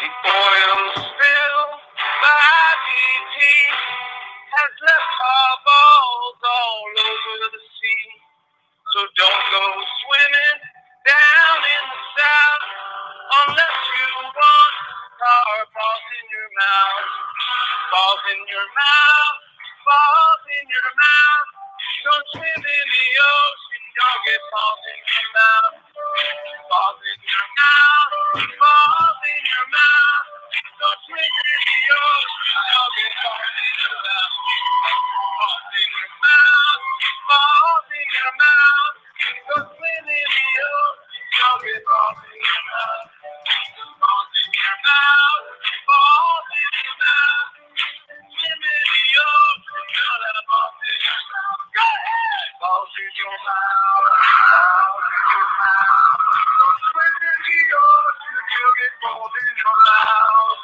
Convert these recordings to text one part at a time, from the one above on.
The oil spill by BP has left eyeballs all over the sea. So don't go swimming down in the south unless you want tar balls in your mouth. Balls in your mouth, balls in your mouth. Don't swim in the ocean, don't get balls in your mouth. Balls in your mouth, balls in your mouth. Don't swim in the ocean, don't get balls in your mouth. Balls in your mouth, balls in your mouth. Don't swim in the ocean, don't get balls in your mouth. Balls in your mouth, balls in your mouth. Swim in the ocean, don't have balls in your mouth. Go ahead! Balls in your mouth, balls in your mouth. Don't swim in the ocean, you'll get balls in your mouth.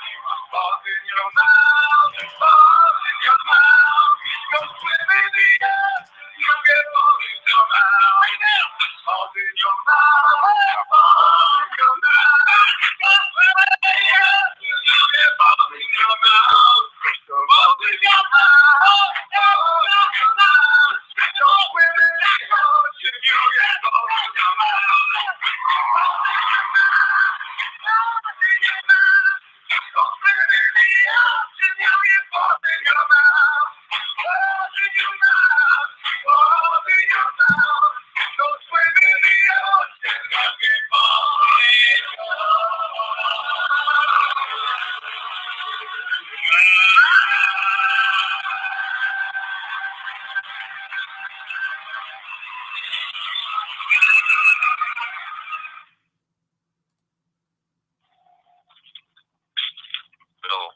Balls in your mouth, balls in your mouth. Don't swim in the ocean, you'll get balls in your mouth. Right now! Balls in your mouth, balls in your mouth. Don't swim in the ocean, you'll get balls in your mouth. Balls in your mouth, balls in your mouth. Don't swim in the ocean, you'll get balls in your mouth. Balls in your mouth, balls in your mouth. Don't swim in the ocean, you'll get balls in your mouth. Balls in your mouth, balls in your mouth. Don't swim in the ocean, you'll get balls in your Bill.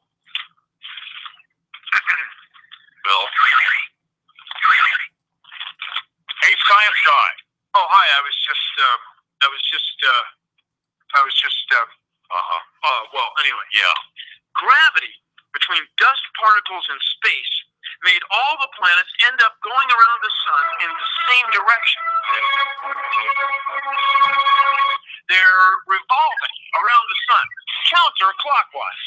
Bill. Hey, Science Guy. Oh, hi. I was just, well, anyway, yeah. Gravity between dust particles in space made all the planets end up going around the sun in the same direction. They're revolving around the sun counterclockwise.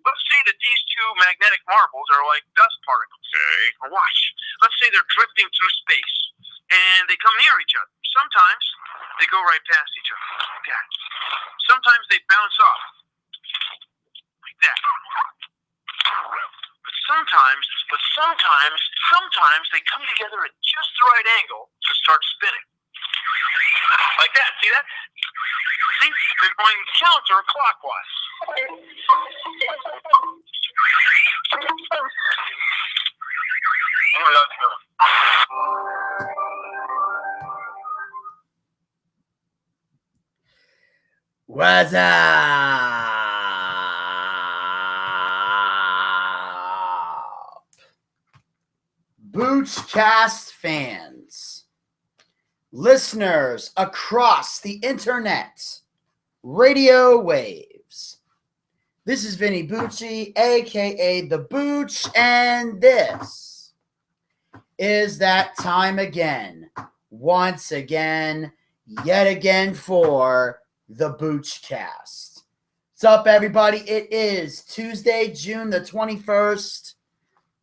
Let's say that these two magnetic marbles are like dust particles. Okay. Watch. Let's say they're drifting through space and they come near each other. Sometimes they go right past each other like that. Sometimes they bounce off like that. But sometimes they come together at just the right angle to start spinning. Like that. See that? See? They're going counterclockwise. Oh, that's good. What's up? Boochcast fans, listeners across the internet, radio waves. This is Vinny Bucci, aka the Booch, and this is that time again, once again, yet again for the Boochcast. What's up, everybody? It is Tuesday, June the 21st,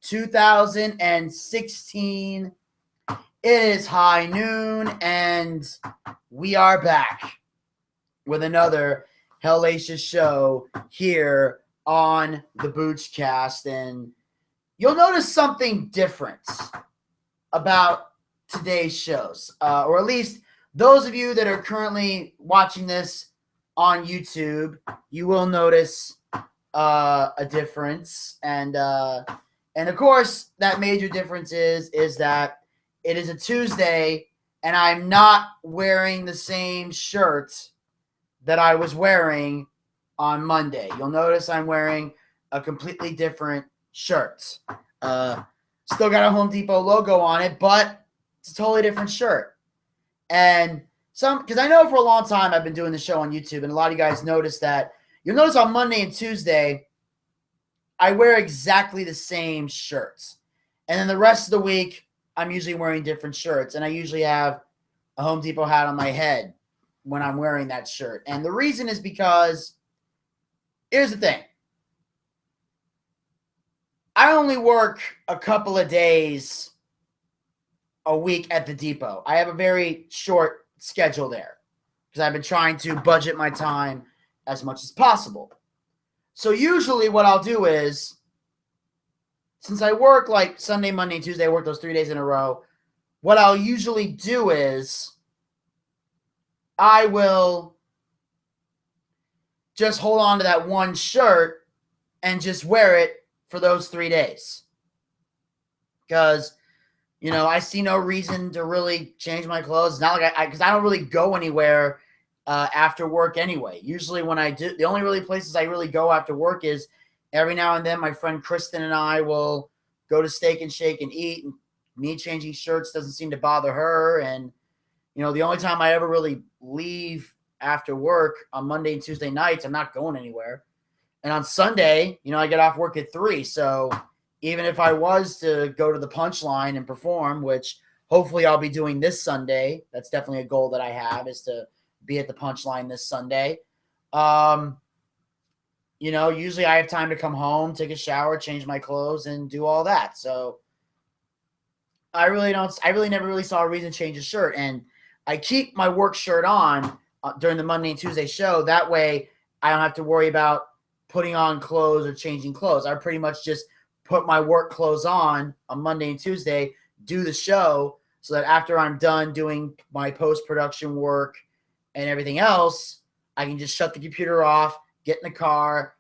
2016. It is high noon, and we are back with another hellacious show here on the Boochcast. And you'll notice something different about today's shows, or at least those of you that are currently watching this on YouTube, you will notice a difference. And of course, that major difference is that it is a Tuesday, and I'm not wearing the same shirt that I was wearing on Monday. You'll notice I'm wearing a completely different shirt. Still got a Home Depot logo on it, but it's a totally different shirt. And because I know for a long time I've been doing the show on YouTube, and a lot of you guys notice that. You'll notice on Monday and Tuesday, I wear exactly the same shirts. And then the rest of the week, I'm usually wearing different shirts. And I usually have a Home Depot hat on my head. when I'm wearing that shirt. And the reason is because, here's the thing. I only work a couple of days a week at the depot. I have a very short schedule there because I've been trying to budget my time as much as possible. So usually what I'll do is, since I work like Sunday, Monday, and Tuesday, I work those 3 days in a row, what I'll usually do is I will just hold on to that one shirt and just wear it for those 3 days. Because, I see no reason to really change my clothes. It's not like because I don't really go anywhere after work anyway. Usually when I do, the only really places I really go after work is every now and then my friend Kristen and I will go to Steak and Shake and eat. And me changing shirts doesn't seem to bother her. And, the only time I ever really leave after work on Monday and Tuesday nights, I'm not going anywhere. And on Sunday, I get off work at 3. So even if I was to go to the Punchline and perform, which hopefully I'll be doing this Sunday, that's definitely a goal that I have, is to be at the Punchline this Sunday. Usually I have time to come home, take a shower, change my clothes, and do all that. So I really never really saw a reason to change a shirt. And I keep my work shirt on during the Monday and Tuesday show. That way I don't have to worry about putting on clothes or changing clothes. I pretty much just put my work clothes on Monday and Tuesday, do the show, so that after I'm done doing my post-production work and everything else, I can just shut the computer off, get in the car,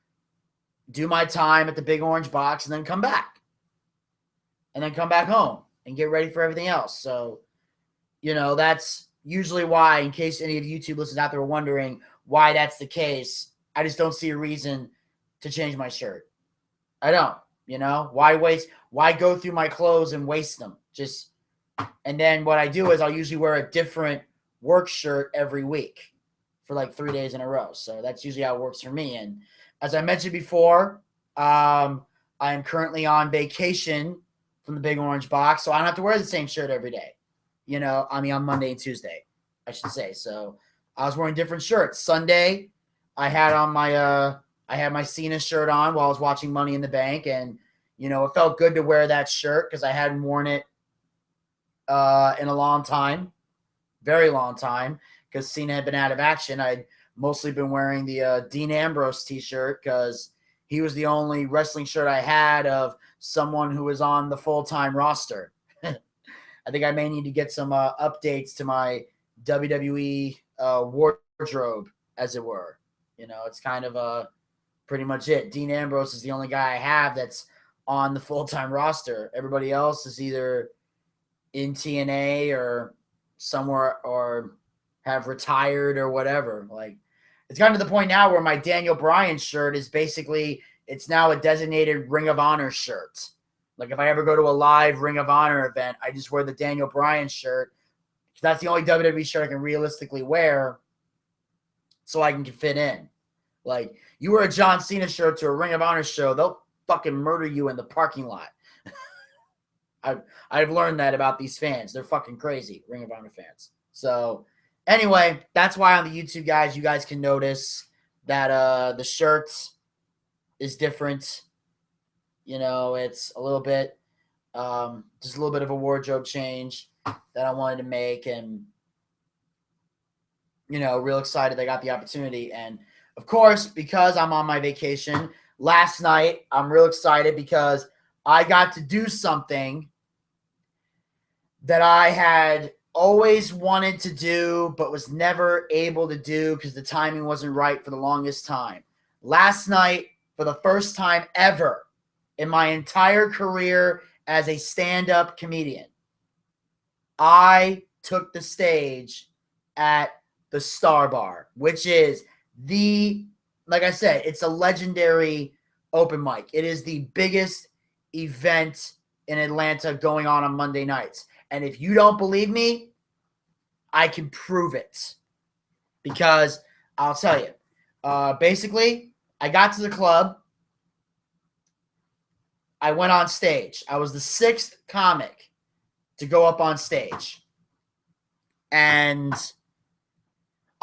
do my time at the Big Orange Box, and then come back. And then come back home and get ready for everything else. So, that's usually why, in case any of the YouTube listeners out there are wondering why that's the case, I just don't see a reason to change my shirt. I don't. Why go through my clothes and waste them? And then what I do is I'll usually wear a different work shirt every week for like 3 days in a row. So that's usually how it works for me. And as I mentioned before, I am currently on vacation from the Big Orange Box, so I don't have to wear the same shirt every day. On Monday and Tuesday, I should say. So I was wearing different shirts. Sunday, I had on I had my Cena shirt on while I was watching Money in the Bank, and it felt good to wear that shirt because I hadn't worn it in a long time, very long time, because Cena had been out of action. I'd mostly been wearing the Dean Ambrose t-shirt because he was the only wrestling shirt I had of someone who was on the full-time roster. I think I may need to get some updates to my WWE wardrobe, as it were. It's kind of pretty much it. Dean Ambrose is the only guy I have that's on the full-time roster. Everybody else is either in TNA or somewhere or have retired or whatever. Like, it's gotten to the point now where my Daniel Bryan shirt is basically, it's now a designated Ring of Honor shirt. Like, if I ever go to a live Ring of Honor event, I just wear the Daniel Bryan shirt. That's the only WWE shirt I can realistically wear so I can fit in. Like, you wear a John Cena shirt to a Ring of Honor show, they'll fucking murder you in the parking lot. I've learned that about these fans. They're fucking crazy, Ring of Honor fans. So, anyway, that's why on the YouTube, guys, you guys can notice that the shirt is different. It's a little bit, just a little bit of a wardrobe change that I wanted to make, and, real excited I got the opportunity. And, of course, because I'm on my vacation, last night, I'm real excited because I got to do something that I had always wanted to do but was never able to do because the timing wasn't right for the longest time. Last night, for the first time ever in my entire career as a stand-up comedian, I took the stage at the Star Bar, which is like I said, it's a legendary open mic. It is the biggest event in Atlanta going on Monday nights. And if you don't believe me, I can prove it. Because I'll tell you. Basically, I got to the club. I went on stage. I was the 6th comic to go up on stage. And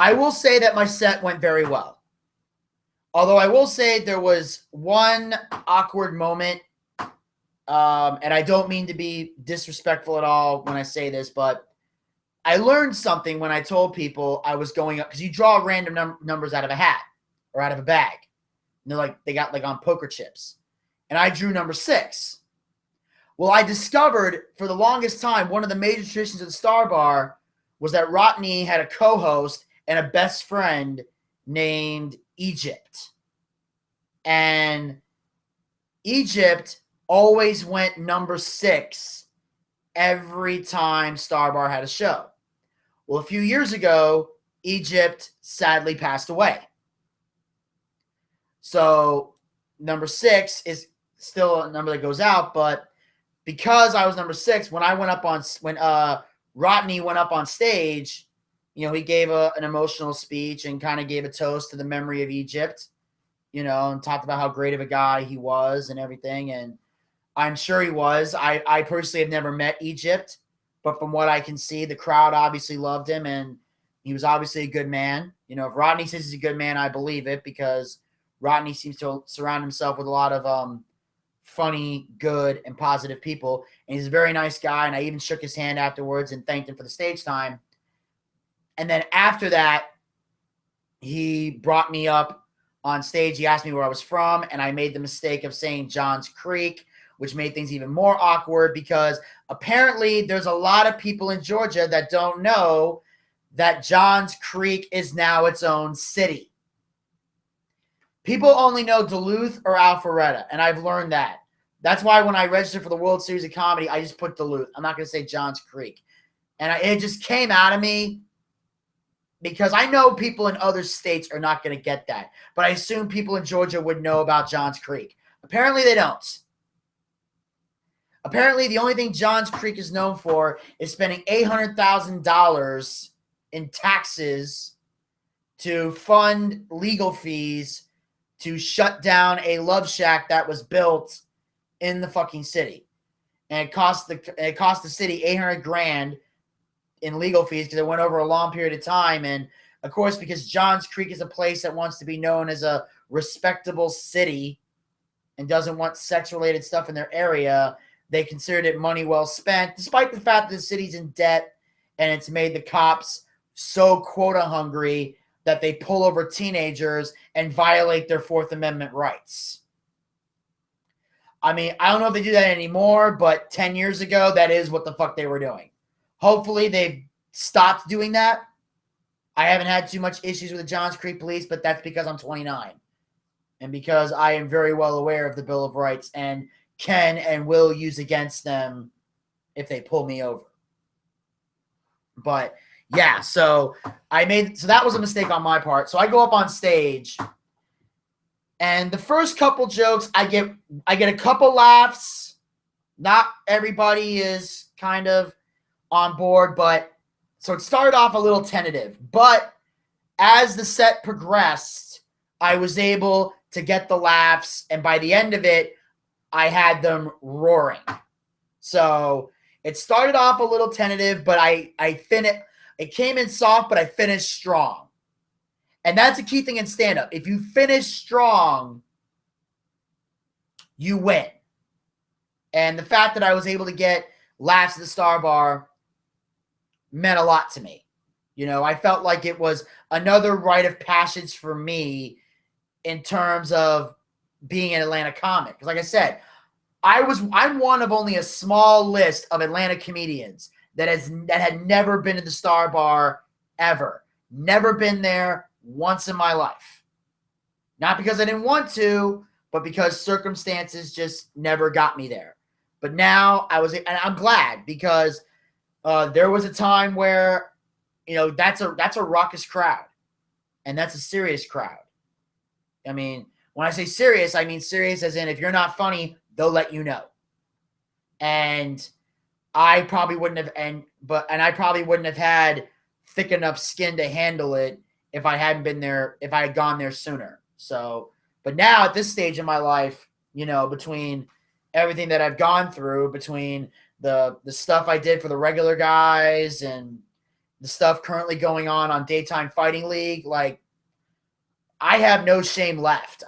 I will say that my set went very well. Although I will say there was one awkward moment, and I don't mean to be disrespectful at all when I say this, but I learned something when I told people I was going up, because you draw random numbers out of a hat or out of a bag. And they're like, they got like on poker chips. And I drew number 6. Well, I discovered for the longest time, one of the major traditions of the Star Bar was that Rodney had a co-host and a best friend named Egypt. And Egypt always went number 6 every time Star Bar had a show. Well, a few years ago, Egypt sadly passed away. So number 6 is still a number that goes out, but because I was number 6, when Rodney went up on stage, you know, he gave an emotional speech and kind of gave a toast to the memory of Egypt, you know, and talked about how great of a guy he was and everything. And I'm sure he was. I personally have never met Egypt, but from what I can see, the crowd obviously loved him, and he was obviously a good man. You know, if Rodney says he's a good man, I believe it, because Rodney seems to surround himself with a lot of funny, good, and positive people. And he's a very nice guy, and I even shook his hand afterwards and thanked him for the stage time. And then after that, he brought me up on stage. He asked me where I was from, and I made the mistake of saying Johns Creek, which made things even more awkward because apparently there's a lot of people in Georgia that don't know that Johns Creek is now its own city. People only know Duluth or Alpharetta, and I've learned that. That's why when I registered for the World Series of Comedy, I just put Duluth. I'm not going to say Johns Creek. And it just came out of me because I know people in other states are not going to get that. But I assume people in Georgia would know about Johns Creek. Apparently they don't. Apparently the only thing Johns Creek is known for is spending $800,000 in taxes to fund legal fees to shut down a love shack that was built in the fucking city. And it cost the city $800,000 in legal fees because it went over a long period of time. And of course, because Johns Creek is a place that wants to be known as a respectable city and doesn't want sex-related stuff in their area, they considered it money well spent, despite the fact that the city's in debt and it's made the cops so quota hungry that they pull over teenagers and violate their Fourth Amendment rights. I mean, I don't know if they do that anymore, but 10 years ago, that is what the fuck they were doing. Hopefully they've stopped doing that. I haven't had too much issues with the Johns Creek police, but that's because I'm 29 and because I am very well aware of the Bill of Rights and can and will use against them if they pull me over. But yeah, so that was a mistake on my part. So I go up on stage, and the first couple jokes, I get a couple laughs. Not everybody is kind of on board, but so it started off a little tentative. But as the set progressed, I was able to get the laughs, and by the end of it, I had them roaring. So it started off a little tentative, but it came in soft, but I finished strong. And that's a key thing in stand-up. If you finish strong, you win. And the fact that I was able to get laughs at the Star Bar meant a lot to me. You know, I felt like it was another rite of passage for me in terms of being an Atlanta comic. Because like I said, I'm one of only a small list of Atlanta comedians that had never been to the Star Bar ever. Never been there once in my life. Not because I didn't want to, but because circumstances just never got me there. But now and I'm glad because there was a time where, you know, that's a raucous crowd, and that's a serious crowd. I mean, when I say serious, I mean serious as in if you're not funny, they'll let you know. And I probably wouldn't have had thick enough skin to handle it if I hadn't been there, if I had gone there sooner. So, but now at this stage in my life, you know, between everything that I've gone through, between the stuff I did for the regular guys and, the stuff currently going on Daytime Fighting League, like, I have no shame left.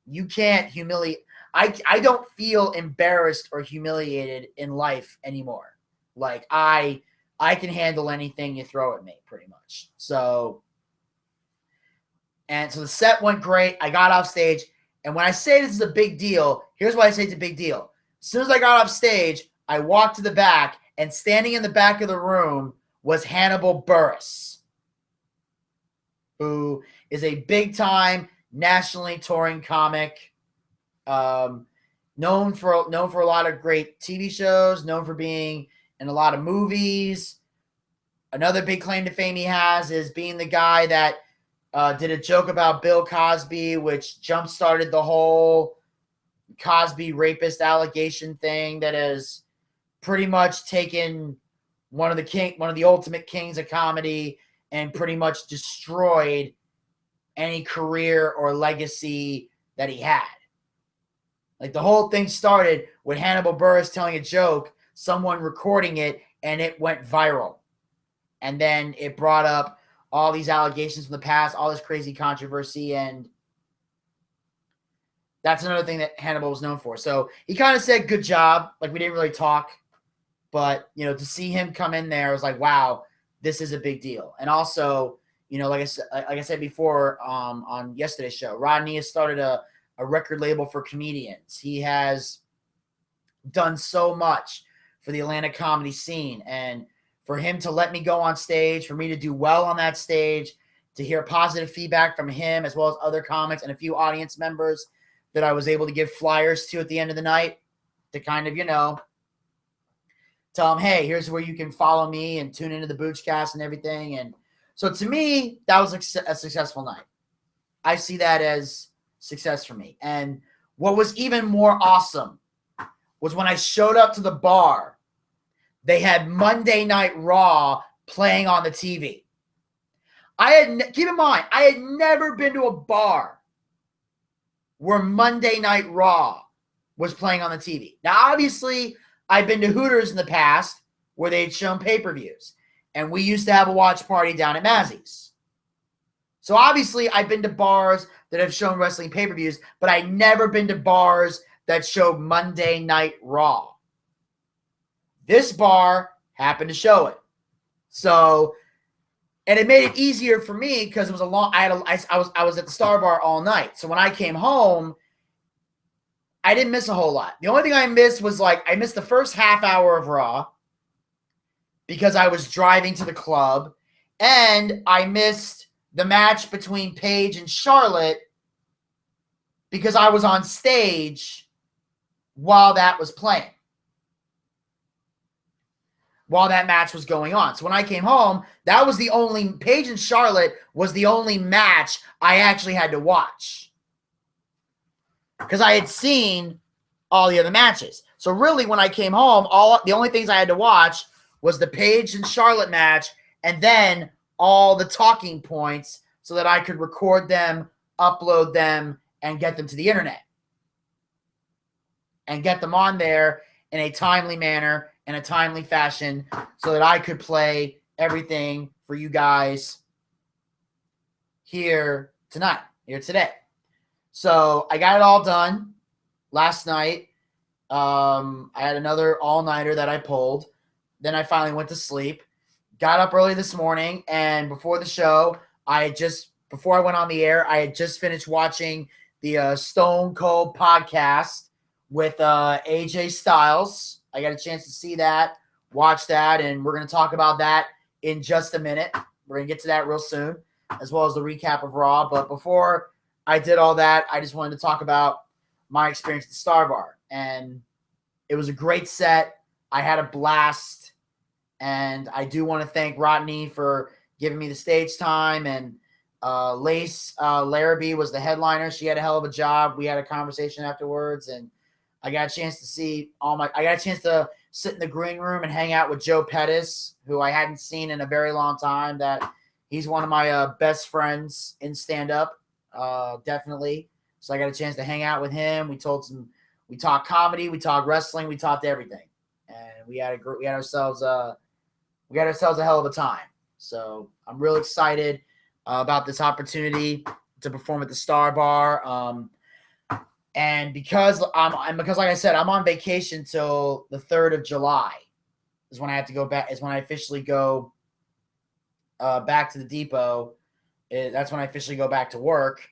You can't humiliate. I don't feel embarrassed or humiliated in life anymore. Like, I can handle anything you throw at me, pretty much. So the set went great. I got off stage, and when I say this is a big deal, here's why I say it's a big deal. As soon as I got off stage, I walked to the back, and standing in the back of the room was Hannibal Buress, who is a big-time, nationally touring comic, known for a lot of great TV shows, known for being in a lot of movies. Another big claim to fame he has is being the guy that did a joke about Bill Cosby, which jump-started the whole Cosby rapist allegation thing that has pretty much taken one of the ultimate kings of comedy and pretty much destroyed any career or legacy that he had. Like, the whole thing started with Hannibal Buress telling a joke, someone recording it, and it went viral. And then it brought up all these allegations from the past, all this crazy controversy, and that's another thing that Hannibal was known for. So he kind of said, good job. Like, we didn't really talk, but, to see him come in there, I was like, wow, this is a big deal. And also, like I said before on yesterday's show, Rodney has started a record label for comedians. He has done so much for the Atlanta comedy scene, and for him to let me go on stage, for me to do well on that stage, to hear positive feedback from him as well as other comics and a few audience members that I was able to give flyers to at the end of the night to kind of, tell them, hey, here's where you can follow me and tune into the Boochcast and everything. And so to me, that was a successful night. I see that as success for me. And what was even more awesome was when I showed up to the bar, they had Monday Night Raw playing on the TV. Keep in mind, I had never been to a bar where Monday Night Raw was playing on the TV. Now, obviously, I've been to Hooters in the past where they'd shown pay-per-views, and we used to have a watch party down at Mazzy's. So obviously, I've been to bars that have shown wrestling pay-per-views, but I've never been to bars that showed Monday Night Raw. This bar happened to show it. So, and it made it easier for me because it was I was at the Star Bar all night. So when I came home, I didn't miss a whole lot. The only thing I missed was I missed the first half hour of Raw because I was driving to the club, and I missed the match between Paige and Charlotte because I was on stage while that was playing, while that match was going on. So when I came home, that was Paige and Charlotte was the only match I actually had to watch, because I had seen all the other matches. So really, when I came home, the only things I had to watch was the Paige and Charlotte match, and then all the talking points so that I could record them, upload them, and get them to the internet. And get them on there in a timely manner, in a timely fashion, so that I could play everything for you guys here today. So I got it all done last night. I had another all-nighter that I pulled. Then I finally went to sleep. Got up early this morning, and before the show, before I went on the air, I had just finished watching the Stone Cold podcast with AJ Styles. I got a chance to see that, watch that, and we're going to talk about that in just a minute. We're going to get to that real soon, as well as the recap of Raw. But before I did all that, I just wanted to talk about my experience at the Star Bar. And it was a great set. I had a blast. And I do want to thank Rodney for giving me the stage time. And Lace Larrabee was the headliner. She had a hell of a job. We had a conversation afterwards, and I got a chance to sit in the green room and hang out with Joe Pettis, who I hadn't seen in a very long time. He's one of my best friends in stand-up, definitely. So I got a chance to hang out with him. We talked comedy, we talked wrestling, we talked everything, and we had ourselves a we got ourselves a hell of a time. So I'm real excited about this opportunity to perform at the Star Bar. And because like I said, I'm on vacation till the 3rd of July is when I have to go back. Is when I officially go back to the depot. That's when I officially go back to work.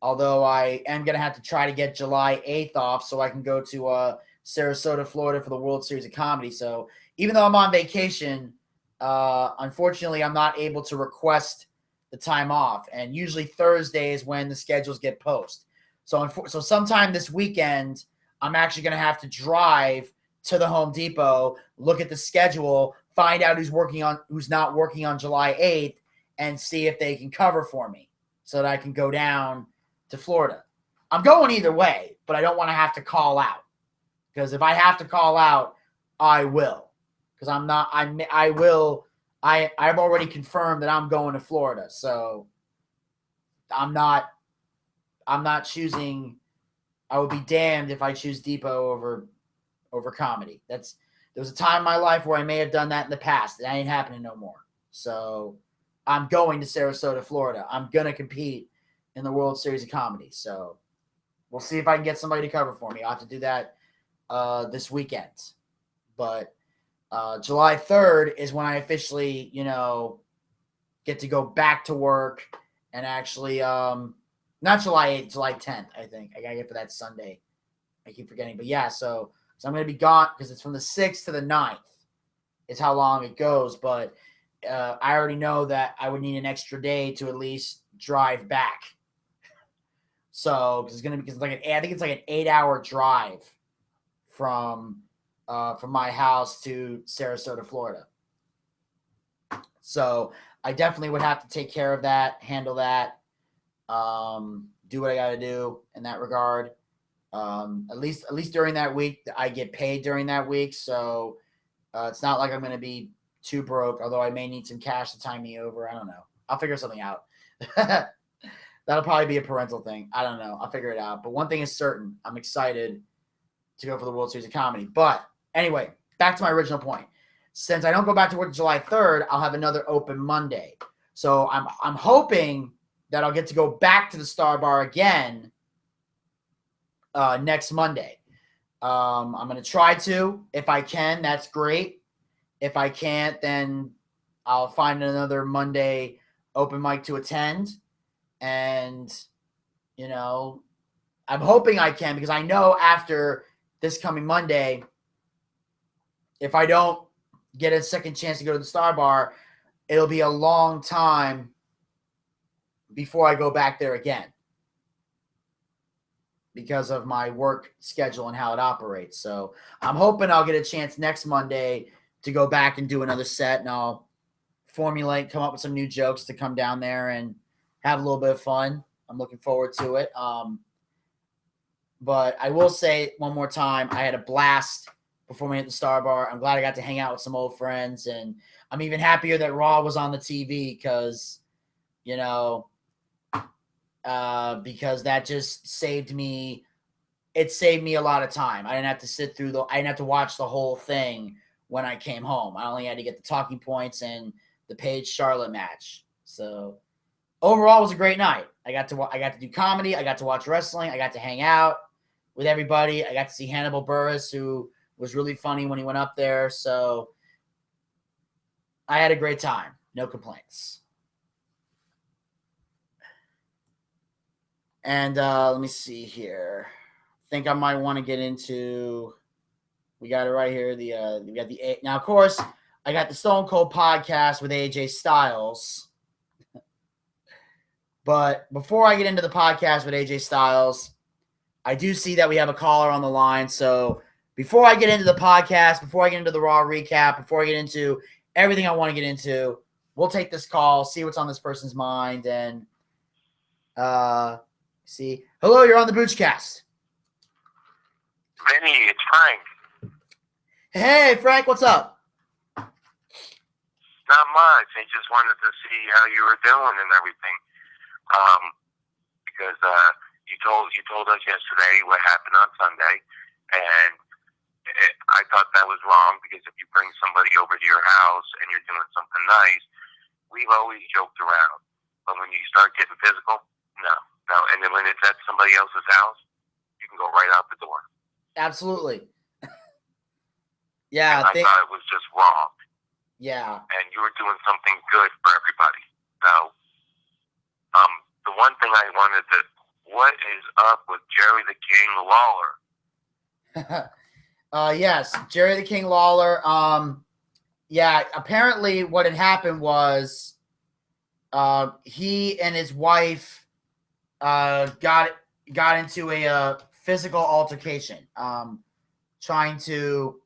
Although I am going to have to try to get July 8th off so I can go to Sarasota, Florida for the World Series of Comedy. So even though I'm on vacation, unfortunately, I'm not able to request the time off. And usually Thursday is when the schedules get posted. So sometime this weekend, I'm actually going to have to drive to the Home Depot, look at the schedule, find out who's not working on July 8th, and see if they can cover for me so that I can go down to Florida. I'm going either way, but I don't want to have to call out. Because if I have to call out, I will. Because I've already confirmed that I'm going to Florida. So I'm not choosing. I would be damned if I choose Depot over comedy. There was a time in my life where I may have done that in the past. That ain't happening no more. So I'm going to Sarasota, Florida. I'm going to compete in the World Series of Comedy. So we'll see if I can get somebody to cover for me. I'll have to do that this weekend. But July 3rd is when I officially, get to go back to work and actually, not July 8th, July 10th, I think. I got to get for that Sunday. I keep forgetting. But yeah, so I'm going to be gone because it's from the 6th to the 9th is how long it goes. But I already know that I would need an extra day to at least drive back. So because I think it's like an 8-hour drive from my house to Sarasota, Florida. So I definitely would have to take care of that, handle that, do what I got to do in that regard. At least during that week, I get paid during that week, so it's not like I'm going to be too broke. Although I may need some cash to tie me over. I don't know. I'll figure something out. That'll probably be a parental thing. I don't know. I'll figure it out. But one thing is certain: I'm excited to go for the World Series of Comedy. But anyway, back to my original point. Since I don't go back to work July 3rd, I'll have another open Monday. So I'm hoping that I'll get to go back to the Star Bar again next Monday. I'm going to try to. If I can, that's great. If I can't, then I'll find another Monday open mic to attend. And, I'm hoping I can because I know after this coming Monday, if I don't get a second chance to go to the Star Bar, it'll be a long time before I go back there again because of my work schedule and how it operates. So I'm hoping I'll get a chance next Monday to go back and do another set, and I'll come up with some new jokes to come down there and have a little bit of fun. I'm looking forward to it. But I will say one more time, I had a blast performing at the Star Bar. I'm glad I got to hang out with some old friends, and I'm even happier that Raw was on the TV because, because that just saved me. It saved me a lot of time. I didn't have to I didn't have to watch the whole thing when I came home. I only had to get the talking points and the Paige Charlotte match. So overall, it was a great night. I got to do comedy. I got to watch wrestling. I got to hang out with everybody. I got to see Hannibal Buress, who was really funny when he went up there. So I had a great time. No complaints. And let me see here. I think I might want to get into. We got it right here. We got the now. Of course, I got the Stone Cold podcast with AJ Styles. But before I get into the podcast with AJ Styles, I do see that we have a caller on the line. So before I get into the podcast, before I get into the Raw recap, before I get into everything I want to get into, we'll take this call, see what's on this person's mind, and see. Hello, you're on the Boochcast. Vinny, it's Frank. Hey, Frank, what's up? Not much. I just wanted to see how you were doing and everything. Because you told us yesterday what happened on Sunday, and I thought that was wrong because if you bring somebody over to your house and you're doing something nice, we've always joked around. But when you start getting physical, no. And then when it's at somebody else's house, you can go right out the door. Absolutely. Yeah. And I thought it was just wrong. Yeah. And you were doing something good for everybody. So, the one thing I wanted to, what is up with Jerry the King Lawler? Yes, Jerry the King Lawler. Yeah, apparently what had happened was he and his wife got into a physical altercation. Trying to,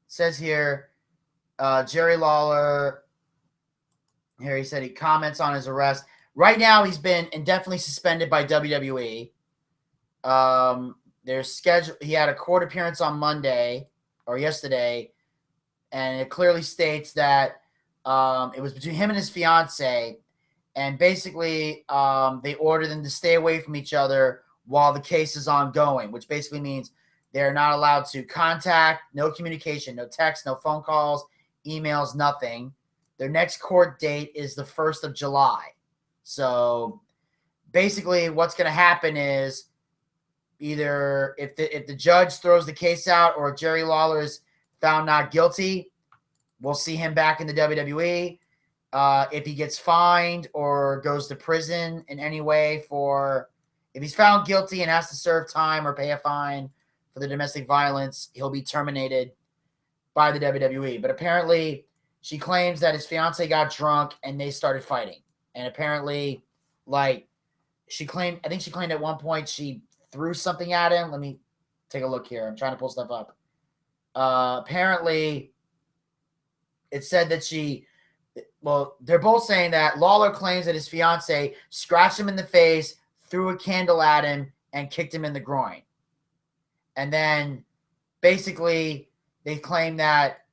says here, Jerry Lawler, here he said he comments on his arrest. Right now he's been indefinitely suspended by WWE. There's scheduled. He had a court appearance on Monday or yesterday, and it clearly states that it was between him and his fiance, and basically they ordered them to stay away from each other while the case is ongoing, which basically means they're not allowed to contact, no communication, no text, no phone calls, emails, nothing. Their next court date is the 1st of July. So basically what's going to happen is either if the judge throws the case out or if Jerry Lawler is found not guilty, we'll see him back in the WWE. If he gets fined or goes to prison in any way if he's found guilty and has to serve time or pay a fine for the domestic violence, he'll be terminated by the WWE. But apparently she claims that his fiance got drunk and they started fighting. And apparently, I think she claimed at one point she threw something at him. Let me take a look here. I'm trying to pull stuff up. Apparently, it said that they're both saying that Lawler claims that his fiance scratched him in the face, threw a candle at him, and kicked him in the groin. And then, basically, they claim that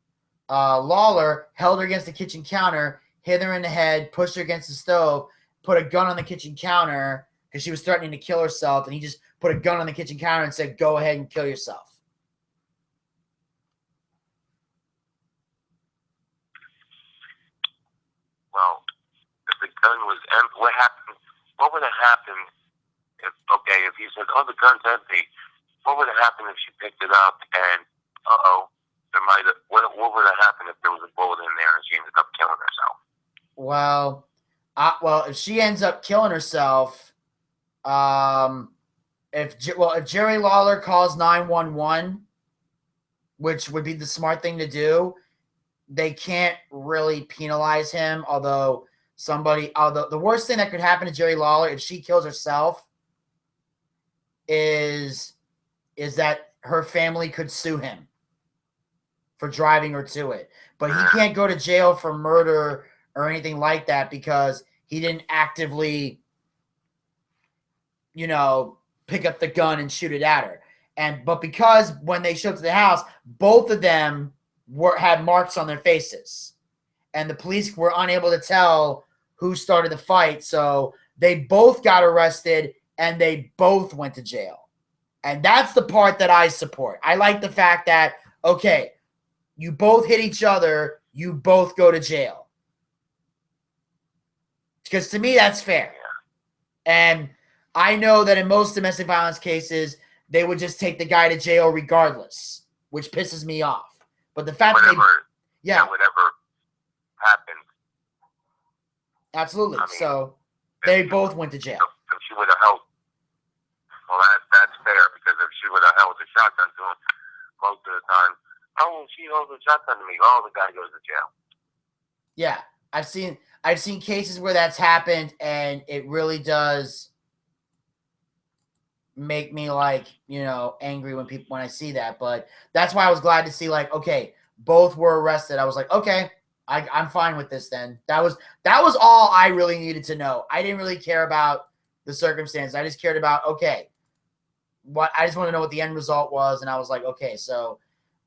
Lawler held her against the kitchen counter, hit her in the head, pushed her against the stove, put a gun on the kitchen counter because she was threatening to kill herself, and he just put a gun on the kitchen counter and said, "Go ahead and kill yourself." Well, if the gun was empty, what happened? What would have happened if he said, "Oh, the gun's empty"? What would have happened if she picked it up and, there might have, what would have happened if there was a bullet in there and she ended up killing herself? Well, if she ends up killing herself, if Jerry Lawler calls 911, which would be the smart thing to do, they can't really penalize him. Although the worst thing that could happen to Jerry Lawler if she kills herself is that her family could sue him for driving her to it. But he can't go to jail for murder or anything like that because he didn't actively, pick up the gun and shoot it at her. But because when they showed up to the house, both of them had marks on their faces. And the police were unable to tell who started the fight. So they both got arrested and they both went to jail. And that's the part that I support. I like the fact that, okay, you both hit each other, you both go to jail. Because to me, that's fair. And I know that in most domestic violence cases, they would just take the guy to jail regardless, which pisses me off. But the fact that whatever happened. Absolutely. So they both went to jail. If she would have held, well, that's fair because if she would have held the shotgun to him, most of the time, she holds a shotgun to me. Oh, the guy goes to jail. Yeah, I've seen cases where that's happened, and it really does make me angry when I see that. But that's why I was glad to see okay, both were arrested. I was like, okay, I'm fine with this then. That was all I really needed to know. I didn't really care about the circumstances. I just cared about, okay, I just want to know what the end result was. And I was like, okay, so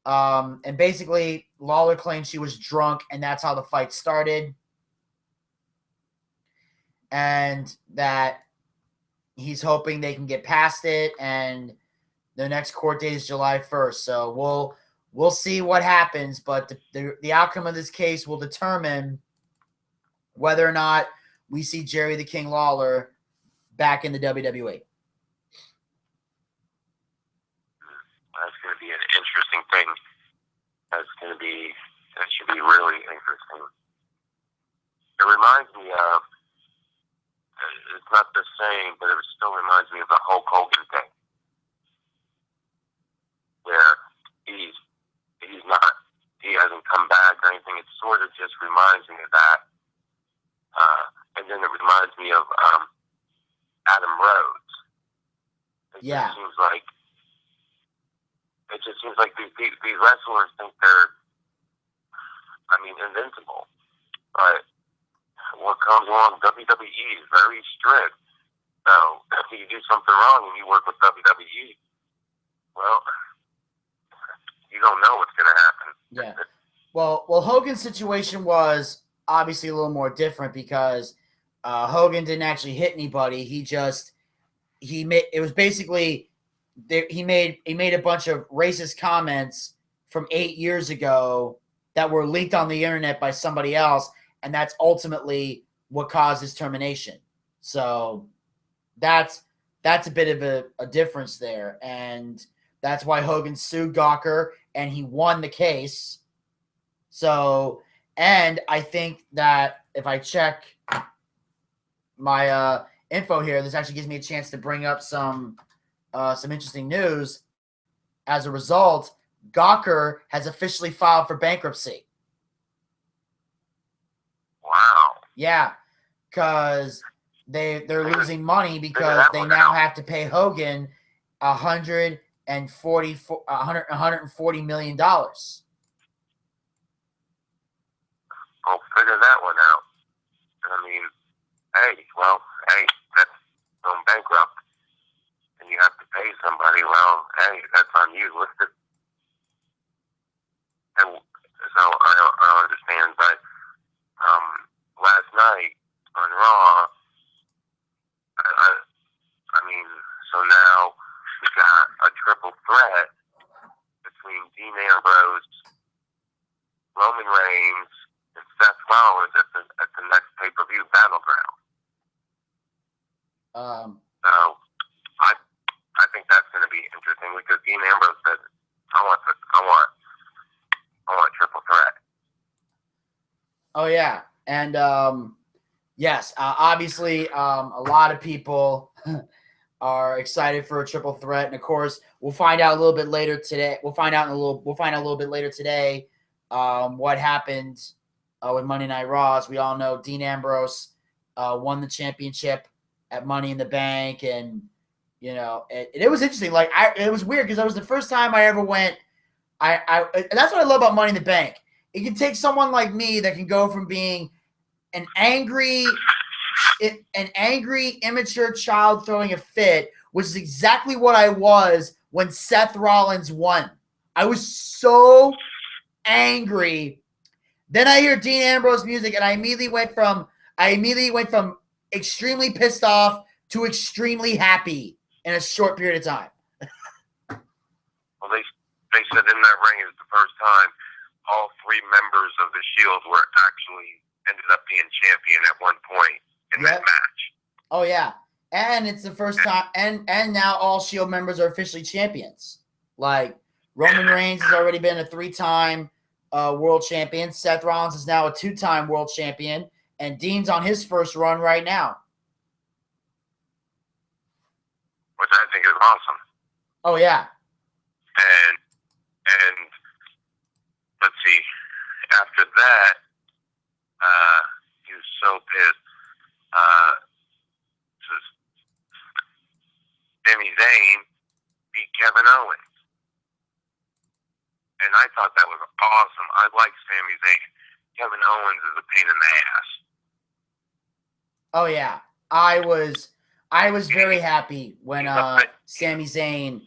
and basically Lawler claimed she was drunk and that's how the fight started. And that he's hoping they can get past it and The next court date is July 1st. So we'll see what happens, but the outcome of this case will determine whether or not we see Jerry the King Lawler back in the WWE. That's going to be an interesting thing. That should be really interesting. It reminds me of, it's not the same, but it still reminds me of the Hulk Hogan thing, where he hasn't come back or anything. It sort of just reminds me of that. And then it reminds me of Adam Rhodes. It just seems like these wrestlers think they're, invincible. But what comes along, WWE is very strict. So if you do something wrong and you work with WWE, well, you don't know what's going to happen. Yeah. Well, Hogan's situation was obviously a little more different because Hogan didn't actually hit anybody. He made a bunch of racist comments from 8 years ago that were leaked on the internet by somebody else, and that's ultimately what caused his termination. So that's a bit of a difference there, and that's why Hogan sued Gawker, and he won the case. So, and I think that if I check my info here, this actually gives me a chance to bring up some interesting news. As a result, Gawker has officially filed for bankruptcy. Wow. Yeah, because they're losing money because they now have to pay Hogan $140 million. I'll figure that one out. That's going bankrupt, and you have to pay somebody. Well, hey, that's on you. And so I don't understand, but last night on Raw, so now we got a triple threat between Dean Ambrose, Roman Reigns, and Seth Rollins at the next pay-per-view Battleground. So I think that's going to be interesting because Dean Ambrose said, I want triple threat. Oh yeah, and yes, obviously a lot of people are excited for a triple threat, and of course we'll find out a little bit later today. We'll find out a little bit later today what happened with Monday Night Raw. As we all know, Dean Ambrose won the championship at Money in the Bank, and it was interesting. Like it was weird because that was the first time I ever went. And that's what I love about Money in the Bank. It can take someone like me that can go from being an angry, immature child throwing a fit, which is exactly what I was when Seth Rollins won. I was so angry. Then I hear Dean Ambrose music, and I immediately went from extremely pissed off to extremely happy in a short period of time. Well, they said in that ring is the first time all three members of the Shield were actually ended up being champion at one point in that match. Oh yeah, and it's the first time, and now all Shield members are officially champions. Like Roman Reigns has already been a 3-time world champion. Seth Rollins is now a 2-time world champion, and Dean's on his first run right now, which I think is awesome. Oh yeah. And let's see, after that, he was so pissed. Sami Zayn beat Kevin Owens. And I thought that was awesome. I like Sami Zayn. Kevin Owens is a pain in the ass. Oh yeah. I was very happy when Sami Zayn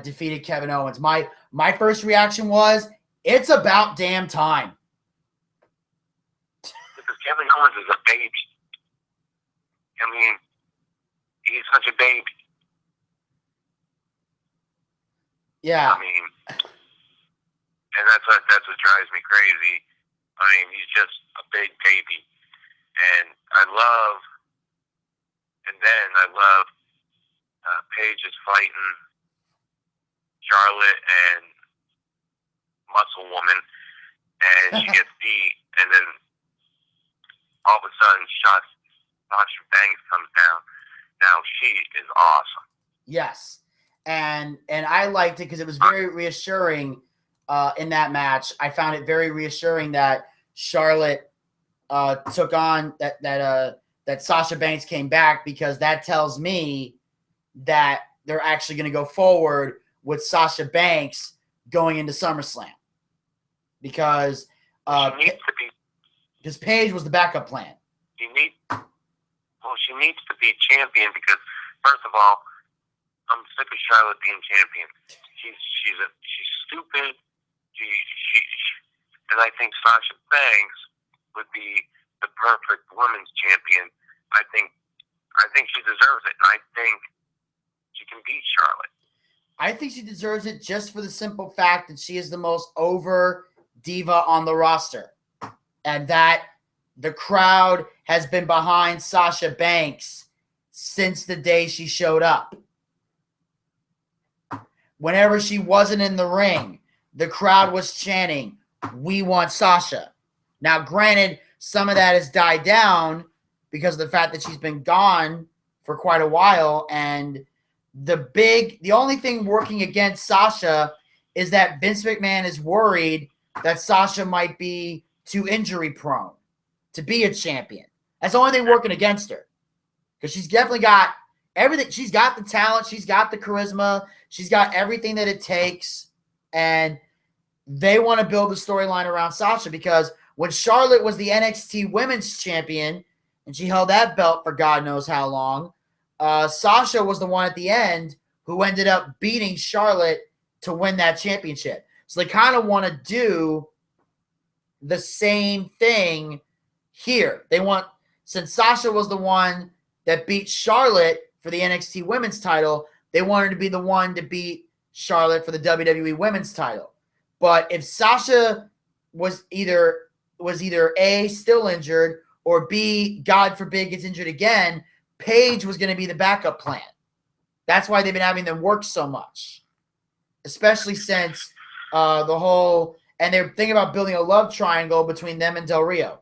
defeated Kevin Owens. My first reaction was, it's about damn time. Because Kevin Owens is a baby. I mean, he's such a baby. Yeah. I mean, and that's what drives me crazy. I mean, he's just a big baby, and I love Paige is fighting Charlotte and Muscle Woman, and she gets beat, and then all of a sudden, Sasha Banks comes down. Now she is awesome. Yes, and I liked it because it was very reassuring in that match. I found it very reassuring that Charlotte took on that Sasha Banks came back, because that tells me that they're actually going to go forward with Sasha Banks going into SummerSlam, because Paige was the backup plan. She needs to be champion, because first of all, I'm sick of Charlotte being champion. She's stupid. And I think Sasha Banks would be the perfect women's champion. I think she deserves it, and I think she can beat Charlotte. I think she deserves it just for the simple fact that she is the most over diva on the roster, and that the crowd has been behind Sasha Banks since the day she showed up. Whenever she wasn't in the ring, the crowd was chanting, "We want Sasha." Now, granted, some of that has died down because of the fact that she's been gone for quite a while, and the only thing working against Sasha is that Vince McMahon is worried that Sasha might be too injury prone to be a champion. That's the only thing working against her, because she's definitely got everything. She's got the talent. She's got the charisma. She's got everything that it takes. And they want to build a storyline around Sasha, because when Charlotte was the NXT Women's Champion and she held that belt for God knows how long, Sasha was the one at the end who ended up beating Charlotte to win that championship. So they kind of want to do the same thing here. Since Sasha was the one that beat Charlotte for the NXT Women's title, they wanted to be the one to beat Charlotte for the WWE Women's title. But if Sasha was either A, still injured, or B, God forbid, gets injured again, Paige was going to be the backup plan. That's why they've been having them work so much, especially since and they're thinking about building a love triangle between them and Del Rio.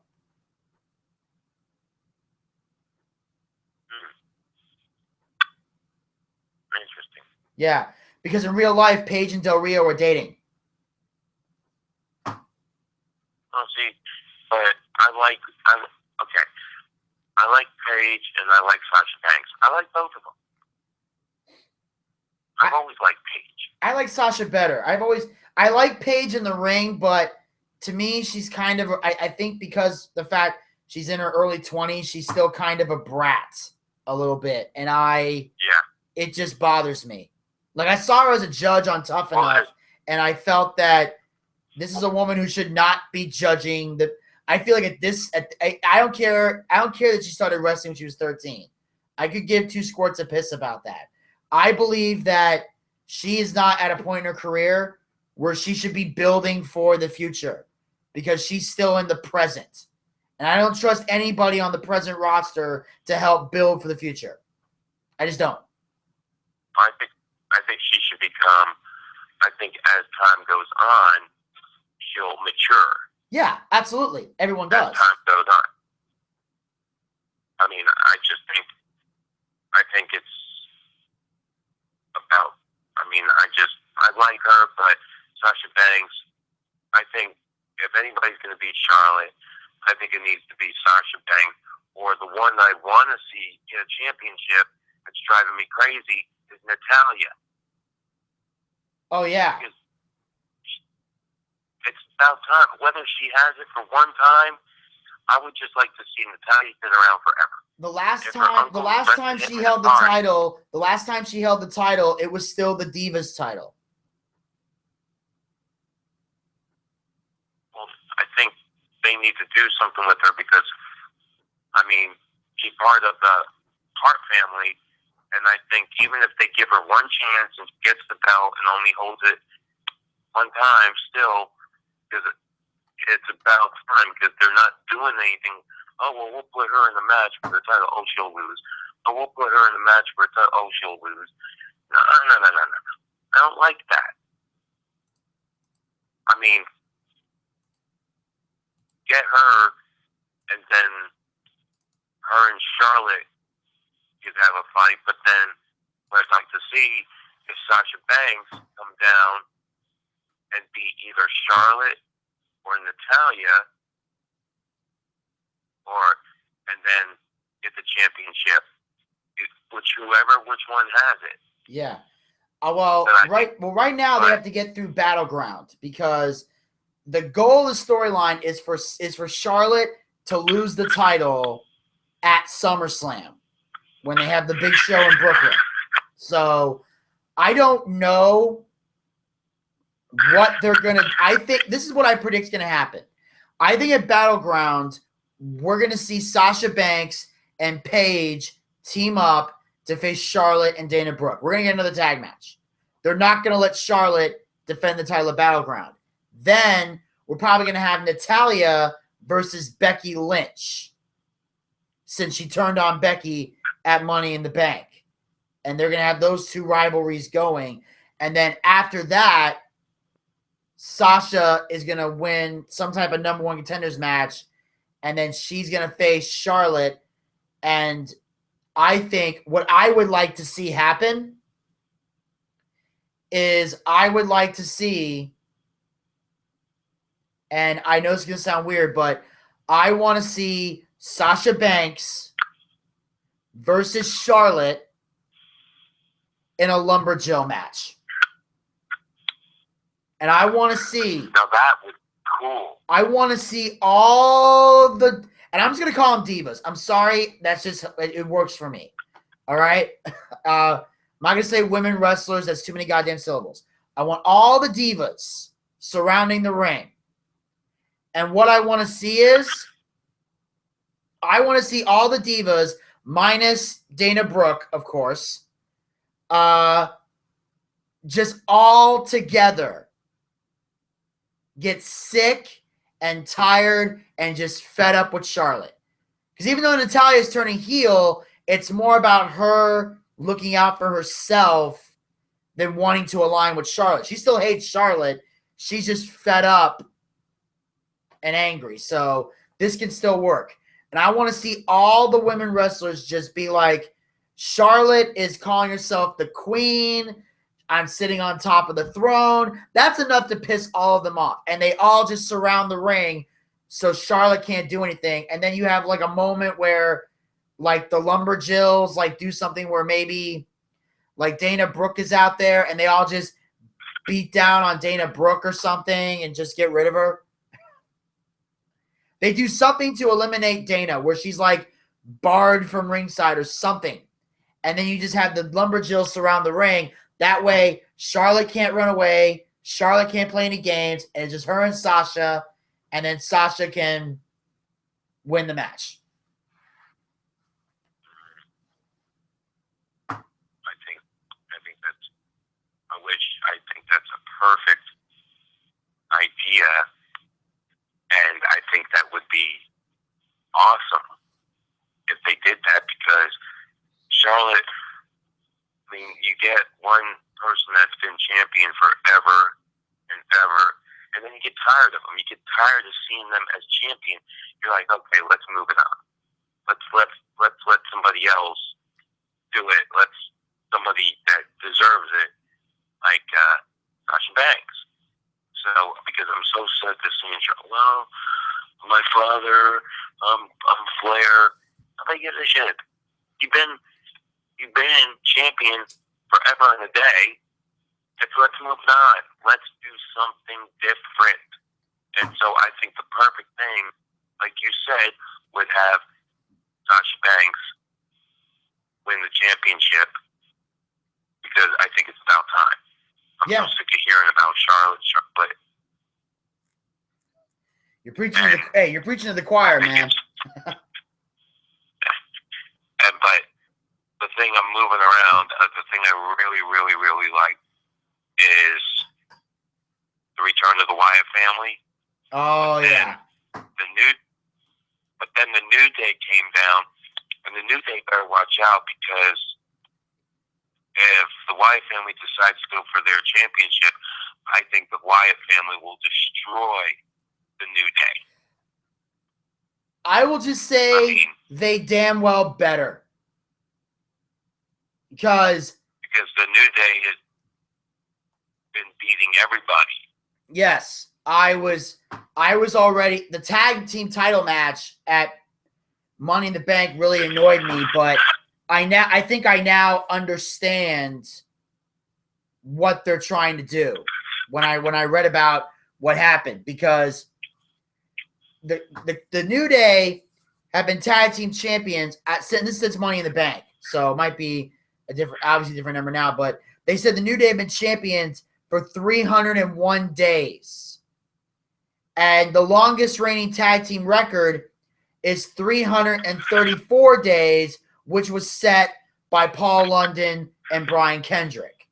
Interesting. Yeah, because in real life, Paige and Del Rio are dating. Oh, see, but I like Paige and I like Sasha Banks. I like both of them. I've always liked Paige. I like Sasha better. I like Paige in the ring, but to me, she's kind of, I think because the fact she's in her early 20s, she's still kind of a brat a little bit. And it just bothers me. Like, I saw her as a judge on Tough Enough, and I felt that this is a woman who should not be judging I feel like I don't care that she started wrestling when she was 13. I could give two squirts of piss about that. I believe that she is not at a point in her career where she should be building for the future, because she's still in the present. And I don't trust anybody on the present roster to help build for the future. I just don't. I think she should become, I think as time goes on, she'll mature. Yeah, absolutely. Everyone does. As time goes on. I mean, I think it's about, I like her, but Sasha Banks, I think if anybody's going to beat Charlotte, I think it needs to be Sasha Banks, or the one I want to see get a championship that's driving me crazy is Natalya. Oh, yeah. Because it's about time. Whether she has it for one time, I would just like to see Natalya's been around forever. The last time she held the title, it was still the Divas title. Well, I think they need to do something with her, because, she's part of the Hart family, And I think even if they give her one chance and gets the belt and only holds it one time, still, because it's about time, because they're not doing anything. Oh, well, we'll put her in the match for the title. Oh, she'll lose. Oh, we'll put her in the match for the title. Oh, she'll lose. No. I don't like that. I mean, get her, and then her and Charlotte could have a fight, but then what I'd like to see is Sasha Banks come down and beat either Charlotte or Natalia, and then get the championship, which one has it. Yeah. Right now they have to get through Battleground because the goal of the storyline is for Charlotte to lose the title at SummerSlam when they have the big show in Brooklyn. So I don't know what they're gonna. I think this is what I predict is gonna happen. I think at Battleground we're gonna see Sasha Banks and Paige team up to face Charlotte and Dana Brooke. We're going to get another tag match. They're not going to let Charlotte defend the title of Battleground. Then we're probably going to have Natalia versus Becky Lynch since she turned on Becky at Money in the Bank. And they're going to have those two rivalries going. And then after that, Sasha is going to win some type of number one contenders match. And then she's going to face Charlotte. And I think what I would like to see happen is I would like to see, and I know it's going to sound weird, but I want to see Sasha Banks versus Charlotte in a Lumberjill match. And I want to see. Now that would be cool. I want to see all the. And I'm just going to call them divas. I'm sorry. That's just, it works for me. All right? I'm not going to say women wrestlers. That's too many goddamn syllables. I want all the divas surrounding the ring. And what I want to see is, I want to see all the divas, minus Dana Brooke, of course, just all together get sick and tired and just fed up with Charlotte. Because even though Natalya is turning heel, it's more about her looking out for herself than wanting to align with Charlotte. She still hates Charlotte. She's just fed up and angry. So this can still work. And I want to see all the women wrestlers just be like, Charlotte is calling herself the queen. I'm sitting on top of the throne. That's enough to piss all of them off. And they all just surround the ring so Charlotte can't do anything. And then you have like a moment where like the Lumberjills like do something where maybe like Dana Brooke is out there and they all just beat down on Dana Brooke or something and just get rid of her. They do something to eliminate Dana where she's like barred from ringside or something. And then you just have the Lumberjills surround the ring. That way, Charlotte can't run away. Charlotte can't play any games. And it's just her and Sasha. And then Sasha can win the match. I think that's a perfect idea. And I think that would be awesome if they did that because Charlotte, I mean, you get one person that's been champion forever and ever, and then you get tired of them. You get tired of seeing them as champion. You're like, okay, let's move it on. Let's let somebody else do it. Let's somebody that deserves it, like Sasha Banks. So because I'm so sick of seeing Charlotte. Well, my father, I'm Flair. Nobody gives a shit. You've been champion forever and a day. Let's move on. Let's do something different. And so I think the perfect thing, like you said, would have Sasha Banks win the championship because I think it's about time. I'm so sick of hearing about Charlotte. You're preaching to the choir, man. But the thing I'm moving around really, really, really like is the return of the Wyatt family. Oh, yeah. But then the New Day came down, and the New Day better watch out, because if the Wyatt family decides to go for their championship, I think the Wyatt family will destroy the New Day. I will just say they damn well better. Because the New Day has been beating everybody. Yes, I was already, the tag team title match at Money in the Bank really annoyed me, but I think I now understand what they're trying to do when I read about what happened, because the New Day have been tag team champions since Money in the Bank, so it might be obviously different number now, but they said the New Day have been champions for 301 days. And the longest reigning tag team record is 334 days, which was set by Paul London and Brian Kendrick.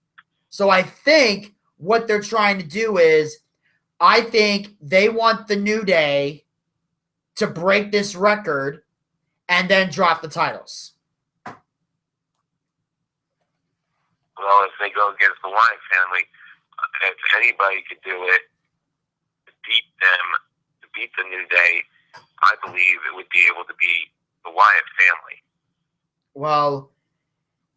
So I think what they're trying to do is, I think they want the New Day to break this record and then drop the titles. Well, if they go against the Wyatt family, if anybody could do it, to beat the New Day, I believe it would be able to be the Wyatt family. Well,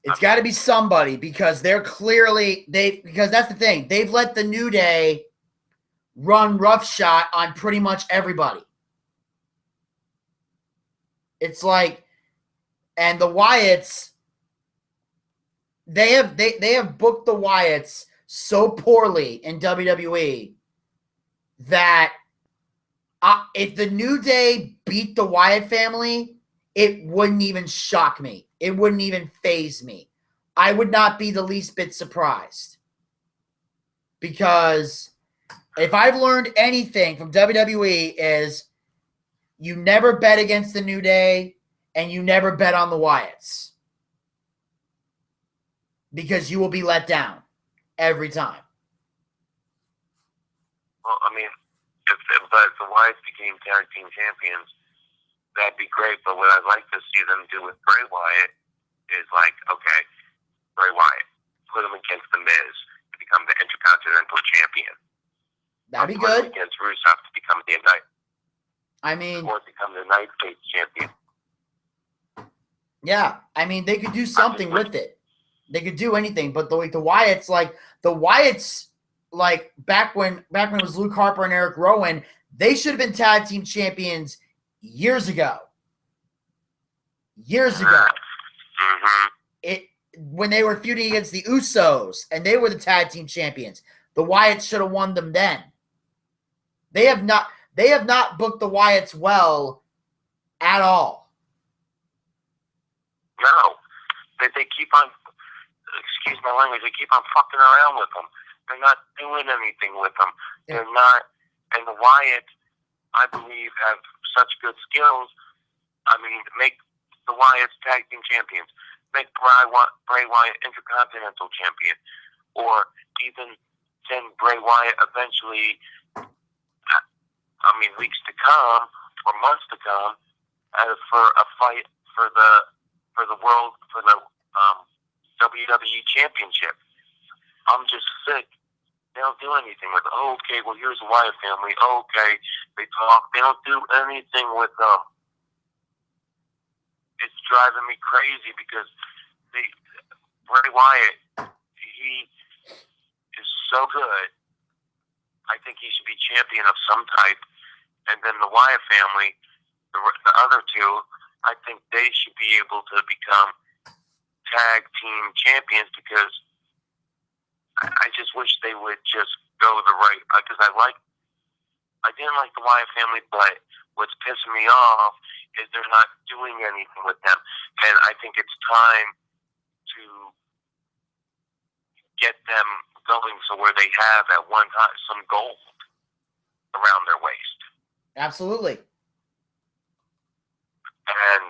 it's got to be somebody, because they're clearly because that's the thing. They've let the New Day run roughshod on pretty much everybody. It's like, and the Wyatts, they have booked the Wyatts so poorly in WWE that if the New Day beat the Wyatt family, it wouldn't even shock me. It wouldn't even faze me. I would not be the least bit surprised. Because if I've learned anything from WWE is, you never bet against the New Day and you never bet on the Wyatts. Because you will be let down every time. Well, I mean, if the Wyatts became tag team champions, that'd be great. But what I'd like to see them do with Bray Wyatt is like, okay, Bray Wyatt, put him against The Miz to become the Intercontinental Champion. That'd be put good. him against Rusev to become the or become the United States Champion. Yeah, I mean, they could do something with it. They could do anything, but the Wyatts, back when it was Luke Harper and Eric Rowan, they should have been tag team champions years ago. Mm-hmm. When they were feuding against the Usos and they were the tag team champions, the Wyatts should have won them then. They have not booked the Wyatts well at all. No, they keep on, excuse my language, they keep on fucking around with them. They're not doing anything with them. Yeah. They're not, and the Wyatts, I believe, have such good skills. I mean, make the Wyatts tag team champions, make Bray Wyatt Intercontinental Champion, or even send Bray Wyatt eventually, weeks to come, or months to come, for a fight for the WWE Championship. I'm just sick. They don't do anything with it. Oh, okay, well, here's the Wyatt family. Oh, okay, they talk. They don't do anything with them. It's driving me crazy, because Bray Wyatt, he is so good. I think he should be champion of some type. And then the Wyatt family, the other two, I think they should be able to become tag team champions, because I just wish they would just go the right, because I didn't like the Wyatt family, but what's pissing me off is they're not doing anything with them. And I think it's time to get them going, so where they have at one time some gold around their waist. Absolutely. And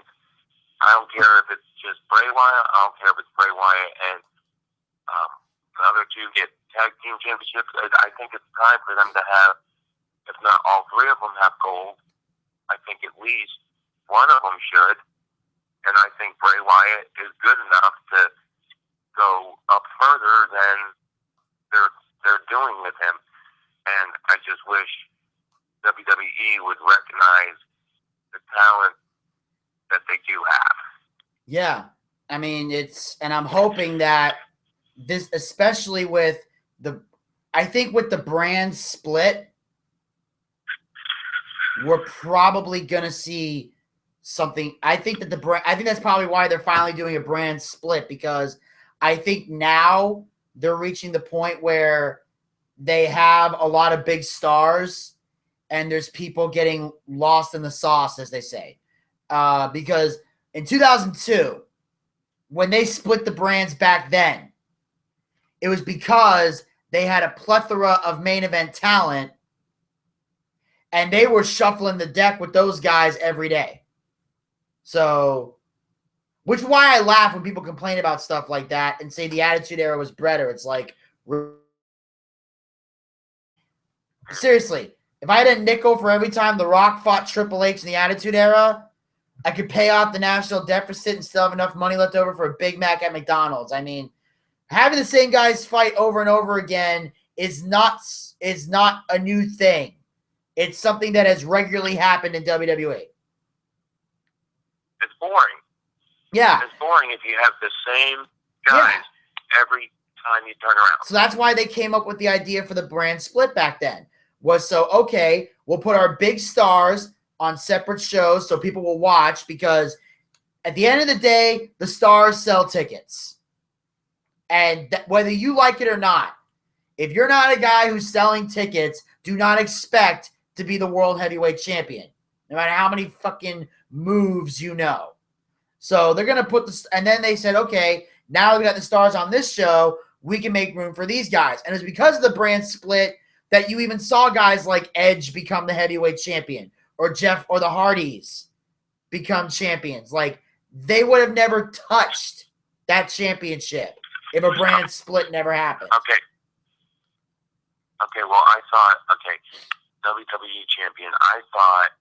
I don't care if it's just Bray Wyatt. I don't care if it's Bray Wyatt and to get tag team championships. I think it's time for them to have, if not all three of them have gold, I think at least one of them should. And I think Bray Wyatt is good enough to go up further than they're doing with him. And I just wish WWE would recognize the talent that they do have. Yeah. I mean, and I'm hoping that this, especially with I think with the brand split, we're probably going to see something. I think that's probably why they're finally doing a brand split, because I think now they're reaching the point where they have a lot of big stars and there's people getting lost in the sauce, as they say. Because in 2002, when they split the brands back then, it was because they had a plethora of main event talent and they were shuffling the deck with those guys every day. So, which is why I laugh when people complain about stuff like that and say the Attitude Era was better. It's like, seriously, if I had a nickel for every time The Rock fought Triple H in the Attitude Era, I could pay off the national deficit and still have enough money left over for a Big Mac at McDonald's. I mean, having the same guys fight over and over again is not a new thing. It's something that has regularly happened in WWE. It's boring. Yeah. It's boring if you have the same guys every time you turn around. So that's why they came up with the idea for the brand split back then. Was so, okay, we'll put our big stars on separate shows so people will watch, because at the end of the day, the stars sell tickets. And whether you like it or not, if you're not a guy who's selling tickets, do not expect to be the world heavyweight champion, no matter how many fucking moves you know. So they're going to put this, and then they said, okay, now we got the stars on this show, we can make room for these guys. And it's because of the brand split that you even saw guys like Edge become the heavyweight champion, or Jeff or the Hardys become champions. Like, they would have never touched that championship if a brand split never happened. Okay, well, I thought, WWE champion, I thought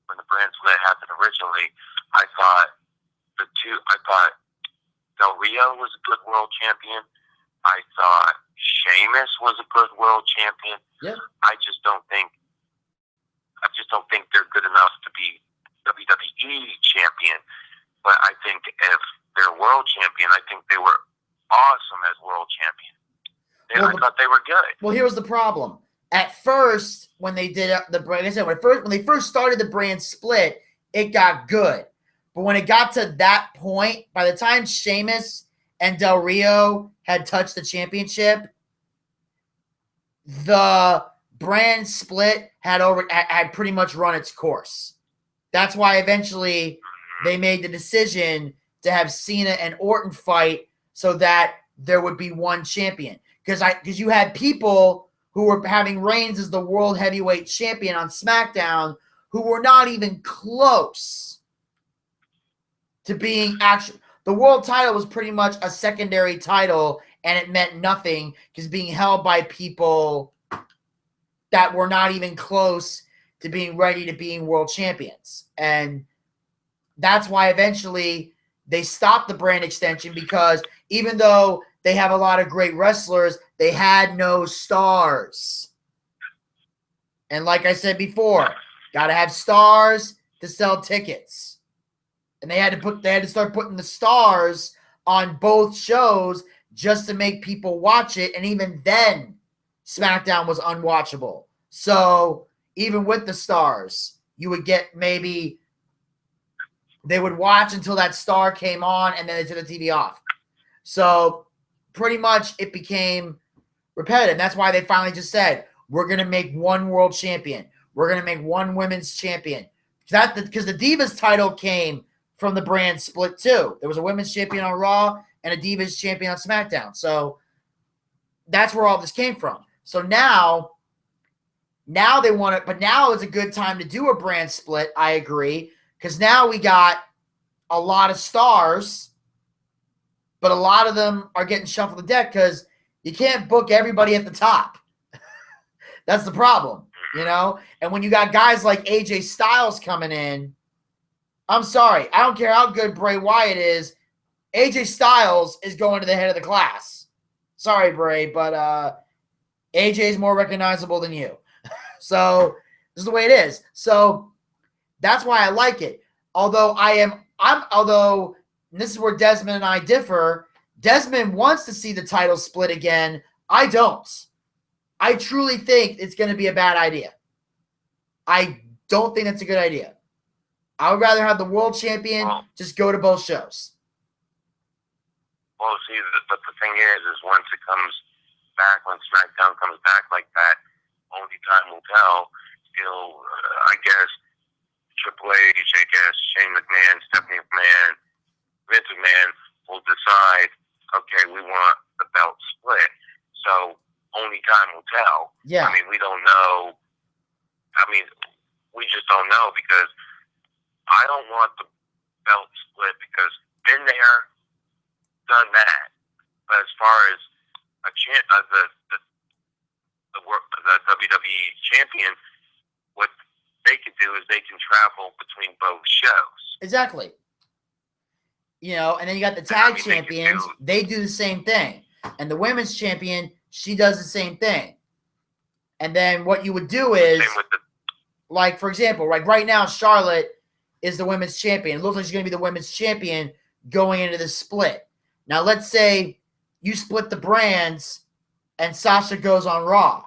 when the brand split happened originally, I thought Del Rio was a good world champion. I thought Sheamus was a good world champion. Yeah. I just don't think they're good enough to be WWE champion. But I think if they're world champion, I think they were awesome as world champion. I thought they were good. Well, here was the problem. At first, when they did like I said, when they first started the brand split, it got good. But when it got to that point, by the time Sheamus and Del Rio had touched the championship, the brand split had pretty much run its course. That's why eventually they made the decision to have Cena and Orton fight so that there would be one champion. Because you had people who were having reigns as the world heavyweight champion on SmackDown who were not even close to being actual. The world title was pretty much a secondary title, and it meant nothing because being held by people that were not even close to being ready to being world champions. And that's why eventually they stopped the brand extension, because even though they have a lot of great wrestlers, they had no stars. And like I said before, got to have stars to sell tickets. And they had to start putting the stars on both shows just to make people watch it. And even then, SmackDown was unwatchable. So even with the stars, you would get maybe they would watch until that star came on and then they took the TV off. So pretty much it became repetitive. That's why they finally just said, we're going to make one world champion. We're going to make one women's champion. Because the Divas title came from the brand split too. There was a women's champion on Raw and a Divas champion on SmackDown. So that's where all this came from. So now they want it, but now is a good time to do a brand split. I agree. Because now we got a lot of stars, but a lot of them are getting shuffled the deck because You can't book everybody at the top. That's the problem, you know? And when you got guys like AJ Styles coming in, I'm sorry. I don't care how good Bray Wyatt is. AJ Styles is going to the head of the class. Sorry, Bray, but AJ is more recognizable than you. So this is the way it is. So that's why I like it. Although although this is where Desmond and I differ. Desmond wants to see the title split again. I don't. I truly think it's going to be a bad idea. I don't think that's a good idea. I would rather have the world champion just go to both shows. Well, see, but the thing is once it comes back, when SmackDown comes back like that, only time will tell. I guess, Triple H, I guess, Shane McMahon, Stephanie McMahon, Vince McMahon will decide, okay, we want the belt split. So, only time will tell. Yeah. I mean, we don't know. I mean, we just don't know because I don't want the belt split because been there, done that. But as far as the WWE champion, what they can do is they can travel between both shows. Exactly. You know, and then you got the tag champions. They do the same thing. And the women's champion, she does the same thing. And then what you would do is, like, for example, like right now, Charlotte is the women's champion. It looks like she's going to be the women's champion going into the split. Now, let's say you split the brands and Sasha goes on Raw.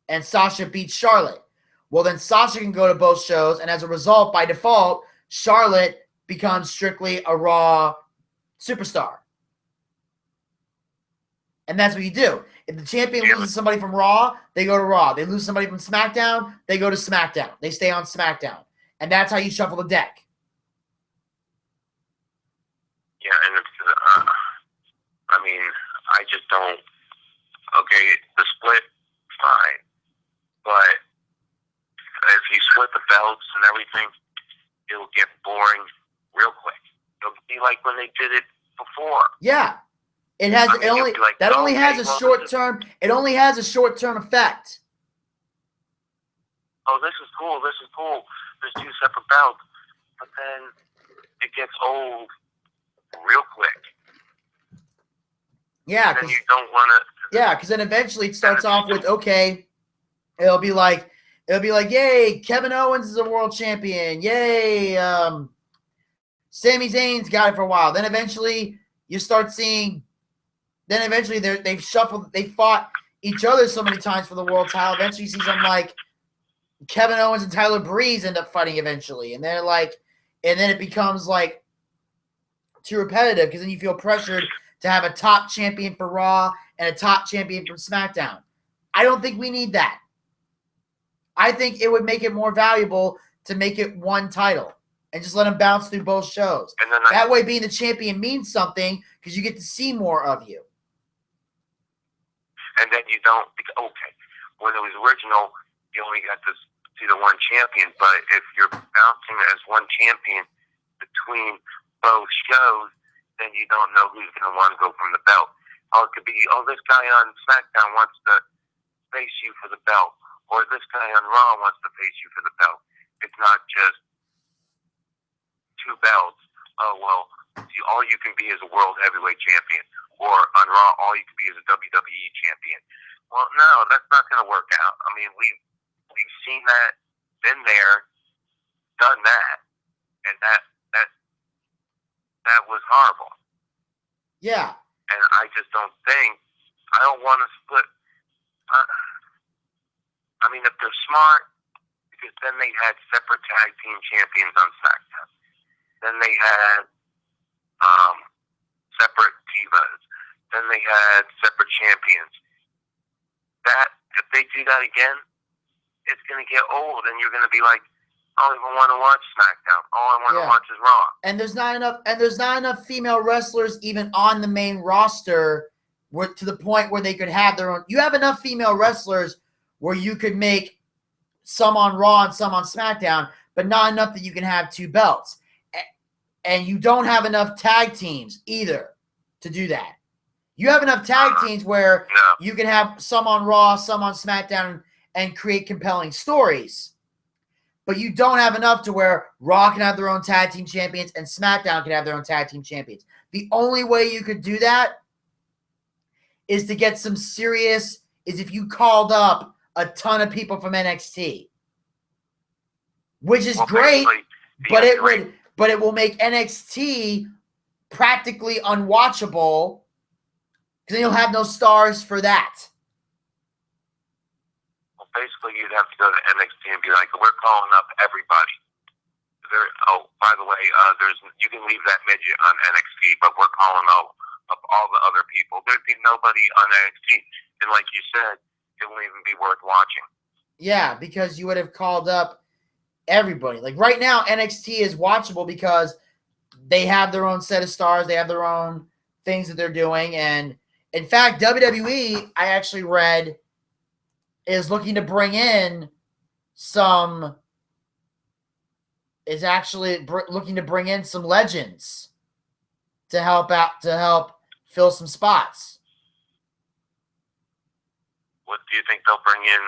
And Sasha beats Charlotte. Well, then Sasha can go to both shows. And as a result, by default, Charlotte becomes strictly a Raw superstar. And that's what you do. If the champion loses somebody from Raw, they go to Raw. They lose somebody from SmackDown, they go to SmackDown. They stay on SmackDown. And that's how you shuffle the deck. Yeah, and I mean, I just don't. Okay, the split, fine, but if you split the belts and everything, it'll get boring real quick. It'll be like when they did it before. Yeah, it has only has a short term. It only has a short term effect. Oh, this is cool. This is cool. There's two separate belts, but then it gets old real quick. Yeah, because you don't want to. Yeah, because then eventually it starts off with, okay, it'll be like, yay, Kevin Owens is a world champion. Yay, Sami Zayn's got it for a while. Then eventually you start seeing. Then eventually they've shuffled. They fought each other so many times for the world title. Eventually you see something like Kevin Owens and Tyler Breeze end up fighting eventually, and they're like, and then it becomes like too repetitive because then you feel pressured to have a top champion for Raw and a top champion from SmackDown. I don't think we need that. I think it would make it more valuable to make it one title and just let them bounce through both shows. And then that way being the champion means something because you get to see more of you. And then you don't, okay, when it was original, you only got to see the one champion, but if you're bouncing as one champion between both shows, then you don't know who's going to want to go from the belt. Oh, it could be, this guy on SmackDown wants to face you for the belt, or this guy on Raw wants to face you for the belt. It's not just two belts. Oh, well, all you can be is a world heavyweight champion, or on Raw, all you can be is a WWE champion. Well, no, that's not going to work out. I mean, we've seen that, been there, done that, and that was horrible. Yeah. And I just don't want to split. I mean, if they're smart, because then they had separate tag team champions on SmackDown. Then they had separate divas. Then they had separate champions. If they do that again, it's going to get old, and you're going to be like, I don't even want to watch SmackDown. All I want to watch is Raw. And there's not enough female wrestlers even on the main roster to the point where they could have their own. You have enough female wrestlers where you could make some on Raw and some on SmackDown, but not enough that you can have two belts. And you don't have enough tag teams either to do that. You have enough tag teams where No. you can have some on Raw, some on SmackDown, and create compelling stories. But you don't have enough to where Raw can have their own tag team champions and SmackDown can have their own tag team champions. The only way you could do that is to get some serious, is if you called up a ton of people from NXT. Which is great, but it will make NXT practically unwatchable because then you'll have no stars for that. Well, basically, you'd have to go to NXT and be like, "We're calling up everybody." By the way, you can leave that midget on NXT, but we're calling up all the other people. There'd be nobody on NXT, and like you said, it won't even be worth watching. Yeah, because you would have called up everybody. Like right now, NXT is watchable because they have their own set of stars. They have their own things that they're doing. And in fact, WWE, I actually read, is looking to bring in some legends to help fill some spots. What do you think they'll bring in?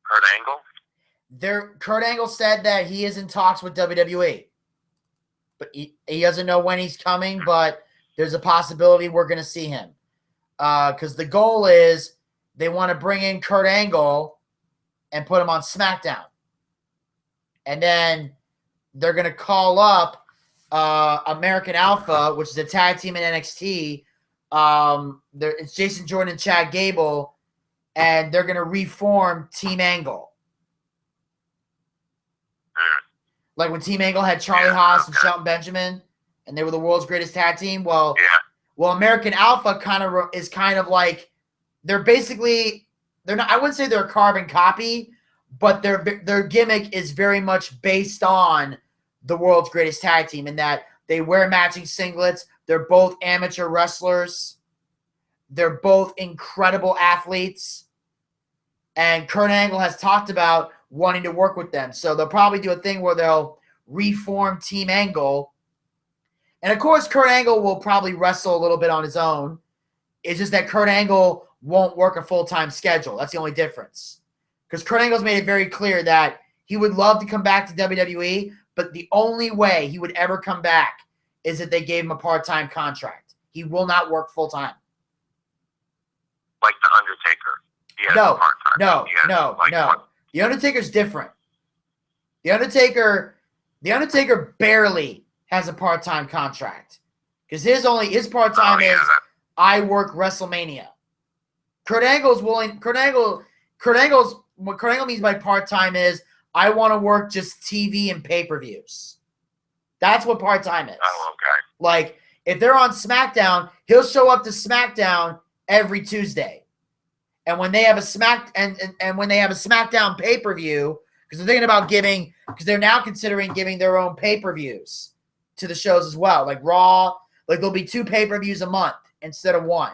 Kurt Angle? Kurt Angle said that he is in talks with WWE. But he doesn't know when he's coming, but there's a possibility we're going to see him. Because the goal is they want to bring in Kurt Angle and put him on SmackDown. And then they're going to call up American Alpha, which is a tag team in NXT. It's Jason Jordan and Chad Gable, and they're going to reform Team Angle. Like when Team Angle had Charlie Haas and Shelton Benjamin, and they were the world's greatest tag team. Well, American Alpha is kind of like they're not. I wouldn't say they're a carbon copy, but their gimmick is very much based on the world's greatest tag team in that they wear matching singlets. They're both amateur wrestlers. They're both incredible athletes. And Kurt Angle has talked about wanting to work with them. So they'll probably do a thing where they'll reform Team Angle. And of course, Kurt Angle will probably wrestle a little bit on his own. It's just that Kurt Angle won't work a full-time schedule. That's the only difference. Because Kurt Angle's made it very clear that he would love to come back to WWE, but the only way he would ever come back is if they gave him a part-time contract. He will not work full-time. Like The Undertaker. No. The Undertaker's different. The Undertaker barely has a part-time contract. Because his part-time is I work WrestleMania. What Kurt Angle means by part-time is I want to work just TV and pay-per-views. That's what part-time is. Oh, okay. Like, if they're on SmackDown, he'll show up to SmackDown every Tuesday. And when they have a SmackDown pay-per-view, because they're thinking about because they're now considering giving their own pay-per-views to the shows as well. Like Raw, like there'll be 2 pay-per-views a month instead of 1.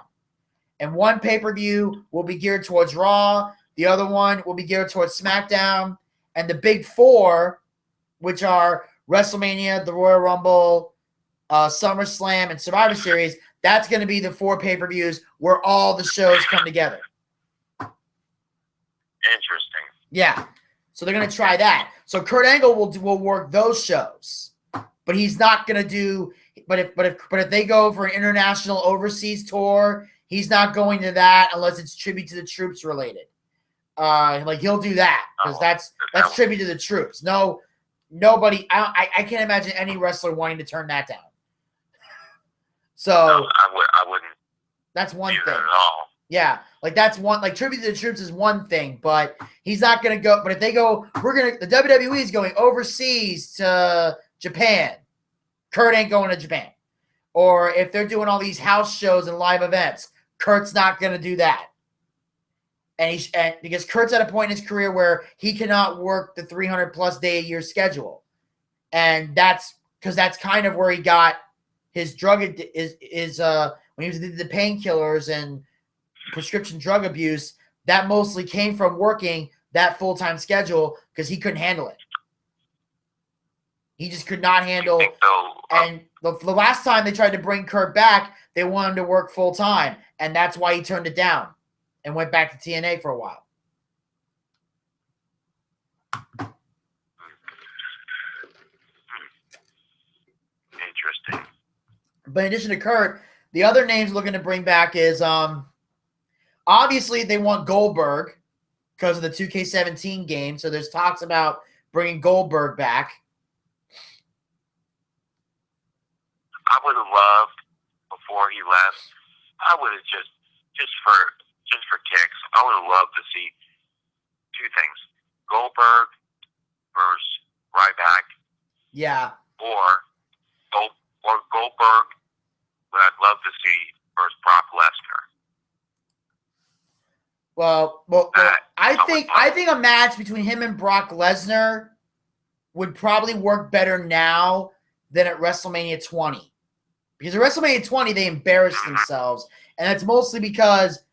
And one pay-per-view will be geared towards Raw. The other one will be geared towards SmackDown. And the big 4, which are WrestleMania, the Royal Rumble, SummerSlam, and Survivor Series, that's going to be the 4 pay-per-views where all the shows come together. Interesting. Yeah. So they're going to try that. So Kurt Angle will work those shows. But he's not going to do but if they go for an international overseas tour, he's not going to that unless it's tribute to the troops related. Like he'll do that because that's tribute to the troops. Nobody I can't imagine any wrestler wanting to turn that down. So I wouldn't. That's one thing. At all. Yeah, like that's one. Like tribute to the troops is one thing, but he's not gonna go. But if they go, the WWE is going overseas to Japan. Kurt ain't going to Japan. Or if they're doing all these house shows and live events, Kurt's not gonna do that. And because Kurt's at a point in his career where he cannot work the 300+ day a year schedule, and that's because that's kind of where he got his drug when he was addicted to painkillers and prescription drug abuse. That mostly came from working that full-time schedule because he couldn't handle it. He just could not handle. You think they'll And the last time they tried to bring Kurt back, they wanted him to work full time, and that's why he turned it down and went back to TNA for a while. Interesting. But in addition to Kurt, the other names looking to bring back is obviously they want Goldberg because of the 2K17 game. So there's talks about bringing Goldberg back. I would have loved before he left. I would have just for kicks. I would have loved to see two things: Goldberg versus Ryback. Yeah. Or Goldberg. What I'd love to see versus Brock Lesnar. Well, I think a match between him and Brock Lesnar would probably work better now than at WrestleMania 20. Because at WrestleMania 20, they embarrassed themselves. And that's mostly because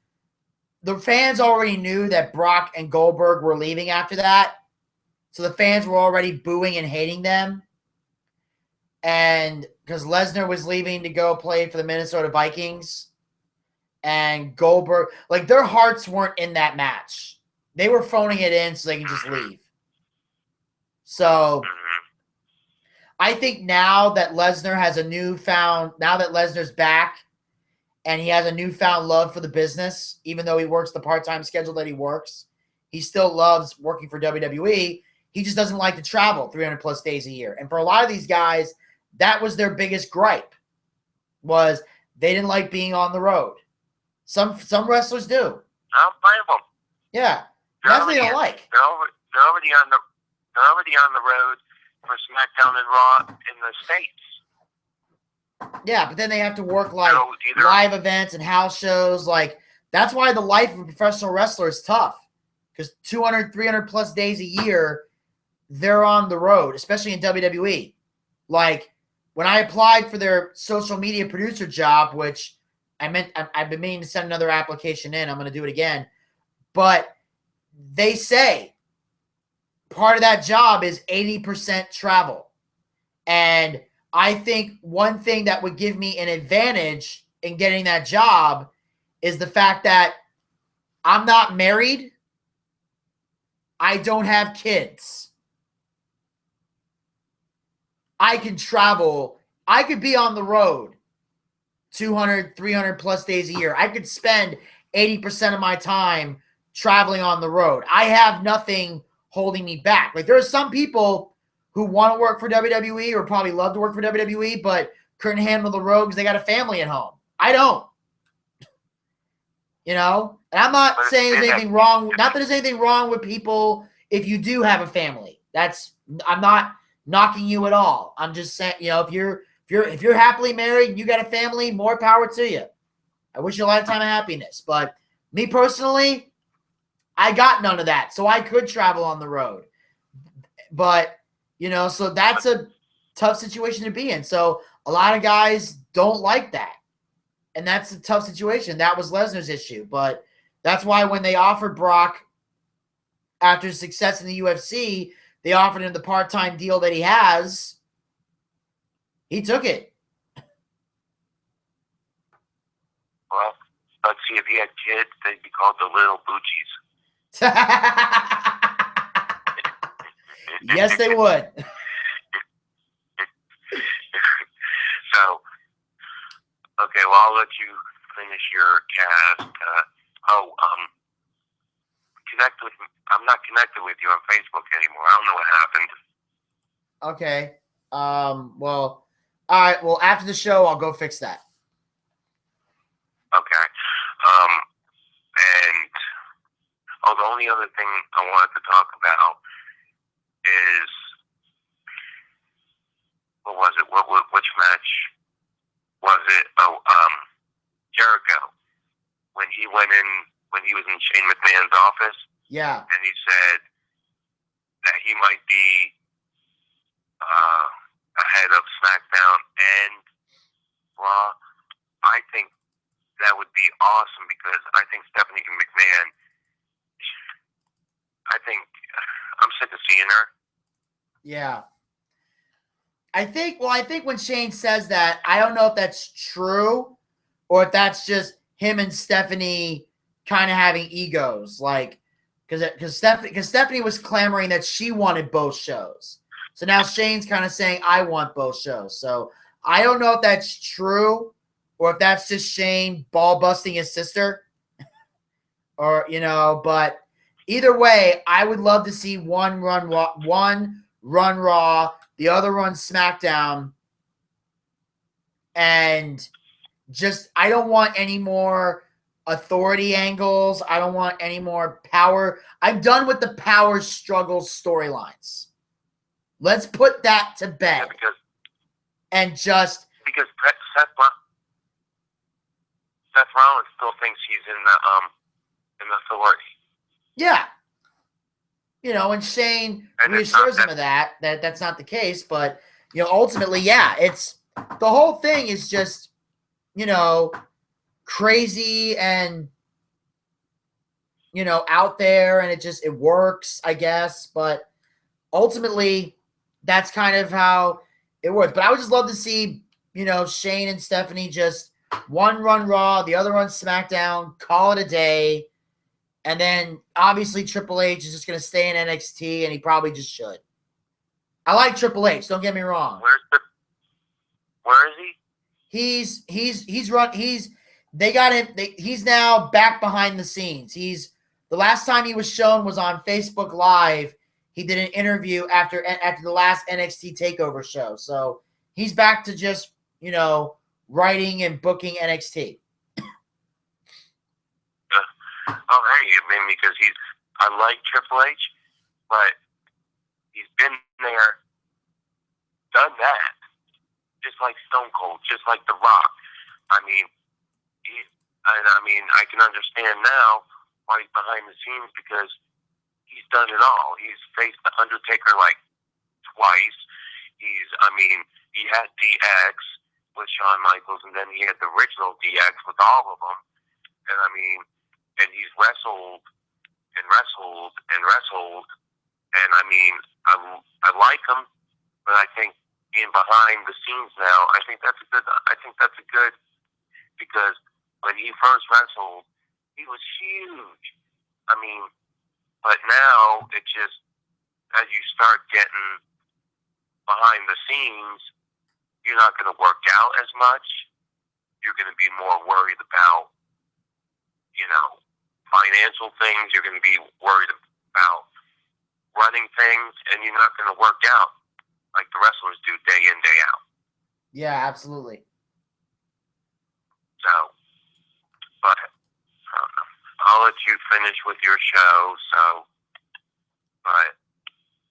the fans already knew that Brock and Goldberg were leaving after that. So the fans were already booing and hating them. And because Lesnar was leaving to go play for the Minnesota Vikings. And Goldberg, like, their hearts weren't in that match. They were phoning it in so they could just leave. So I think now that Lesnar has now that Lesnar's back and he has a newfound love for the business, even though he works the part-time schedule that he works, he still loves working for WWE. He just doesn't like to travel 300 plus days a year. And for a lot of these guys, that was their biggest gripe, was they didn't like being on the road. Some wrestlers do. I don't blame them. Yeah, that's what they don't like. They're already on the road for SmackDown and Raw in the States. Yeah, but then they have to work like live events and house shows. Like, that's why the life of a professional wrestler is tough. Because 200, 300 plus days a year, they're on the road, especially in WWE. Like, when I applied for their social media producer job, which I've been meaning to send another application in. I'm going to do it again. But they say part of that job is 80% travel. And I think one thing that would give me an advantage in getting that job is the fact that I'm not married. I don't have kids. I can travel. I could be on the road 200, 300 plus days a year. I could spend 80% of my time traveling on the road. I have nothing holding me back. Like, there are some people who want to work for WWE or probably love to work for WWE, but couldn't handle the road because they got a family at home. I don't. You know? And I'm not saying there's anything wrong. Not that there's anything wrong with people if you do have a family. I'm not knocking you at all. I'm just saying, you know, if you're happily married and you got a family, more power to you. I wish you a lifetime of happiness. But me personally, I got none of that. So I could travel on the road. But, you know, so that's a tough situation to be in. So a lot of guys don't like that. And that's a tough situation. That was Lesnar's issue. But that's why when they offered Brock, after his success in the UFC, they offered him the part-time deal that he has. He took it. Well, let's see, if he had kids, they'd be called the little Boochies. Yes, they would. So, okay, well, I'll let you finish your cast. Connect with me. I'm not connected with you on Facebook anymore. I don't know what happened. Okay. Well, all right. Well, after the show, I'll go fix that. Okay. The only other thing I wanted to talk about is, what was it? Which match was it? Jericho. When he was in Shane McMahon's office. Yeah. And he said that he might be ahead of SmackDown and Raw. I think that would be awesome because I think Stephanie McMahon, I'm sick of seeing her. Yeah. I think when Shane says that, I don't know if that's true or if that's just him and Stephanie kind of having egos, like because Stephanie was clamoring that she wanted both shows. So now Shane's kind of saying I want both shows. So I don't know if that's true or if that's just Shane ball busting his sister, or but either way, I would love to see one run Raw, the other run SmackDown, and just I don't want any more authority angles. I don't want any more power. I'm done with the power struggle storylines. Let's put that to bed. Yeah, and just because Seth Rollins still thinks he's in the authority. Yeah. And Shane reassures him of that's not the case, but ultimately, yeah, it's the whole thing is just crazy and out there, and it works, I guess, but ultimately that's kind of how it works. But I would just love to see Shane and Stephanie just one run Raw, the other run SmackDown, call it a day, and then obviously Triple H is just going to stay in NXT, and he probably just should. I like Triple H, don't get me wrong. Where is he? They got him. He's now back behind the scenes. The last time he was shown was on Facebook Live. He did an interview after the last NXT Takeover show. So he's back to just, writing and booking NXT. Oh, hey, I mean, because I like Triple H, but he's been there, done that, just like Stone Cold, just like The Rock. I mean, I can understand now why he's behind the scenes, because he's done it all. He's faced The Undertaker like twice. He had DX with Shawn Michaels, and then he had the original DX with all of them. And he's wrestled and wrestled and wrestled. And I like him, but I think being behind the scenes now, I think that's a good, because when he first wrestled, he was huge. But now it just, as you start getting behind the scenes, you're not going to work out as much. You're going to be more worried about, financial things. You're going to be worried about running things, and you're not going to work out like the wrestlers do day in, day out. Yeah, absolutely. So, but I'll let you finish with your show. But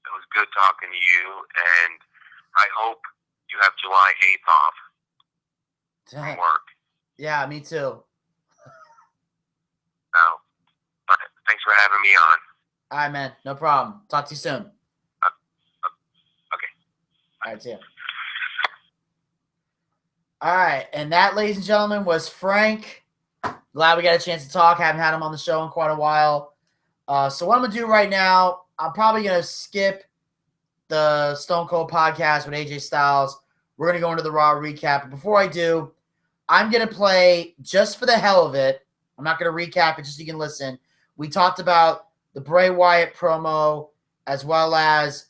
it was good talking to you, and I hope you have July 8th off from work. Yeah, me too. So, but thanks for having me on. All right, man. No problem. Talk to you soon. Okay. All right, see ya. All right, and that, ladies and gentlemen, was Frank. Glad we got a chance to talk. Haven't had him on the show in quite a while. So what I'm going to do right now, I'm probably going to skip the Stone Cold podcast with AJ Styles. We're going to go into the Raw recap. But before I do, I'm going to play, just for the hell of it, I'm not going to recap it just so you can listen. We talked about the Bray Wyatt promo as well as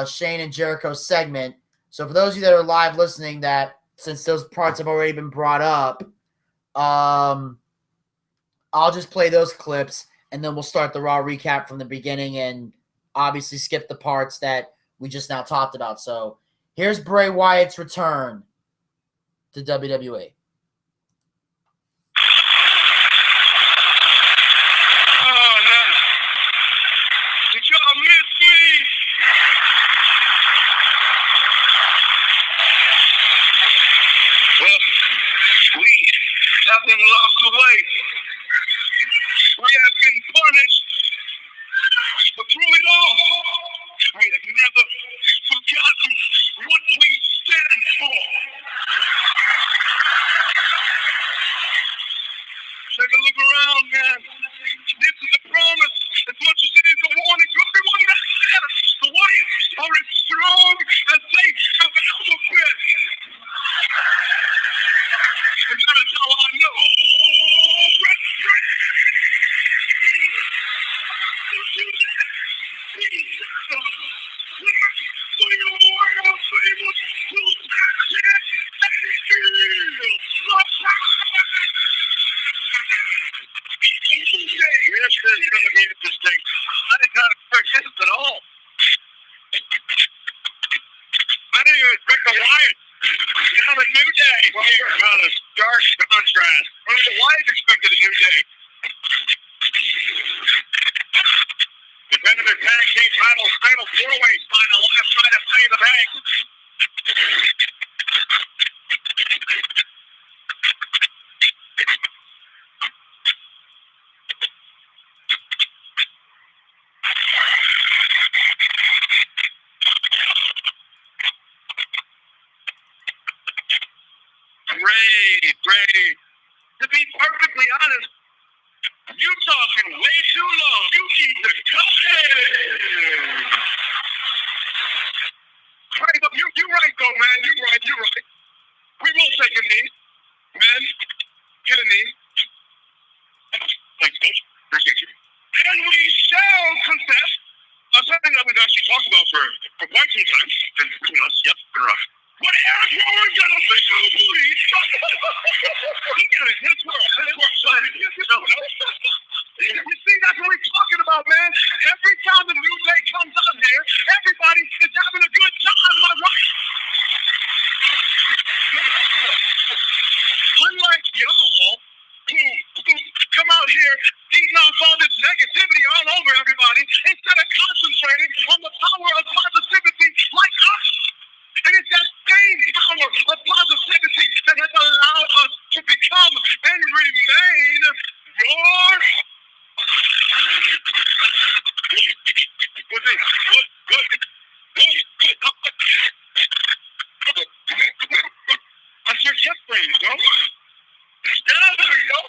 Shane and Jericho segment. So for those of you that are live listening, that since those parts have already been brought up, I'll just play those clips, and then we'll start the Raw recap from the beginning and obviously skip the parts that we just now talked about. So here's Bray Wyatt's return to WWE. Did y'all miss me? Well, we have been locked away. We have been punished. But through it all, we have never forgotten what we stand for. Take a look around, man. This is a promise as much as it is a warning to everyone that's there. The Wyatts are as strong as they have ever this is going to be interesting. I did not expect this at all. I didn't even expect the Wyatt. Now the New Day. Well, you're about a stark contrast. Only the Wyatt expected a New Day. Definitive tag team title, fatal four-way final, last night at Money in the Bank. Great. To be perfectly honest, you talking way too long. You need to cut it. Right, you right though, man. You right. We will take a knee. Man, get a knee. Thanks, Coach. Appreciate you. And we shall confess something that we've actually talked about for quite some time. Between us, yep, been rough. But Eric Rowan got a big old booty. He got it. It's worse. You see, that's what we're talking about, man. Every time the New Day comes out here, everybody is having a good time, my right? Unlike y'all, who come out here beating off all this negativity all over everybody, instead of concentrating on the power of positivity like us. And it's that same power of positivity that has allowed us to become and remain your... That's your chest frame, bro. There we go.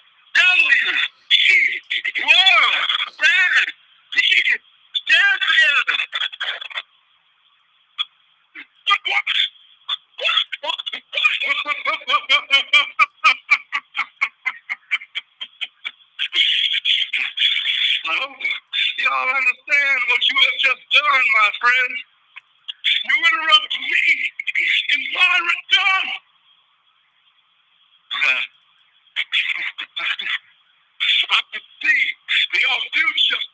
I hope y'all understand what you have just done, my friend. You interrupted me in my return. I can see your future.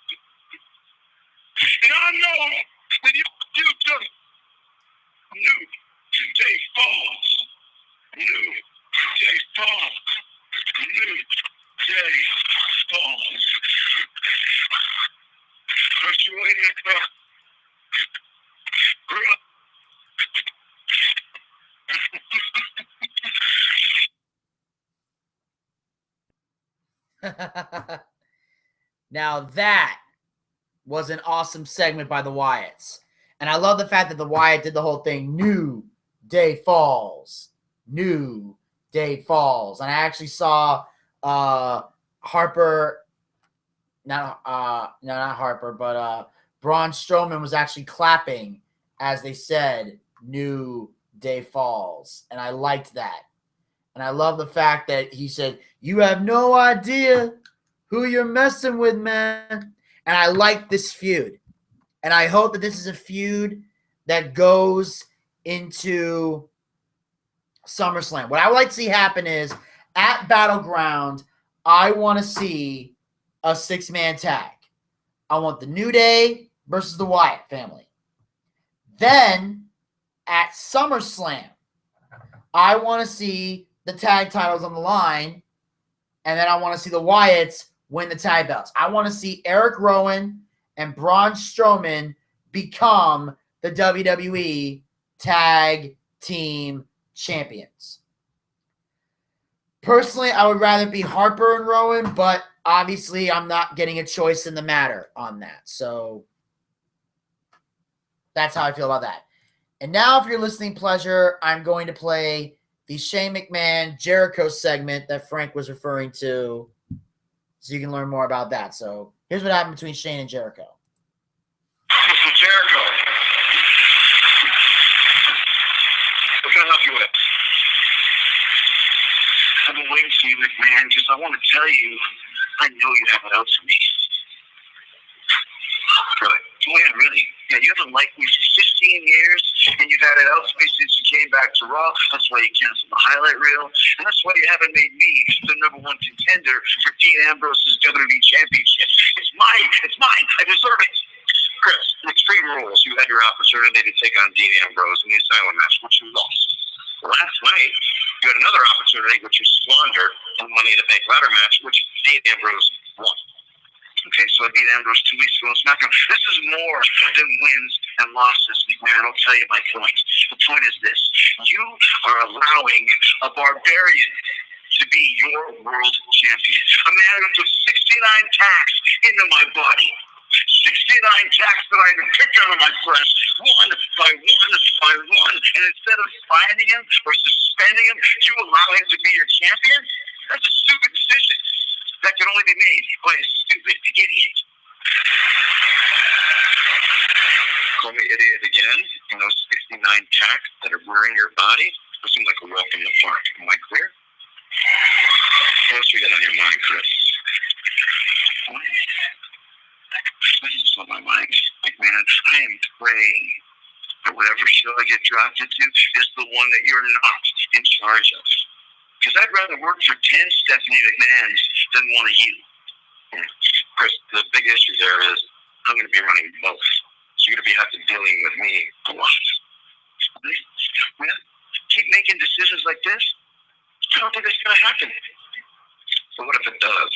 And I know that your future new day falls. New day falls. New day falls. First you ain't Now that was an awesome segment by the Wyatts. And I love the fact that the Wyatt did the whole thing. New day falls. New day falls. And I actually saw Harper, not Harper, but Braun Strowman was actually clapping as they said, new day falls. And I liked that. And I love the fact that he said, you have no idea who you're messing with, man. And I like this feud. And I hope that this is a feud that goes into SummerSlam. What I would like to see happen is at Battleground, I want to see a 6-man tag. I want the New Day versus the Wyatt family. Then at SummerSlam, I want to see the tag titles on the line. And then I want to see the Wyatts win the tag belts. I want to see Eric Rowan and Braun Strowman become the WWE Tag Team Champions. Personally, I would rather be Harper and Rowan, but obviously I'm not getting a choice in the matter on that. So that's how I feel about that. And now, for your listening pleasure, I'm going to play the Shane McMahon Jericho segment that Frank was referring to, so you can learn more about that. So here's what happened between Shane and Jericho. Mr. Jericho, what can I help you with? I've been waiting for you, McMahon, because I want to tell you, I know you have it out for me. Really? Go ahead, really. Yeah, you haven't liked me for 15 years, and you've had it out since you came back to Raw. That's why you canceled the highlight reel, and that's why you haven't made me the number one contender for Dean Ambrose's WWE Championship. It's mine. I deserve it. Chris, in Extreme Rules, you had your opportunity to take on Dean Ambrose in the Asylum match, which you lost. Last night, you had another opportunity, which you squandered in the Money in the Bank ladder match, which Dean Ambrose won. Okay, so I beat Ambrose 2 weeks ago on SmackDown. This is more than wins and losses, McMahon. I'll tell you my point. The point is this. You are allowing a barbarian to be your world champion. A man who took 69 tacks into my body. 69 tacks that I had to pick out of my flesh, one by one. And instead of fining him or suspending him, you allow him to be your champion? That's a stupid decision that can only be made by a stupid idiot. Call me idiot again, and those 69 tacks that are wearing your body, it seems like a walk in the park. Am I clear? What else you got on your mind, Chris? This is on my mind. McMahon, I am praying that whatever show I get drafted to is the one that you're not in charge of. Because I'd rather work for 10 Stephanie McMahons than one of you. Chris, the big issue there is I'm going to be running both. So you're going to have to dealing with me a lot. Keep making decisions like this? I don't think it's going to happen. But what if it does?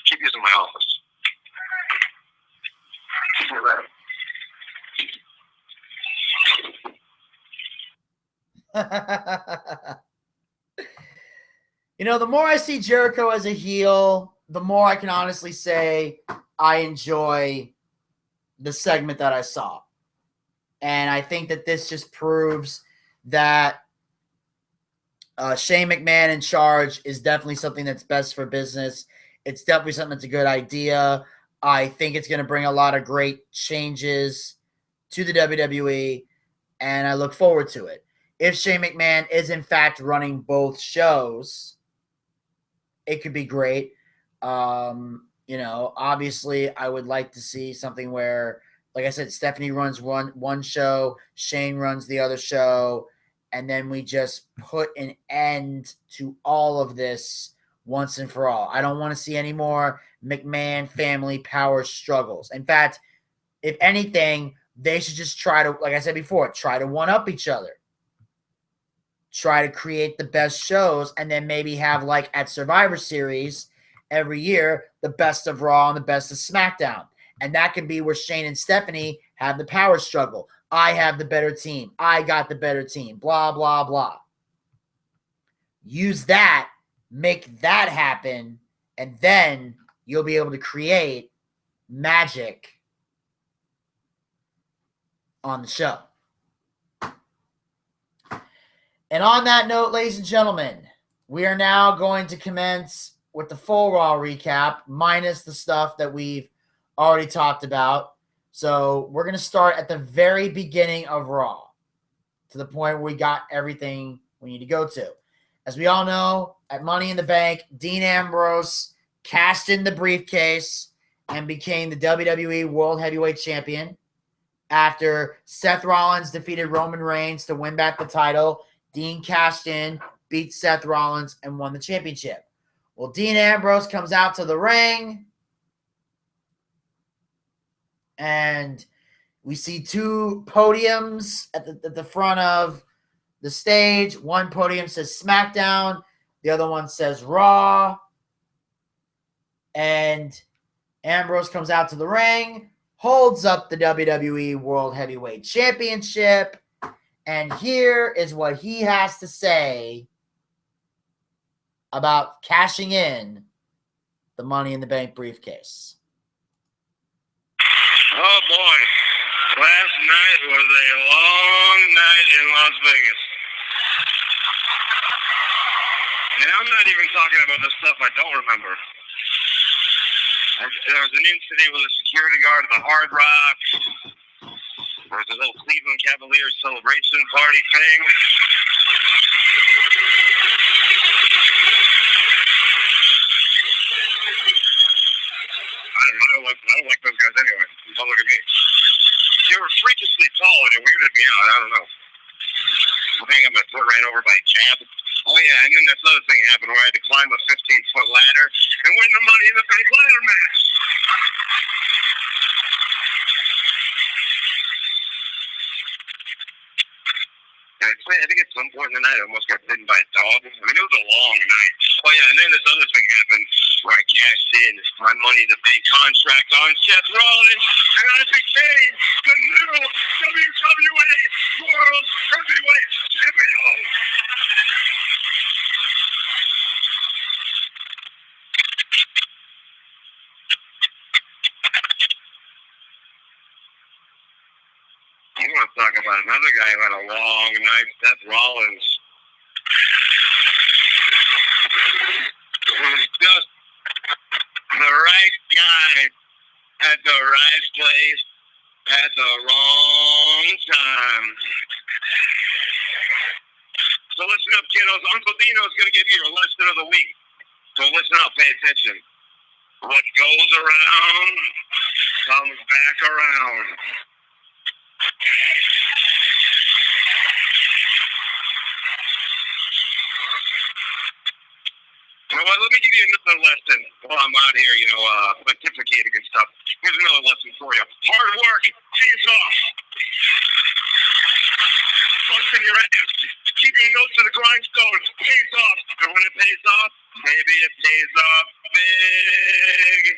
Keep using my office. You know, the more I see Jericho as a heel, the more I can honestly say I enjoy the segment that I saw. And I think that this just proves that Shane McMahon in charge is definitely something that's best for business. It's definitely something that's a good idea. I think it's going to bring a lot of great changes to the WWE, and I look forward to it. If Shane McMahon is, in fact, running both shows, it could be great. You know, obviously, I would like to see something where, like I said, Stephanie runs one show, Shane runs the other show, and then we just put an end to all of this once and for all. I don't want to see any more McMahon family power struggles. In fact, if anything, they should just try to, like I said before, try to one-up each other. Try to create the best shows, and then maybe have, like at Survivor Series every year, the best of Raw and the best of SmackDown. And that can be where Shane and Stephanie have the power struggle. I have the better team. I got the better team. Blah, blah, blah. Use that, make that happen, and then you'll be able to create magic on the show. And on that note, ladies and gentlemen, we are now going to commence with the full Raw recap, minus the stuff that we've already talked about. So we're going to start at the very beginning of Raw, to the point where we got everything we need to go to. As we all know, at Money in the Bank, Dean Ambrose cashed in the briefcase and became the WWE World Heavyweight Champion after Seth Rollins defeated Roman Reigns to win back the title. Dean cashed in, beat Seth Rollins, and won the championship. Well, Dean Ambrose comes out to the ring, and we see two podiums at the front of the stage. One podium says SmackDown. The other one says Raw. And Ambrose comes out to the ring, holds up the WWE World Heavyweight Championship. And here is what he has to say about cashing in the Money in the Bank briefcase. Oh, boy. Last night was a long night in Las Vegas. And I'm not even talking about the stuff I don't remember. There was an incident with a security guard at the Hard Rock. There was a little Cleveland Cavaliers celebration party thing. I don't like those guys really tall and it weirded me out. I don't know. I think I got my foot ran over by a cab. Oh yeah, and then this other thing happened where I had to climb a 15-foot ladder and win the Money in the Bank ladder match. I think at some point in the night I almost got bitten by a dog. I mean, it was a long night. Oh yeah, and then this other thing happened where I cashed in my Money in the Bank contract on Seth Rollins, and I became the new WWE World Heavyweight Champion. You want to talk about another guy who had a long night, Seth Rollins. Who's just the right guy at the right place at the wrong time. So listen up, kiddos. Uncle Dino's going to give you your lesson of the week. So listen up, pay attention. What goes around comes back around. You know what? Let me give you another lesson while I'm out here, pontificating and stuff. Here's another lesson for you. Hard work pays off. Busting your ass, keeping notes to the grindstone pays off. And when it pays off, maybe it pays off big.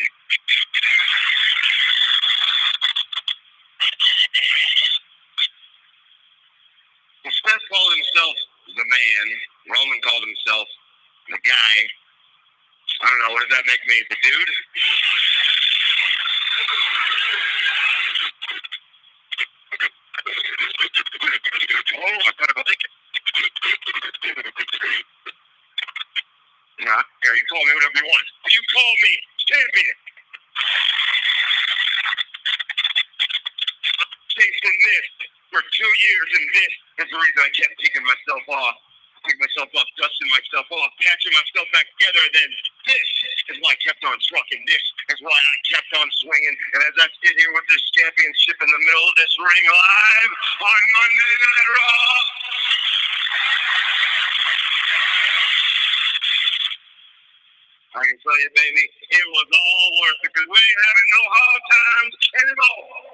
Seth called himself the man. Roman called himself the guy. I don't know, what does that make me? The dude? Oh, I kind of like it. Nah, here, you call me whatever you want. You call me champion. Chasing this for 2 years, and this is the reason I kept taking myself off. Picking myself up, dusting myself off, patching myself back together, and then this is why I kept on trucking. This is why I kept on swinging. And as I sit here with this championship in the middle of this ring live on Monday Night Raw, I can tell you, baby, it was all worth it because we ain't having no hard times anymore.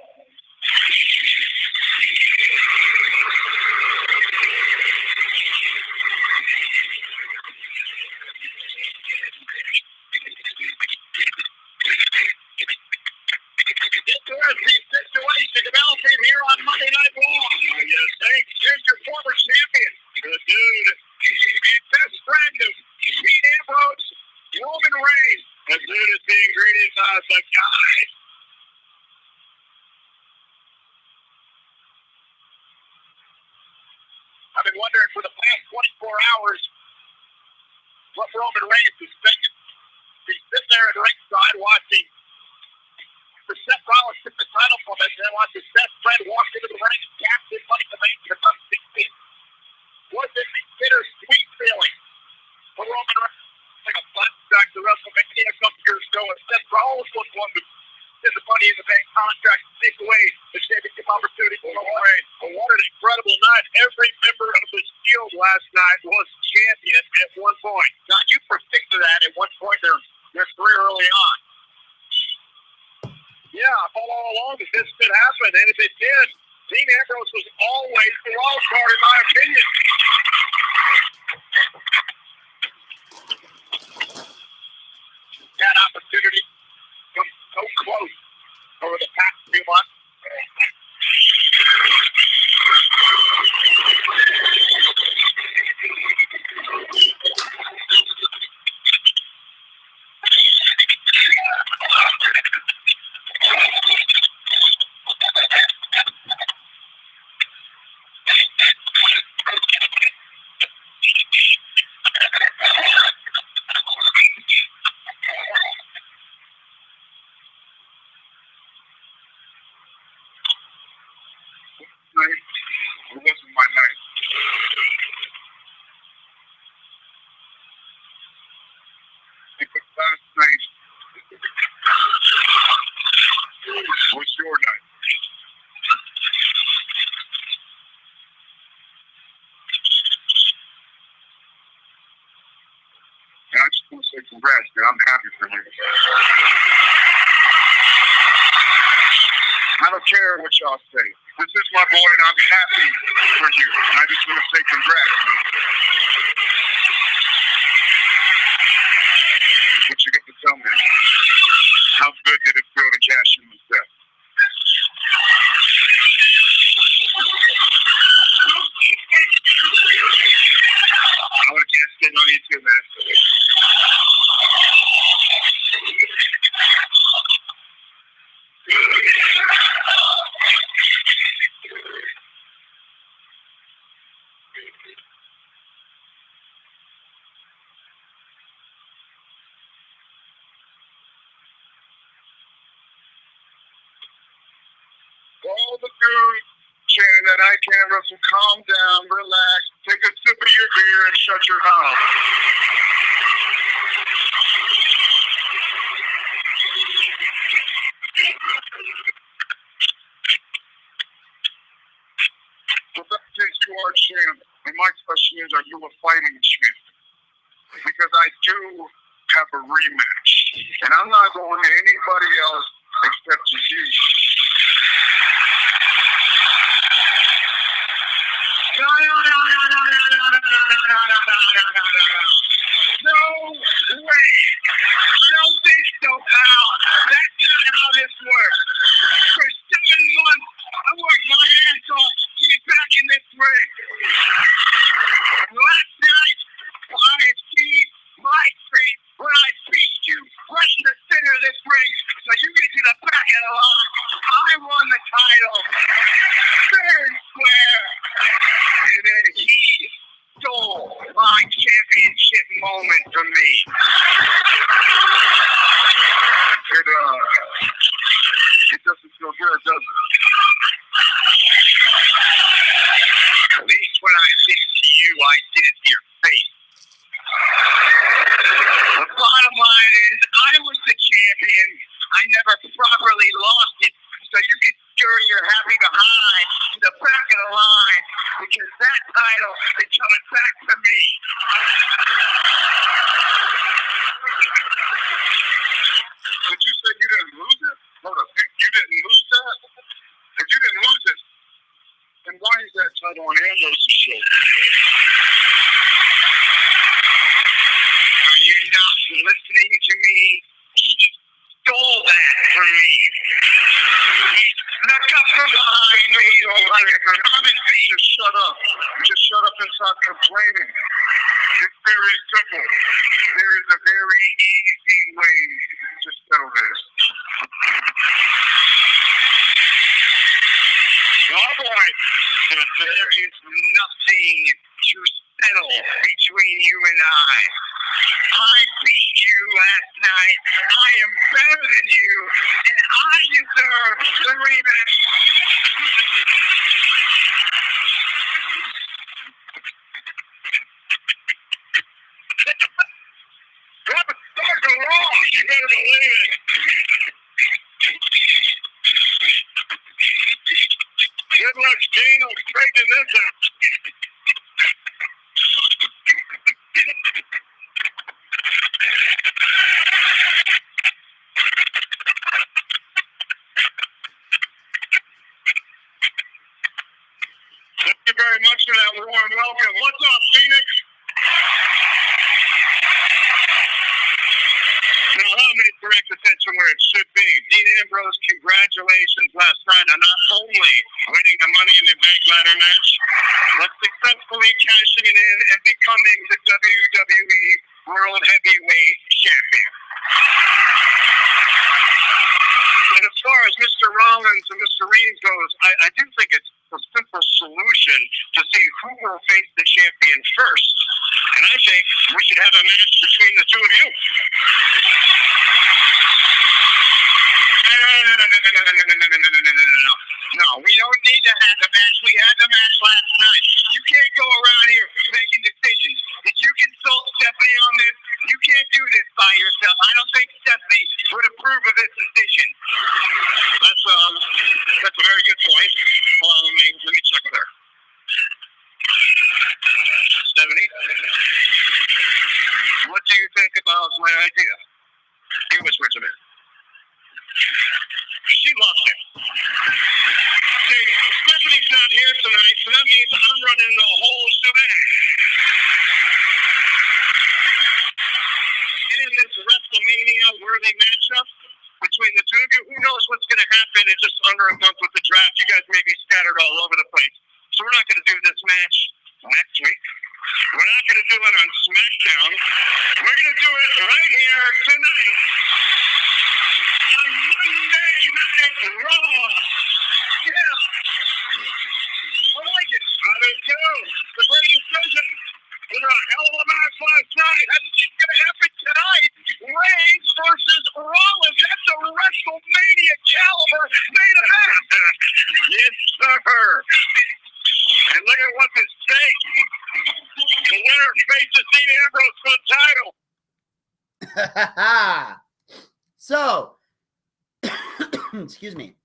Interesting situation developing here on Monday Night Raw. You think? Here's your former champion, the dude, and best friend of Dean Ambrose, Roman Reigns, as soon as being greeted as the guy. I've been wondering for the past 24 hours what Roman Reigns is thinking. He's sitting there at ringside watching the Seth Rollins took the title from it, and then watch his best friend walk into the ring and cast his Money in the Bank for about 16. Was it a bittersweet feeling for Roman Reigns? Like a flashback to WrestleMania a couple years ago, and Seth Rollins was one who did the Money in the Bank contract to take away the championship opportunity for Roman Reigns. But what an incredible night. Every member of the Shield last night was champion at one point. Now, you predicted that at one point their career early on. Yeah, I thought all along that this could happen, and if it did, Dean Ambrose was always the wild card, in my opinion. That opportunity was so close over the past few months. want to say congrats, man. I'm happy for you. I don't care what y'all say. This is my boy, and I'm happy for you. And I just want to say congrats, man. What you get to tell me? How good did it feel to cash in the set? I would have cashed in on you too, man. All the dudes chanting that I can't wrestle, calm down, relax, take a sip of your beer and shut your mouth. The fact is you are a champ, and my question is, are you a fighting champ? Because I do have a rematch, and I'm not going to anybody else except to you. No way. I don't think so, pal. That's not how this works. For 7 months, I worked my ass off to get back in this ring. Last night, I achieved my dream when I beat you right in the center of this ring. So you get to the back of the line. I won the title. Fair and square. And then he stole my championship moment from me. It doesn't feel good, does it? At least when I did it to you, I did it to your face. The bottom line is, I was the champion. I never properly lost it, so you could stir your happy behind in the back of the line, because that title is coming back to me. But you said you didn't lose it? Hold up, you didn't lose that? If you didn't lose it, then why is that title on Ambrose's shoulder? Are you not listening to me? He stole that from me. He snuck up from behind me like a common thief. Just shut up. Just shut up and stop complaining. It's very simple. There is a very easy way to settle this. Oh boy, there is nothing to settle between you and I. I beat you last night. I am better than you, and I deserve the rematch. Don't go wrong. You better believe it. Good luck, Gene. I'll straighten this out. Thank you very much for that warm welcome. What's up, Phoenix? Now, allow me to direct attention where it should be. Dean Ambrose, congratulations last night on not only winning the Money in the Bank ladder match, but successfully cashing it in and becoming the WWE World Heavyweight Champion. And as far as Mr. Rollins and Mr. Reigns goes, I do think it's a simple solution to see who will face the champion first. And I think we should have a match between the two of you. No, we don't need to have the match. We had the match last night. You can't go around here making decisions. Did you consult Stephanie on this? You can't do this by yourself. I don't think Stephanie would approve of this decision. That's a very good point. Hold on, let me check with her. Stephanie, what do you you think about my idea? You whisper to me. She loves it. See, Stephanie's not here tonight, so that means I'm running the whole shebang. In this WrestleMania worthy matchup between the two of you, who knows what's going to happen in just under a month with the draft? You guys may be scattered all over the place. So we're not going to do this match next week. We're not going to do it on SmackDown. We're going to do it right here tonight on Monday Night Raw. Yeah. I like it. I do too. The great decision. With a hell of a match last night. That's going to happen tonight. Reigns versus Rollins. That's a WrestleMania caliber main event. Yes, sir. And look at what's at stake. The winner faces Dean Ambrose for the title. So, excuse me.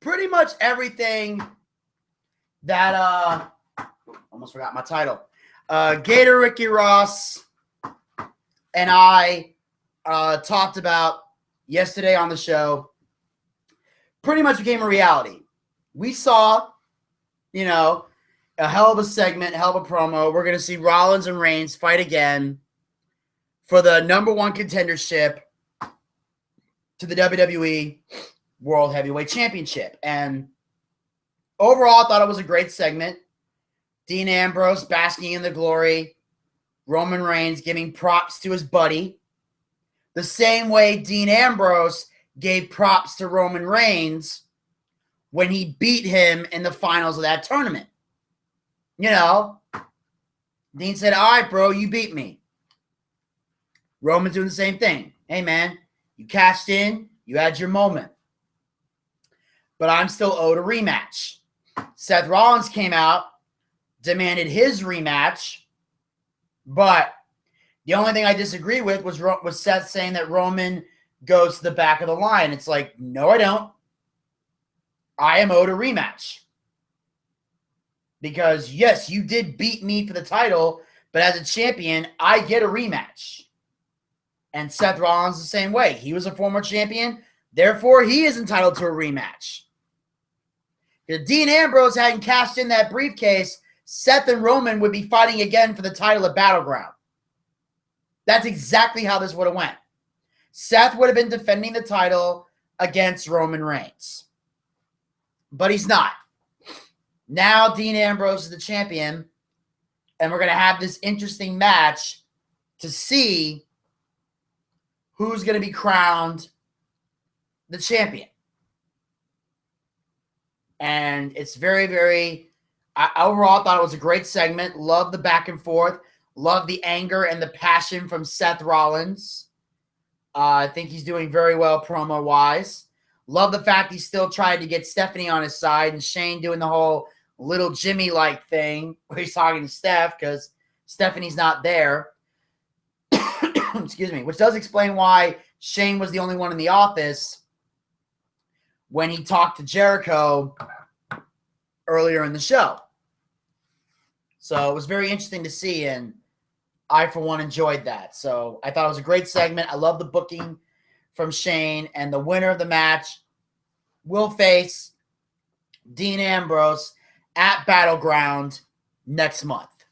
Pretty much everything that almost forgot my title. Gator Ricky Ross and I talked about yesterday on the show pretty much became a reality. We saw, you know, a hell of a segment, hell of a promo. We're going to see Rollins and Reigns fight again for the number one contendership to the WWE World Heavyweight Championship. And overall, I thought it was a great segment. Dean Ambrose basking in the glory. Roman Reigns giving props to his buddy. The same way Dean Ambrose gave props to Roman Reigns when he beat him in the finals of that tournament. You know, Dean said, all right, bro, you beat me. Roman's doing the same thing. Hey, man, you cashed in. You had your moment. But I'm still owed a rematch. Seth Rollins came out, demanded his rematch, but the only thing I disagree with was Seth saying that Roman goes to the back of the line. It's like, no, I don't. I am owed a rematch. Because, yes, you did beat me for the title, but as a champion, I get a rematch. And Seth Rollins the same way. He was a former champion, therefore he is entitled to a rematch. If Dean Ambrose hadn't cashed in that briefcase, Seth and Roman would be fighting again for the title at Battleground. That's exactly how this would have went. Seth would have been defending the title against Roman Reigns. But he's not. Now Dean Ambrose is the champion, and we're going to have this interesting match to see who's going to be crowned the champion. And it's very, very... I overall thought it was a great segment. Love the back and forth. Love the anger and the passion from Seth Rollins. I think he's doing very well promo-wise. Love the fact he still tried to get Stephanie on his side and Shane doing the whole little Jimmy-like thing where he's talking to Steph because Stephanie's not there. Excuse me. Which does explain why Shane was the only one in the office when he talked to Jericho earlier in the show. So it was very interesting to see, and I, for one, enjoyed that. So I thought it was a great segment. I love the booking from Shane, and the winner of the match will face Dean Ambrose at Battleground next month.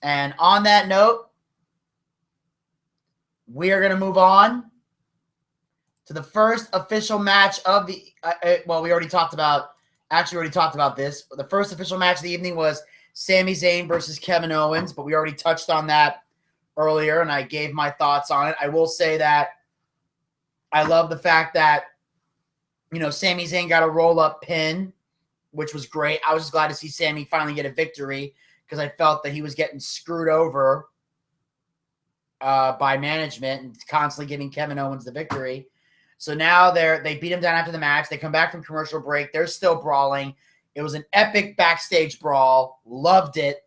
And on that note, we are going to move on to the first official match of the we already talked about this. The first official match of the evening was Sami Zayn versus Kevin Owens, but we already touched on that earlier, and I gave my thoughts on it. I will say that I love the fact that, you know, Sami Zayn got a roll-up pin, which was great. I was just glad to see Sami finally get a victory because I felt that he was getting screwed over by management and constantly giving Kevin Owens the victory. So now they beat him down after the match. They come back from commercial break. They're still brawling. It was an epic backstage brawl. Loved it.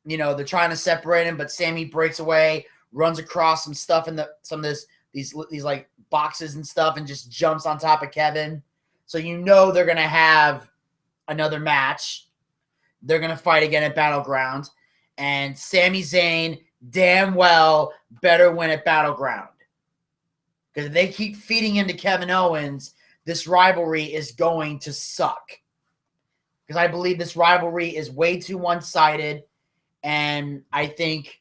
You know, they're trying to separate him, but Sami breaks away, runs across some stuff in these like boxes and stuff, and just jumps on top of Kevin. So you know they're gonna have another match. They're gonna fight again at Battleground, and Sami Zayn damn well better win at Battleground. Because if they keep feeding into Kevin Owens, this rivalry is going to suck. Because I believe this rivalry is way too one-sided. And I think,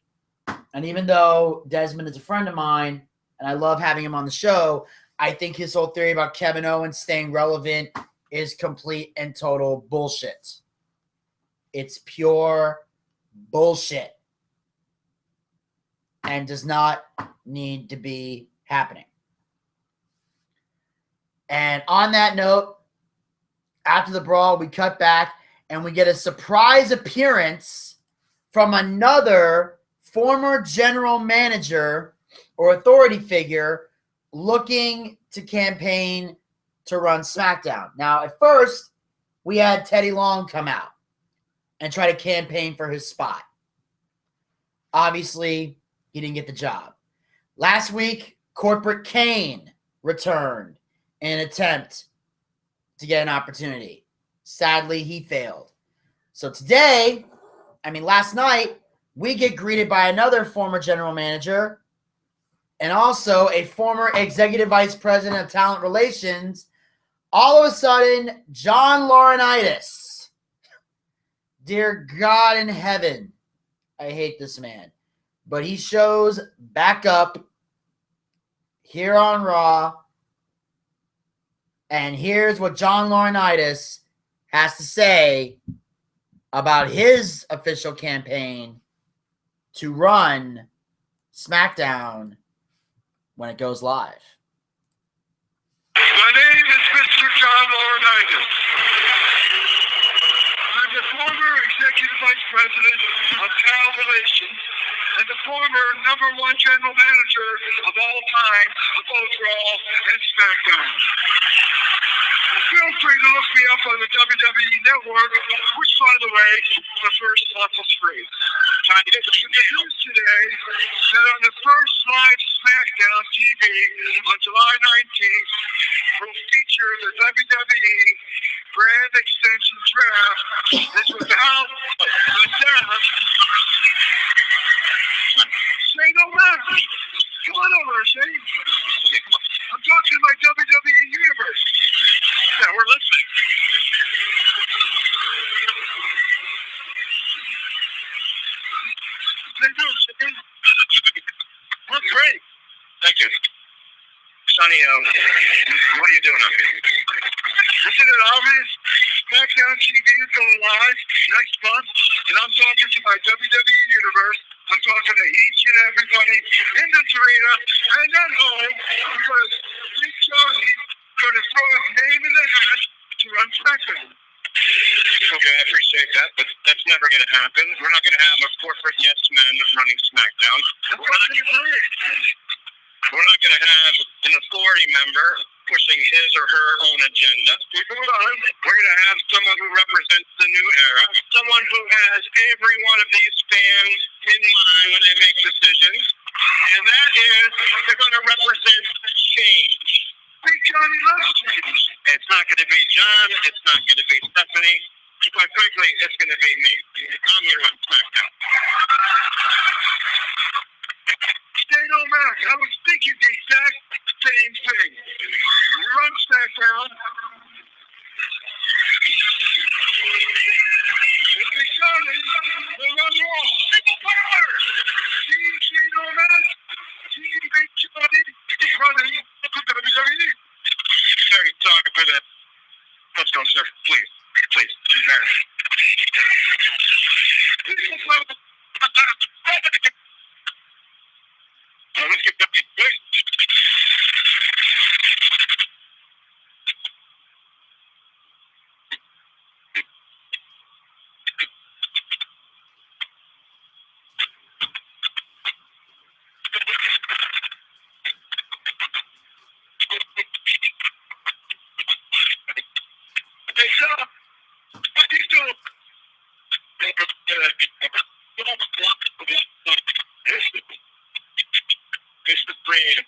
and even though Desmond is a friend of mine, and I love having him on the show, I think his whole theory about Kevin Owens staying relevant is complete and total bullshit. It's pure bullshit. And does not need to be happening. And on that note, after the brawl, we cut back and we get a surprise appearance from another former general manager or authority figure looking to campaign to run SmackDown. Now, at first, we had Teddy Long come out and try to campaign for his spot. Obviously, he didn't get the job. Last week, Corporate Kane returned in an attempt to get an opportunity. Sadly, he failed. So today, last night, we get greeted by another former general manager and also a former executive vice president of talent relations. All of a sudden, John Laurinaitis. Dear God in heaven, I hate this man. But he shows back up here on Raw. And here's what John Laurinaitis has to say about his official campaign to run SmackDown when it goes live. My name is Mr. John Laurinaitis. I'm the former executive vice president of talent relations and the former #1 general manager of all time of both Raw and SmackDown. Feel free to look me up on the WWE Network, which, by the way, the first month was free. It's the news today that on the first live SmackDown TV on July 19th will feature the WWE brand extension draft. This without a doubt. Say no matter. Come on over, Shane. Okay, come on. I'm talking to my WWE universe. Yeah, we're listening. They do, Shane. That's great. Thank you. Sonny, what are you doing up here? Isn't it obvious? SmackDown TV is going live next month, and I'm talking to my WWE universe. I'm talking to each and everybody in this arena and at home because Big Johnny's going to throw his name in the hat to run SmackDown. Okay, I appreciate that, but that's never going to happen. We're not going to have a corporate yes man running SmackDown. We're not going to have an authority member pushing his or her own agenda. We're going to have someone who represents the new era, someone who has every one of these fans in mind when they make decisions, and that is they're going to represent change. Big Johnny loves change. It's not going to be John. It's not going to be Stephanie. Quite frankly, it's going to be me. I'm going to run SmackDown. Dano Mac, I was thinking the exact same thing. Run SmackDown. If they got it, they run wrong. Single power. Team Dano Mac, Team Big Johnny, running to WWE. Sorry for that. Let's go, sir. Please. Please. Let's get back to it. Hey, Sean, what are you doing? It's the brand.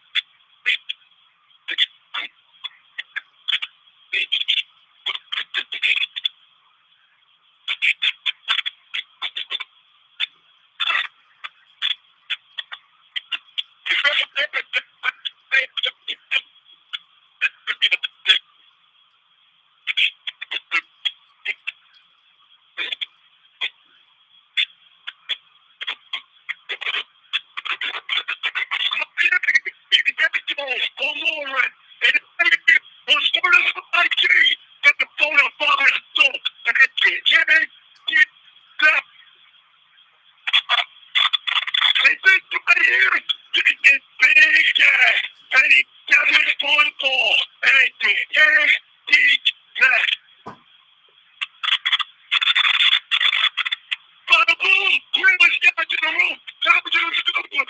this right here is big guy. And he doesn't want ball. And I guarantee that. Bada boom! Bring this guy to the room. Top to the room.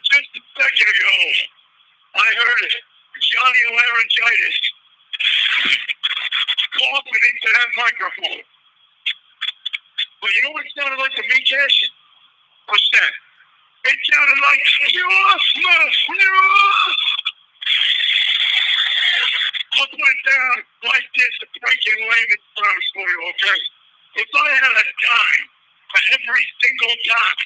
Just a second ago, I heard it. Johnny Laryngitis coughing into that microphone. But you know what it sounded like to me, Cash? What's that? It sounded like what went down like this to break in layman's terms for you, okay? If I had a dime for every single time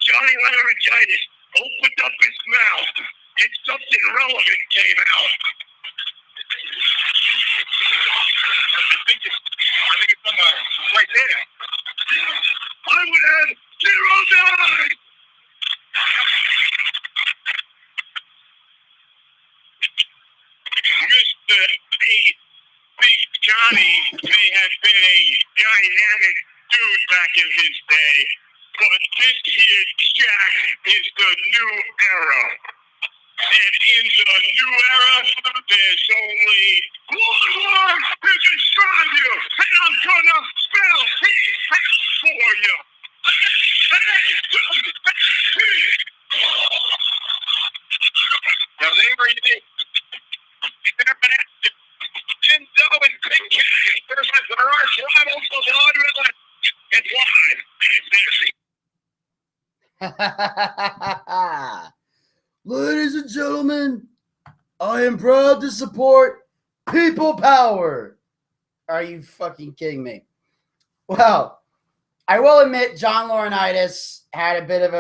Johnny Laryngitis opened up his mouth and something relevant came out. I think it's somewhere right there. I would have $0. Mr. Big Johnny may have been a dynamic dude back in his day, but this here Jack is the new era. And in the new era, there's only one word to describe you, and I'm gonna spell it for you. Now there it is. Enzo and Big Cat versus the arch rivals of Audrey. It's live. Ladies and gentlemen, I am proud to support people power. Are you fucking kidding me? Well, I will admit John Laurinaitis had a bit of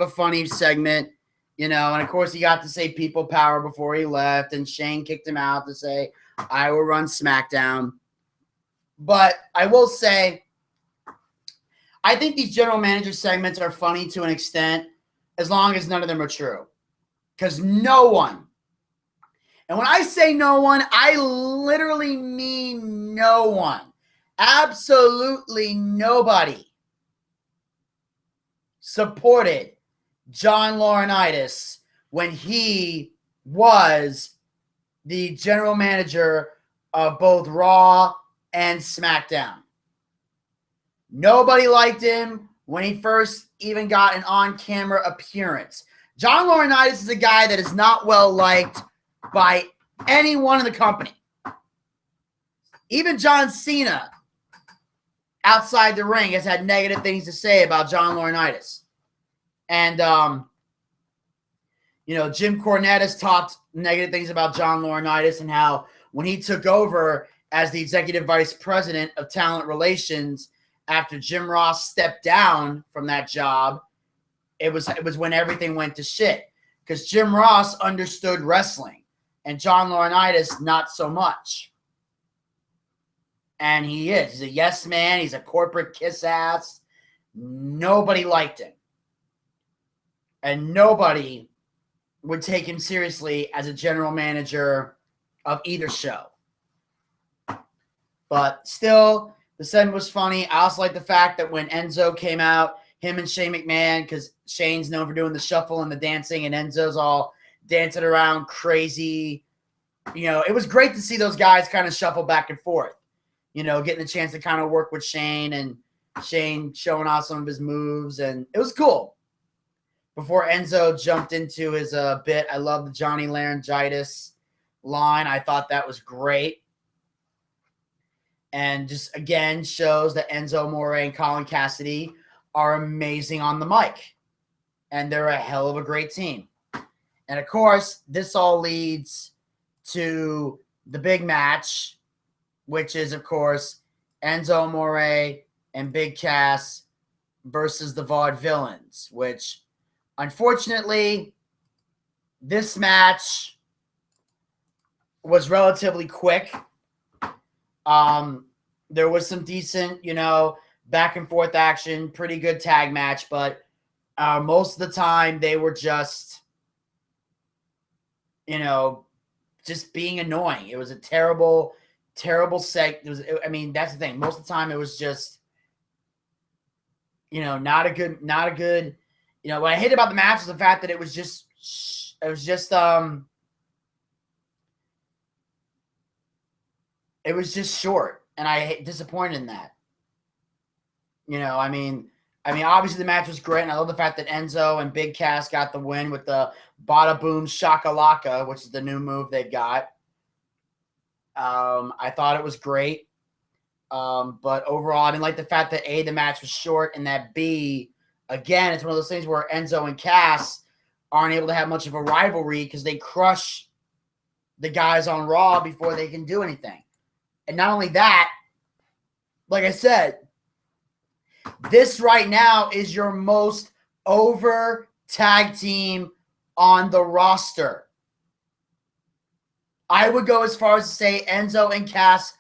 a funny segment, you know, and of course he got to say people power before he left, and Shane kicked him out to say I will run SmackDown. But I will say, I think these general manager segments are funny to an extent, as long as none of them are true. Because no one, and when I say no one, I literally mean no one, absolutely nobody supported John Laurinaitis when he was the general manager of both Raw and SmackDown. Nobody liked him when he first even got an on-camera appearance. John Laurinaitis is a guy that is not well liked by anyone in the company. Even John Cena, outside the ring, has had negative things to say about John Laurinaitis. And, Jim Cornette has talked negative things about John Laurinaitis and how when he took over as the executive vice president of talent relations after Jim Ross stepped down from that job, it was when everything went to shit. Because Jim Ross understood wrestling and John Laurinaitis not so much. And he's a yes man. He's a corporate kiss ass. Nobody liked him. And nobody would take him seriously as a general manager of either show. But still, the segment was funny. I also like the fact that when Enzo came out, him and Shane McMahon, because Shane's known for doing the shuffle and the dancing, and Enzo's all dancing around crazy. You know, it was great to see those guys kind of shuffle back and forth. You know, getting a chance to kind of work with Shane and Shane showing off some of his moves, and it was cool. Before Enzo jumped into his bit, I love the Johnny Laryngitis line. I thought that was great. And just, again, shows that Enzo Amore and Colin Cassidy are amazing on the mic. And they're a hell of a great team. And, of course, this all leads to the big match, which is, of course, Enzo Amore and Big Cass versus the Vaudevillains, which, unfortunately, this match was relatively quick. There was some decent, back and forth action, pretty good tag match, but most of the time they were just just being annoying. It was a terrible seg. That's the thing. Most of the time, it was just, not a good. What I hate about the match was the fact that it was just short, and I disappointed in that. Obviously the match was great, and I love the fact that Enzo and Big Cass got the win with the Bada Boom Shakalaka, which is the new move they've got. I thought it was great. But overall, I didn't like the fact that A, the match was short, and that B, again, it's one of those things where Enzo and Cass aren't able to have much of a rivalry because they crush the guys on Raw before they can do anything. And not only that, like I said, this right now is your most over tag team on the roster. I would go as far as to say Enzo and Cass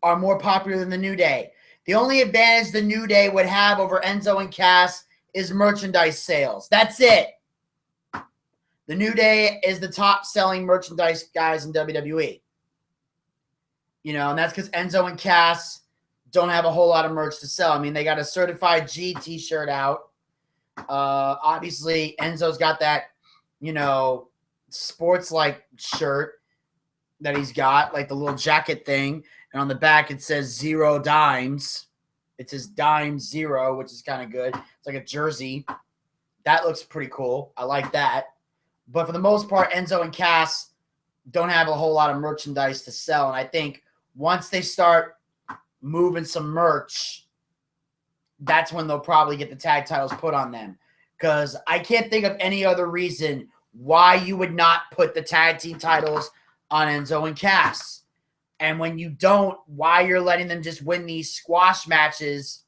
are more popular than the New Day. The only advantage the New Day would have over Enzo and Cass is merchandise sales. That's it. The New Day is the top selling merchandise guys in WWE. And that's because Enzo and Cass don't have a whole lot of merch to sell. They got a Certified G t-shirt out. Obviously, Enzo's got that, sports-like shirt that he's got, like the little jacket thing. And on the back, it says 0 dimes. It says dime 0, which is kind of good. It's like a jersey. That looks pretty cool. I like that. But for the most part, Enzo and Cass don't have a whole lot of merchandise to sell. And I think once they start moving some merch, that's when they'll probably get the tag titles put on them. Because I can't think of any other reason why you would not put the tag team titles on Enzo and Cass. And when you don't, why you're letting them just win these squash matches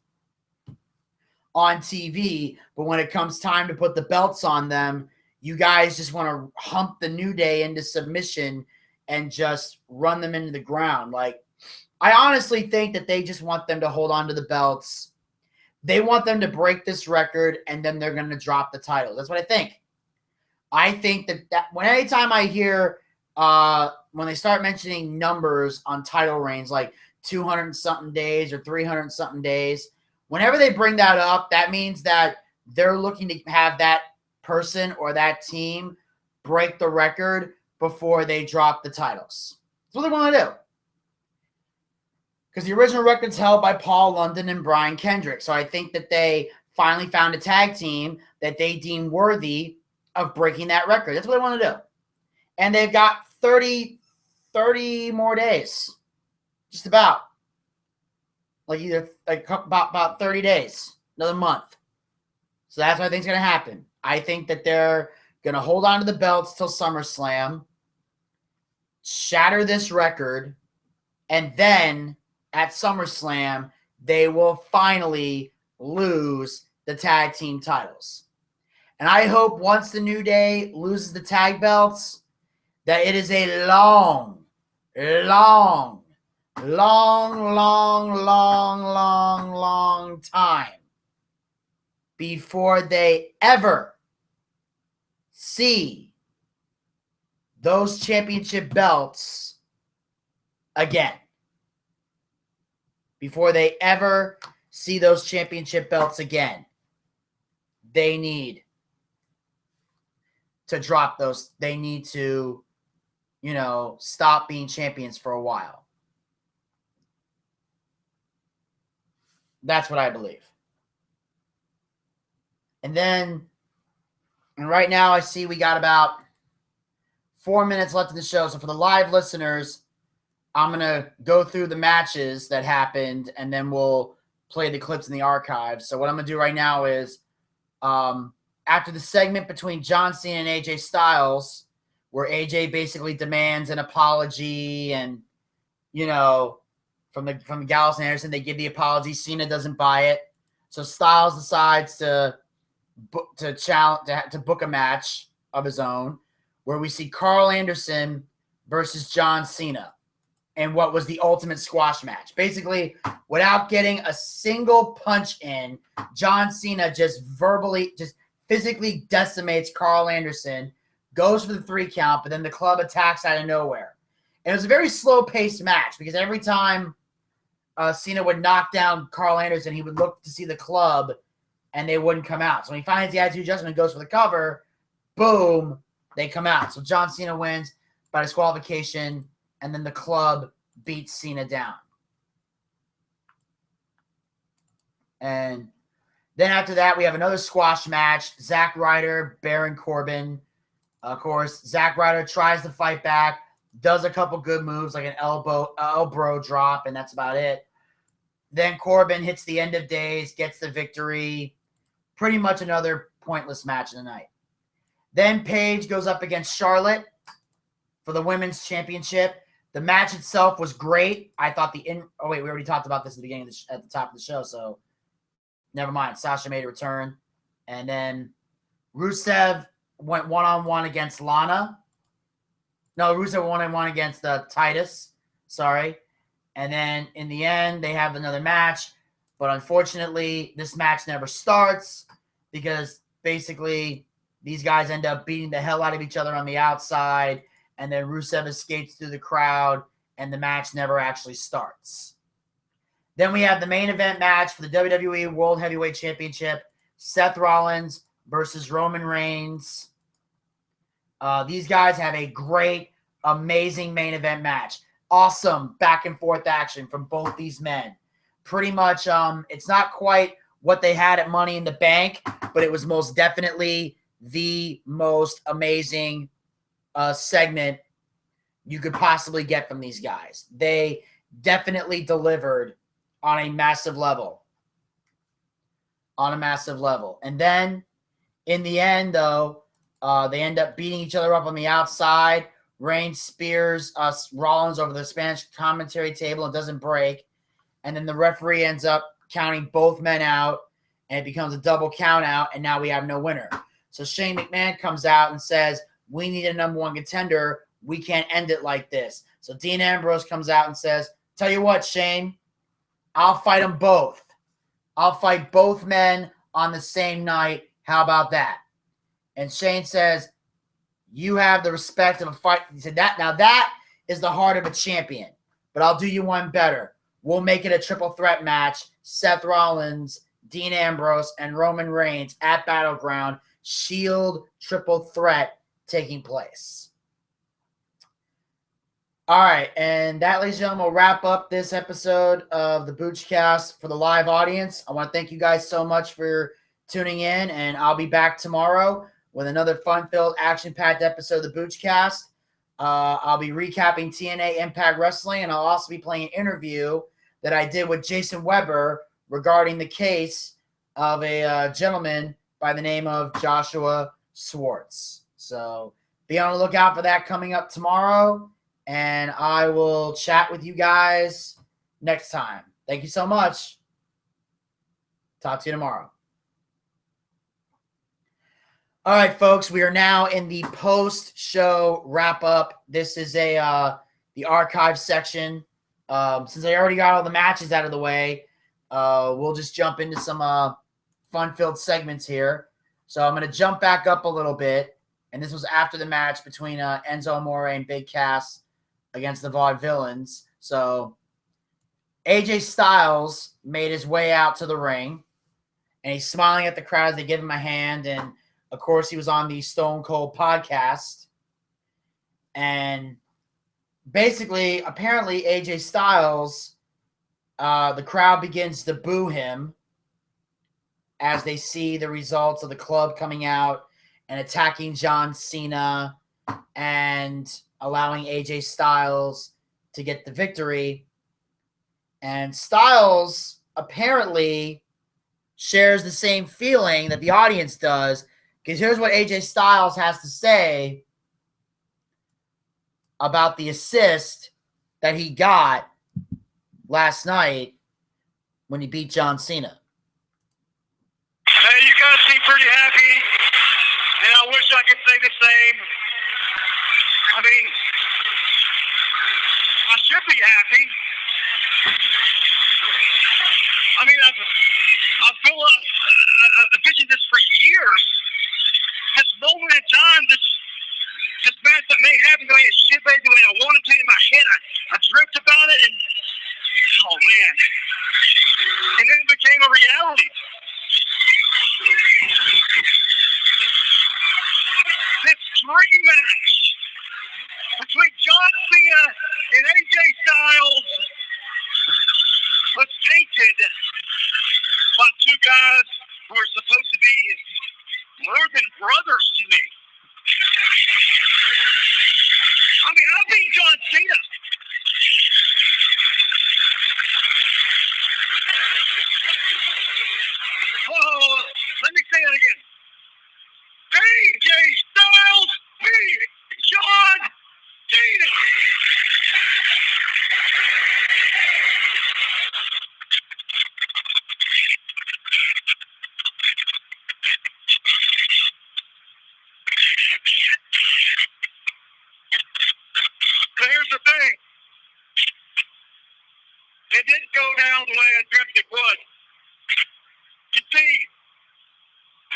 on TV. But when it comes time to put the belts on them, you guys just want to hump the New Day into submission and just run them into the ground. Like, I honestly think that they just want them to hold on to the belts. They want them to break this record, and then they're going to drop the title. That's what I think. I think that anytime I hear when they start mentioning numbers on title reigns, like 200-something days or 300-something days, whenever they bring that up, that means that they're looking to have that person or that team break the record before they drop the titles. That's what they want to do. Because the original record's held by Paul London and Brian Kendrick. So I think that they finally found a tag team that they deem worthy of breaking that record. That's what they want to do. And they've got 30 more days. Just about. About 30 days. Another month. So that's what I think is going to happen. I think that they're going to hold on to the belts till SummerSlam, shatter this record, and then at SummerSlam, they will finally lose the tag team titles. And I hope once the New Day loses the tag belts, that it is a long time before they ever see those championship belts again. Before they ever see those championship belts again, they need to drop those. They need to, stop being champions for a while. That's what I believe. And right now I see we got about 4 minutes left in the show. So for the live listeners, I'm going to go through the matches that happened, and then we'll play the clips in the archives. So what I'm going to do right now is, after the segment between John Cena and AJ Styles, where AJ basically demands an apology and, from the Gallows and Anderson, they give the apology. Cena doesn't buy it. So Styles decides to book a match of his own, where we see Carl Anderson versus John Cena. And what was the ultimate squash match. Basically, without getting a single punch in, John Cena just physically decimates Carl Anderson, goes for the 3 count, but then the club attacks out of nowhere. And it was a very slow-paced match because every time Cena would knock down Carl Anderson, he would look to see the club, and they wouldn't come out. So when he finds the attitude adjustment, goes for the cover, boom, they come out. So John Cena wins by disqualification, and then the club beats Cena down. And then after that, we have another squash match. Zack Ryder, Baron Corbin. Of course, Zack Ryder tries to fight back, does a couple good moves like an elbow drop, and that's about it. Then Corbin hits the end of days, gets the victory. Pretty much another pointless match of the night. Then Paige goes up against Charlotte for the women's championship. The match itself was great. I thought we already talked about this at the beginning at the top of the show, so never mind. Sasha made a return. And then Rusev went one-on-one against Lana. No, Rusev went one-on-one against Titus. Sorry. And then in the end, they have another match. But unfortunately, this match never starts because basically these guys end up beating the hell out of each other on the outside. And then Rusev escapes through the crowd, and the match never actually starts. Then we have the main event match for the WWE World Heavyweight Championship. Seth Rollins versus Roman Reigns. These guys have a great, amazing main event match. Awesome back and forth action from both these men. Pretty much, it's not quite what they had at Money in the Bank, but it was most definitely the most amazing segment you could possibly get from these guys. They definitely delivered on a massive level. And then in the end, though, they end up beating each other up on the outside. Reigns spears Rollins over the Spanish commentary table and doesn't break. And then the referee ends up counting both men out, and it becomes a double count out, and now we have no winner. So Shane McMahon comes out and says, we need a number 1 contender. We can't end it like this. So Dean Ambrose comes out and says, tell you what, Shane, I'll fight them both. I'll fight both men on the same night. How about that? And Shane says, you have the respect of a fight. He said, that is the heart of a champion. But I'll do you one better. We'll make it a triple threat match. Seth Rollins, Dean Ambrose, and Roman Reigns at Battleground. Shield triple threat taking place. All right, and that, ladies and gentlemen, will wrap up this episode of the Boochcast for the live audience. I want to thank you guys so much for tuning in, and I'll be back tomorrow with another fun-filled, action-packed episode of the Boochcast. I'll be recapping TNA Impact Wrestling, and I'll also be playing an interview that I did with Jason Weber regarding the case of a gentleman by the name of Joshua Swartz. So be on the lookout for that coming up tomorrow, and I will chat with you guys next time. Thank you so much. Talk to you tomorrow. All right, folks, we are now in the post-show wrap-up. This is the archive section. Since I already got all the matches out of the way, we'll just jump into some fun-filled segments here. So I'm going to jump back up a little bit, and this was after the match between Enzo Amore and Big Cass against the Vaudevillains. So AJ Styles made his way out to the ring, and he's smiling at the crowd as they give him a hand, and of course, he was on the Stone Cold podcast. And basically, apparently, AJ Styles, the crowd begins to boo him as they see the results of the club coming out and attacking John Cena and allowing AJ Styles to get the victory. And Styles apparently shares the same feeling that the audience does, because here's what AJ Styles has to say about the assist that he got last night when he beat John Cena. Hey, you guys seem pretty happy, and I wish I could say the same. I mean, I should be happy. I mean, I feel like I've been this for years. This moment in time, this this match that may happen the way it should be, the way I wanted to in my head. I dreamt about it, and oh man. And then it became a reality. This dream match between John Cena and AJ Styles was painted by two guys who are supposed to be more than brothers to me. I mean, I beat John Cena. Oh, let me say that again. AJ Styles beat John Cena. So here's the thing. It didn't go down the way I dreamt it would. You see,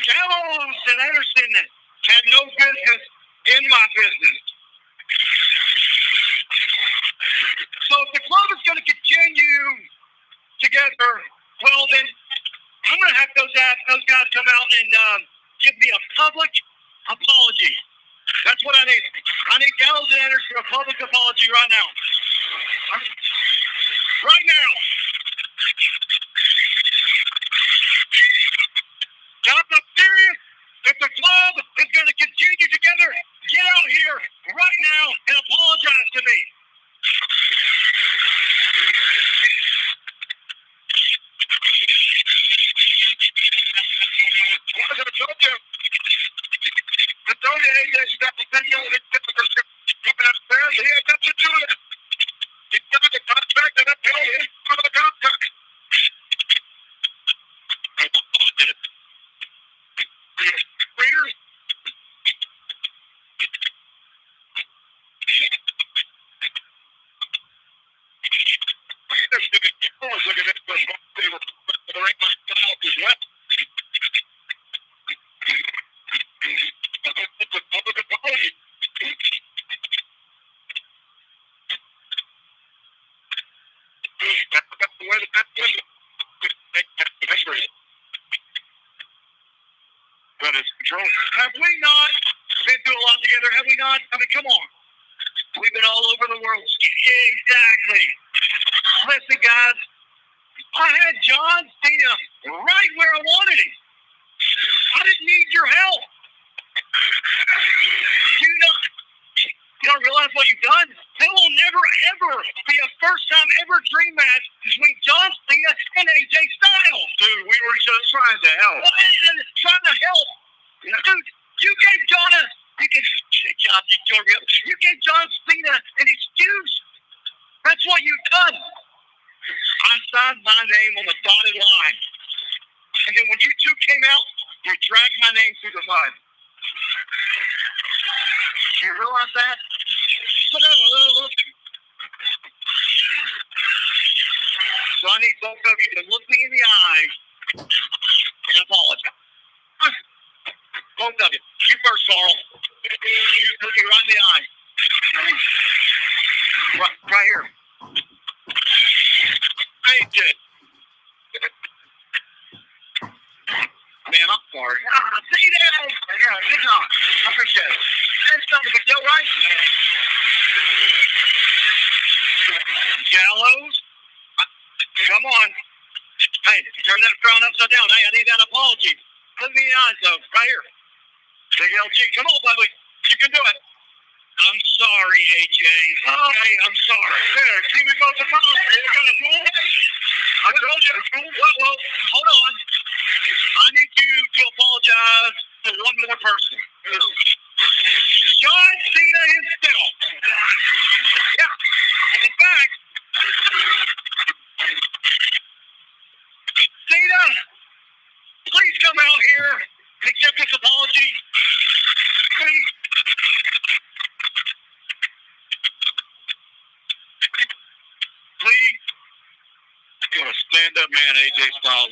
Gallows and Anderson had no business in my business. So if the club is going to continue together, well then, I'm going to have those guys come out and give me a public apology. That's what I need. I need Gallows and Anderson a public apology right now. Right now. Guys, I'm serious. If the club is going to continue together, get out here right now and apologize to me. I told you. I told you, AJ, that the video is keeping upstairs. He had nothing to do with it. He got the contract and I told him for the contract. Readers. Look at this. They were the right style as well. Have we not been through a lot together? Have we not? I mean, come on. We've been all over the world. Exactly. Listen, guys. I had John Cena right where I wanted him. I didn't need your help. You don't realize what you've done? There will never, ever be a first-time ever dream match between John Cena and AJ Styles. Dude, we were just trying to help. Trying to help. Dude, you gave you gave John Cena an excuse. That's what you've done. I signed my name on the dotted line. And then when you two came out, you dragged my name through the mud. Do you realize that? So I need both of you to look me in the eye and apologize. Both of you. You first, Carl. You look me right in the eye. Right here. Hey, kid. Man, I'm sorry. See that? Yeah, good job. I appreciate it. That's not a big deal, right? Gallows? Come on. Hey, turn that frown upside down. Hey, I need that apology. Look me in the eyes, though. Right here. Big LG. Come on, buddy. You can do it. I'm sorry, AJ. Okay, I'm sorry. There, see, we both apologize. I told you. Well, hold on. I need you to apologize to one more person. John Cena himself. Yeah. In fact, Cena, please come out here and accept this apology. Please. Please. You're a stand-up man, AJ Styles.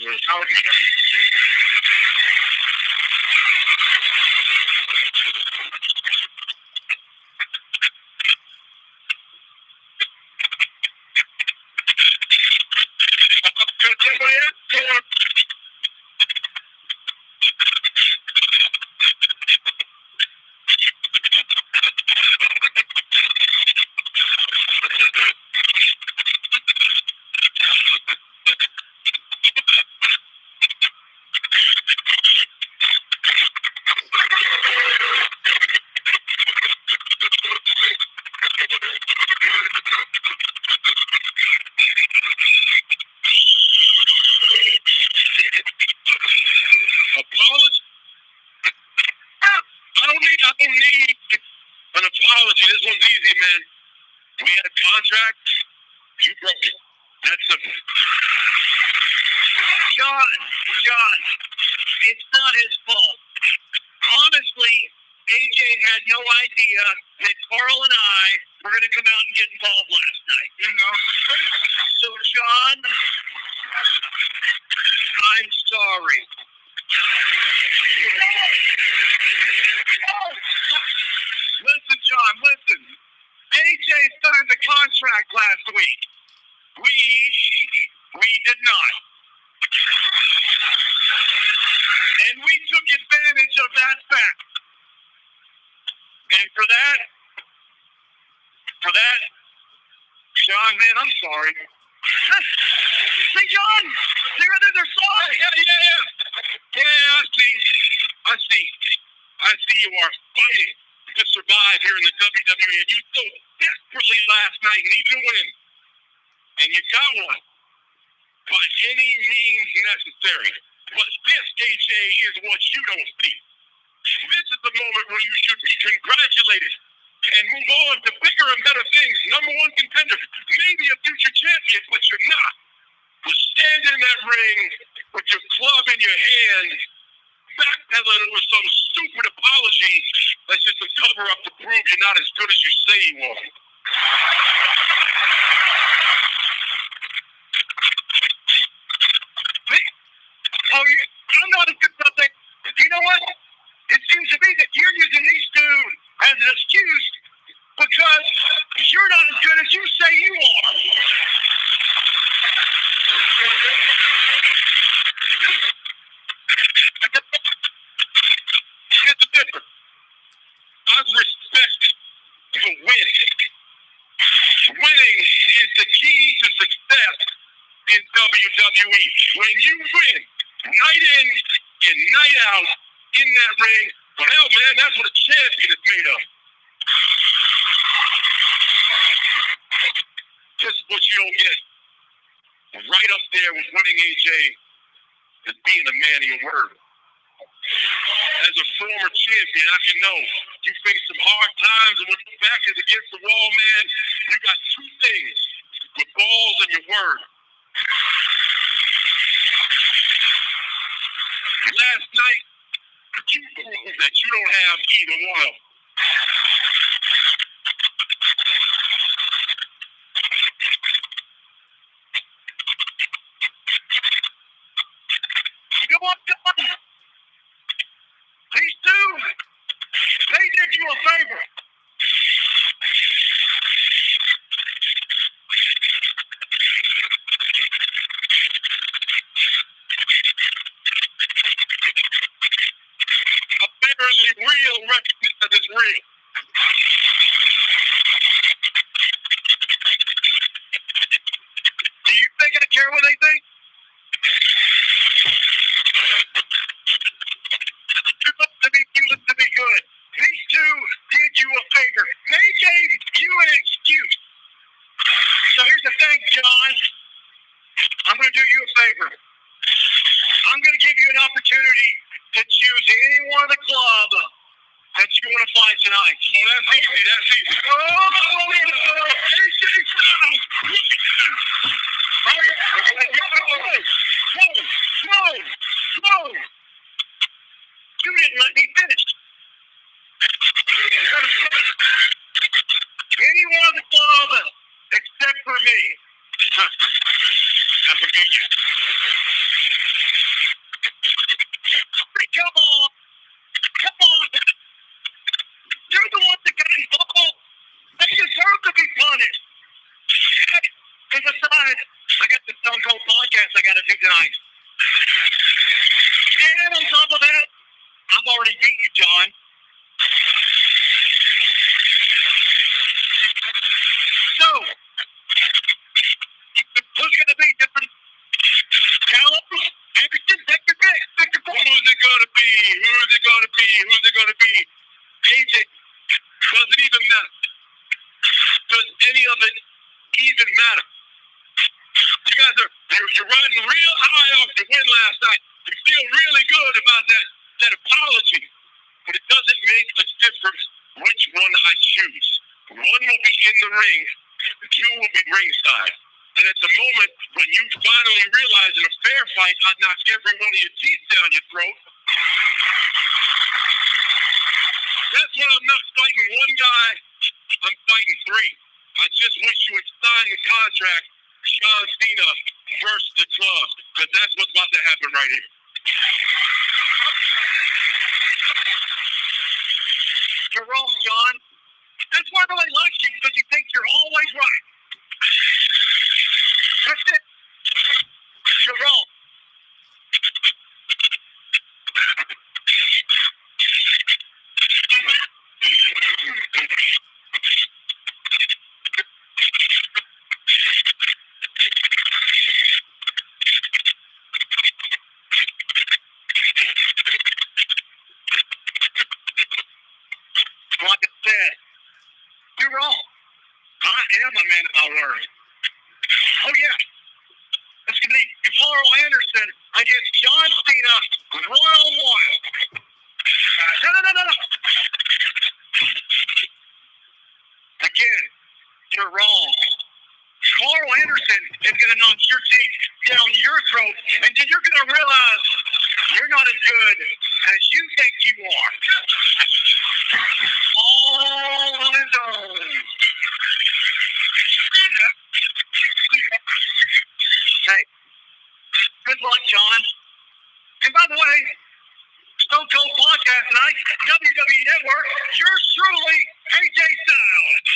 John, it's not his fault. Honestly, AJ had no idea that Carl and I were going to come out and get involved last night. You know. So, John, I'm sorry. Listen, John, listen. AJ signed the contract last week. We did not. And we took advantage of that fact. And for that, John, man, I'm sorry. Say, John, they're sorry. Yeah, I see you are fighting to survive here in the WWE, and you so desperately last night need to win. And you got one by any means necessary. But this, AJ, is what you don't see. This is the moment where you should be congratulated and move on to bigger and better things. Number one contender, maybe a future champion, but you're not. You stand in that ring with your club in your hand, backpedaling with some stupid apology that's just a cover-up to prove you're not as good as you say you are. I'm not as good as I think. You know what? It seems to me that you're using these two as an excuse because you're not as good as you say you are. Here's the difference. I'm respected for winning. Winning is the key to success in WWE. When you win, night in and night out in that ring, well, hell, man, that's what a champion is made of. Just what you don't get. Right up there with winning, AJ, is being a man of your word. As a former champion, I can know you face some hard times, and when your back is against the wall, man, you got two things: your balls and your word. Last night, you proved that you don't have either one of them. You know what, John? These two, they did you a favor. Apparently real recognition that is real. Do you think I care what they think? You look to be good. These two did you a favor. They gave you an excuse. So here's the thing, John. I'm going to do you a favor. I'm going to give you an opportunity to choose any one of the club that you want to fight tonight. Oh, that's easy. That's easy. AJ Styles. No. You didn't let me finish. Any one of the club except for me. I forgive you. Come on. You're the ones that got involved. They deserve to be punished. And besides, I got the Stone Cold podcast I got to do tonight. And on top of that, I've already beat you, John. So, who's going to be different? Callum? Anderson? Take your pick. Who is it going to be? Who is it going to be? Who's it going to be? AJ, does it even matter? Does any of it even matter? You guys you're riding real high off your win last night. You feel really good about that apology. But it doesn't make a difference which one I choose. One will be in the ring, two will be ringside. And it's a moment when you finally realize in a fair fight, I'd knock every one of your teeth down your throat. That's when I'm not fighting one guy, I'm fighting three. I just wish you would sign the contract for John Cena versus the club, because that's what's about to happen right here. You're wrong, John. That's why I really like you, because you think you're always right. That's it. You're wrong. Like I said, you're wrong. I am a man of my word. Oh, yeah. It's going to be Carl Anderson against John Cena one-on-one. No. Again, you're wrong. Carl Anderson is going to knock your teeth down your throat, and then you're going to realize you're not as good as you think you are. All on his own. Hey, good luck, John. And by the way, Stone Cold Podcast tonight, WWE Network, yours truly, AJ Styles.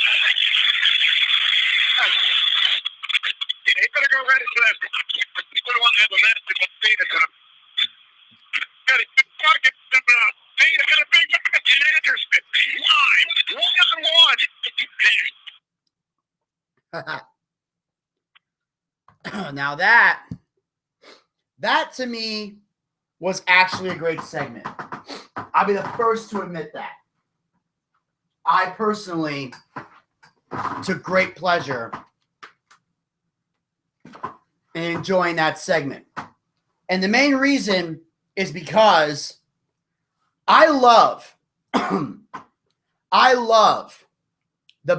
He better go ready for that. We don't want to have a match with Cena. Got a good pocket. Cena got a big match in Anderson. Live. One-on-one. Now that to me was actually a great segment. I'll be the first to admit that. I personally took great pleasure in enjoying that segment. And the main reason is because I love the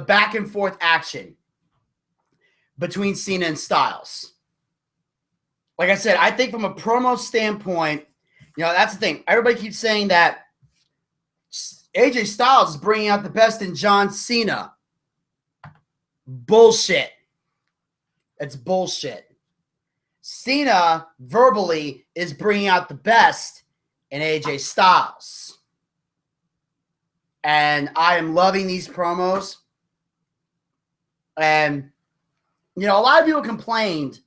back and forth action between Cena and Styles. Like I said, I think from a promo standpoint, that's the thing. Everybody keeps saying that AJ Styles is bringing out the best in John Cena. Bullshit. It's bullshit. Cena verbally is bringing out the best in AJ Styles. And I am loving these promos. And, a lot of people complained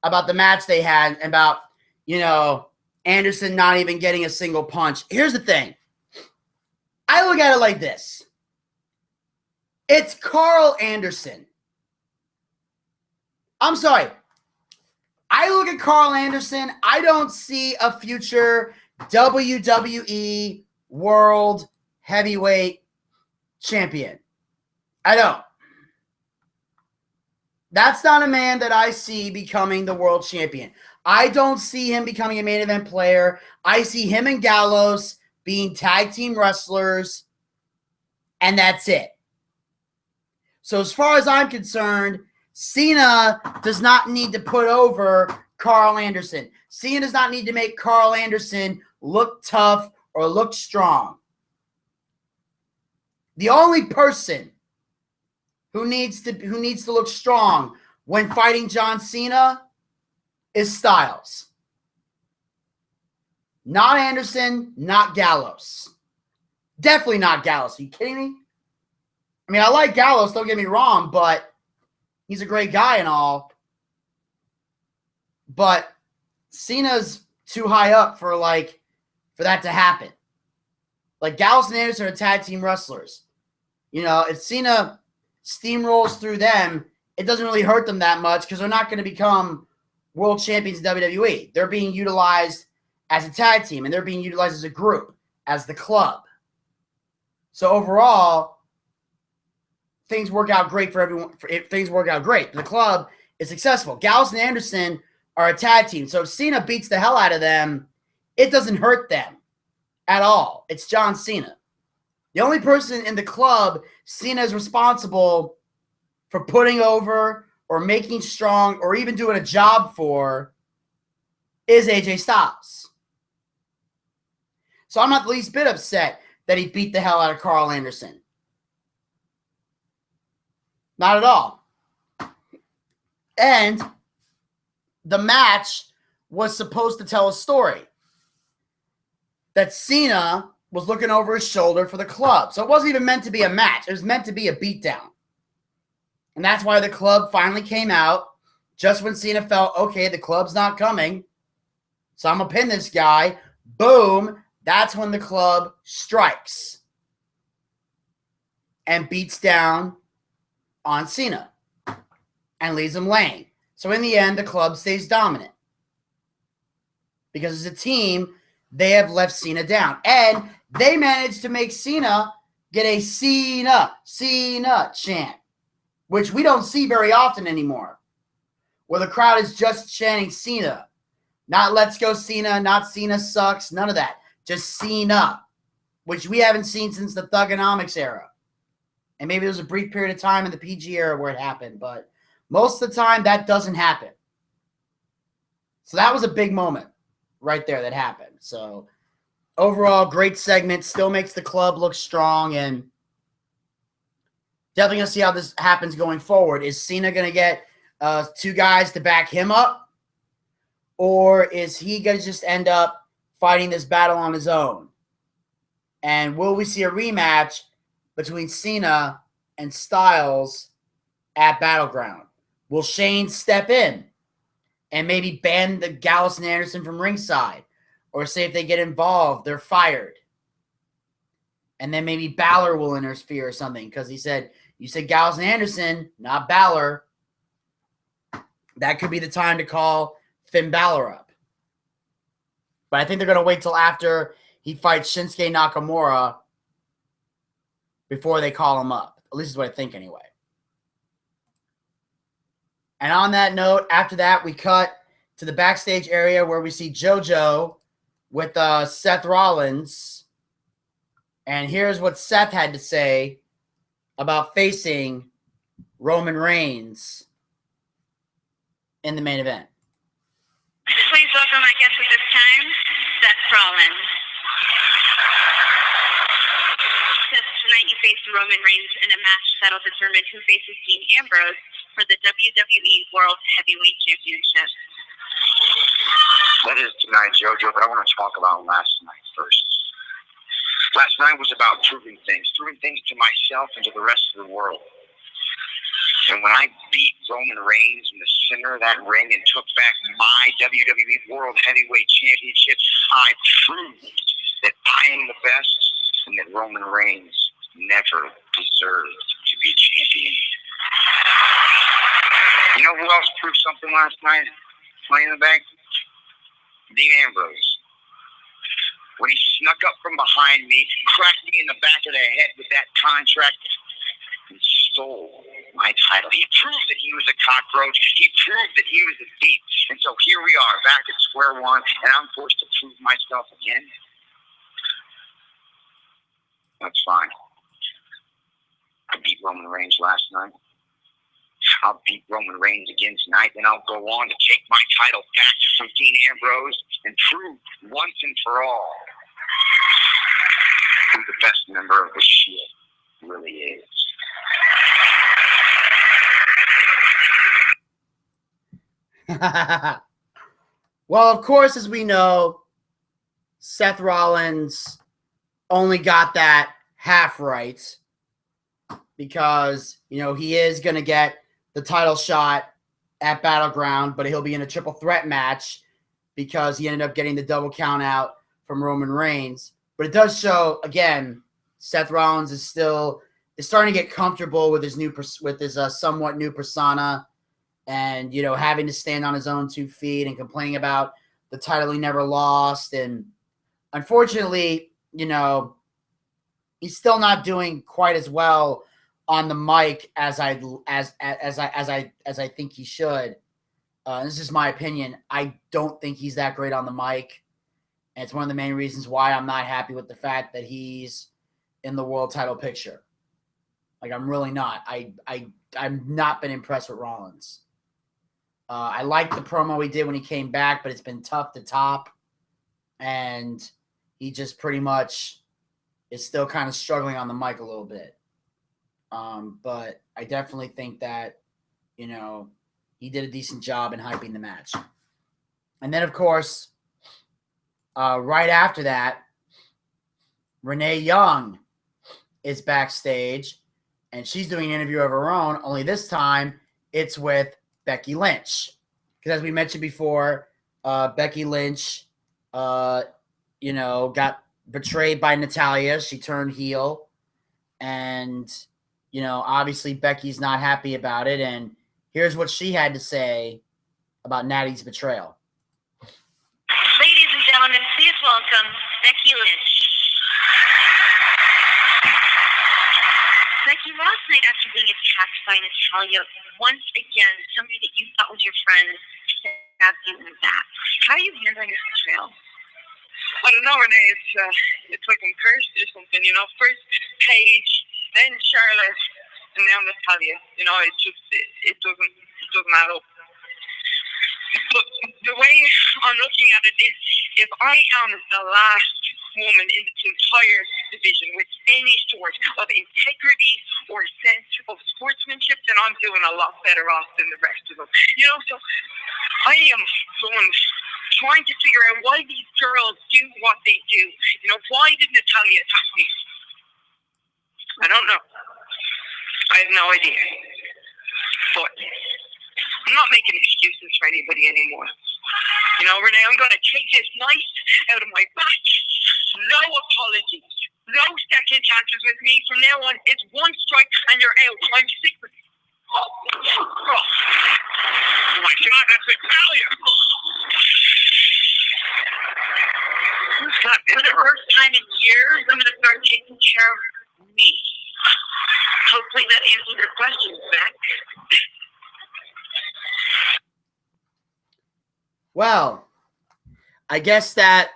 about the match they had, about, Anderson not even getting a single punch. Here's the thing. I look at it like this. It's Carl Anderson. I'm sorry. I look at Carl Anderson. I don't see a future WWE World Heavyweight Champion. I don't. That's not a man that I see becoming the world champion. I don't see him becoming a main event player. I see him and Gallows being tag team wrestlers, and that's it. So as far as I'm concerned, Cena does not need to put over Carl Anderson. Cena does not need to make Carl Anderson look tough or look strong. The only person who needs to look strong when fighting John Cena is Styles. Not Anderson, not Gallows. Definitely not Gallows. Are you kidding me? I mean, I like Gallows, don't get me wrong, but he's a great guy and all. but Cena's too high up for that to happen. Like, Gallows and Anderson are tag team wrestlers. If Cena steamrolls through them, it doesn't really hurt them that much because they're not going to become world champions in WWE. They're being utilized as a tag team, and they're being utilized as a group, as the club. So overall, things work out great for everyone. Things work out great. The club is successful. Gallows and Anderson are a tag team. So if Cena beats the hell out of them, it doesn't hurt them at all. It's John Cena. The only person in the club Cena is responsible for putting over or making strong or even doing a job for is AJ Styles. So I'm not the least bit upset that he beat the hell out of Carl Anderson. Not at all. And the match was supposed to tell a story that Cena was looking over his shoulder for the club. So it wasn't even meant to be a match. It was meant to be a beatdown. And that's why the club finally came out just when Cena felt, okay, the club's not coming, so I'm going to pin this guy. Boom. That's when the club strikes and beats down on Cena and leaves him laying. So in the end, the club stays dominant because as a team, they have left Cena down. And they managed to make Cena get a Cena chant, which we don't see very often anymore, where the crowd is just chanting Cena. Not let's go Cena, not Cena sucks, none of that. Just Cena, which we haven't seen since the Thugonomics era. And maybe there was a brief period of time in the PG era where it happened, but most of the time that doesn't happen. So that was a big moment right there that happened. So overall, great segment. Still makes the club look strong, and definitely going to see how this happens going forward. Is Cena going to get two guys to back him up, or is he going to just end up fighting this battle on his own? And will we see a rematch between Cena and Styles at Battleground? Will Shane step in and maybe ban the Gallows and Anderson from ringside? Or say if they get involved, they're fired. And then maybe Balor will interfere or something because he said, you said Gallows and Anderson, not Balor. That could be the time to call Finn Balor up. But I think they're going to wait till after he fights Shinsuke Nakamura before they call him up. At least is what I think anyway. And on that note, after that, we cut to the backstage area where we see JoJo with Seth Rollins. And here's what Seth had to say about facing Roman Reigns in the main event. Please welcome my guest at this time, Seth Rollins. Seth, tonight you face Roman Reigns in a match that'll determine who faces Dean Ambrose for the WWE World Heavyweight Championship. That is tonight, JoJo, but I want to talk about last night first. Last night was about proving things to myself and to the rest of the world. And when I beat Roman Reigns in the center of that ring and took back my WWE World Heavyweight Championship, I proved that I am the best and that Roman Reigns never deserved to be a champion. You know who else proved something last night? Money in the Bank? Dean Ambrose. When he snuck up from behind me, cracked me in the back of the head with that contract, and stole my title. He proved that he was a cockroach. He proved that he was a thief. And so here we are, back at square one, and I'm forced to prove myself again. That's fine. I beat Roman Reigns last night. I'll beat Roman Reigns again tonight, then I'll go on to take my title back from Dean Ambrose and prove once and for all who the best member of the Shield really is. Well, of course, as we know, Seth Rollins only got that half right because, he is going to get the title shot at Battleground, but he'll be in a triple threat match because he ended up getting the double count out from Roman Reigns. But it does show, again, Seth Rollins is starting to get comfortable with his somewhat new persona, and having to stand on his own 2 feet and complaining about the title he never lost. And unfortunately, he's still not doing quite as well on the mic as I think he should. This is my opinion. I don't think he's that great on the mic. And it's one of the main reasons why I'm not happy with the fact that he's in the world title picture. Like, I'm really not. I've not been impressed with Rollins. I liked the promo he did when he came back, but it's been tough to top. And he just pretty much is still kind of struggling on the mic a little bit. But I definitely think that, he did a decent job in hyping the match. And then, of course, right after that, Renee Young is backstage, and she's doing an interview of her own, only this time it's with Becky Lynch. Because as we mentioned before, Becky Lynch, got betrayed by Natalya. She turned heel, and, obviously Becky's not happy about it, and here's what she had to say about Natty's betrayal. Ladies and gentlemen, please welcome Becky Lynch. Becky, last night after being attacked by Natalya, once again, somebody that you thought was your friend stabbed you in the back. How are you handling this betrayal? I don't know, Renee. It's like I'm cursed or something, First Paige, then Charlotte, and now Natalya. It doesn't add up. But the way I'm looking at it is, if I am the last woman in this entire division with any sort of integrity or sense of sportsmanship, then I'm doing a lot better off than the rest of them. So I am trying to figure out why these girls do what they do. Why did Natalya attack me? I don't know. I have no idea. But I'm not making excuses for anybody anymore. Renee, I'm going to take this knife out of my back. No apologies. No second chances with me. From now on, it's one strike and you're out. I'm sick of it. Oh my God, that's Natalya. For the first time in years, I'm going to start taking care of me. Hopefully that answers your questions, Beck. Well, I guess that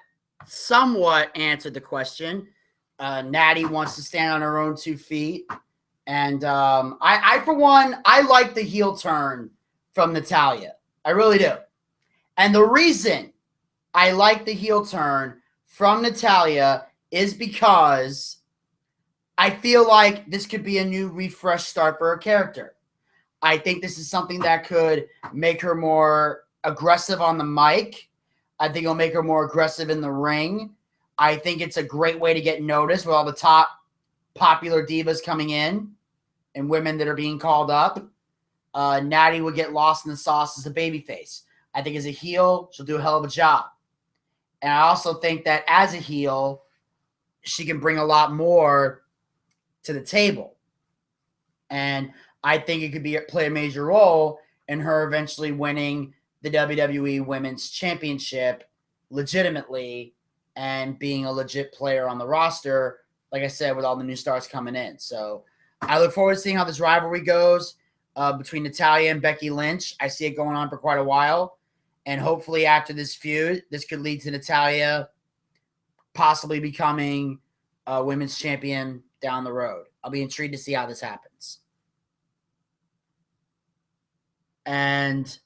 somewhat answered the question. Natty wants to stand on her own 2 feet. And I, for one, I like the heel turn from Natalya. I really do. And the reason I like the heel turn from Natalya is because I feel like this could be a new refresh start for her character. I think this is something that could make her more aggressive on the mic. I think it'll make her more aggressive in the ring. I think it's a great way to get noticed with all the top popular divas coming in and women that are being called up. Natty would get lost in the sauce as a babyface. I think as a heel, she'll do a hell of a job. And I also think that as a heel, she can bring a lot more to the table. And I think it could play a major role in her eventually winning the WWE Women's Championship legitimately and being a legit player on the roster, like I said, with all the new stars coming in. So I look forward to seeing how this rivalry goes between Natalya and Becky Lynch. I see it going on for quite a while. And hopefully after this feud, this could lead to Natalya possibly becoming a women's champion down the road. I'll be intrigued to see how this happens. And,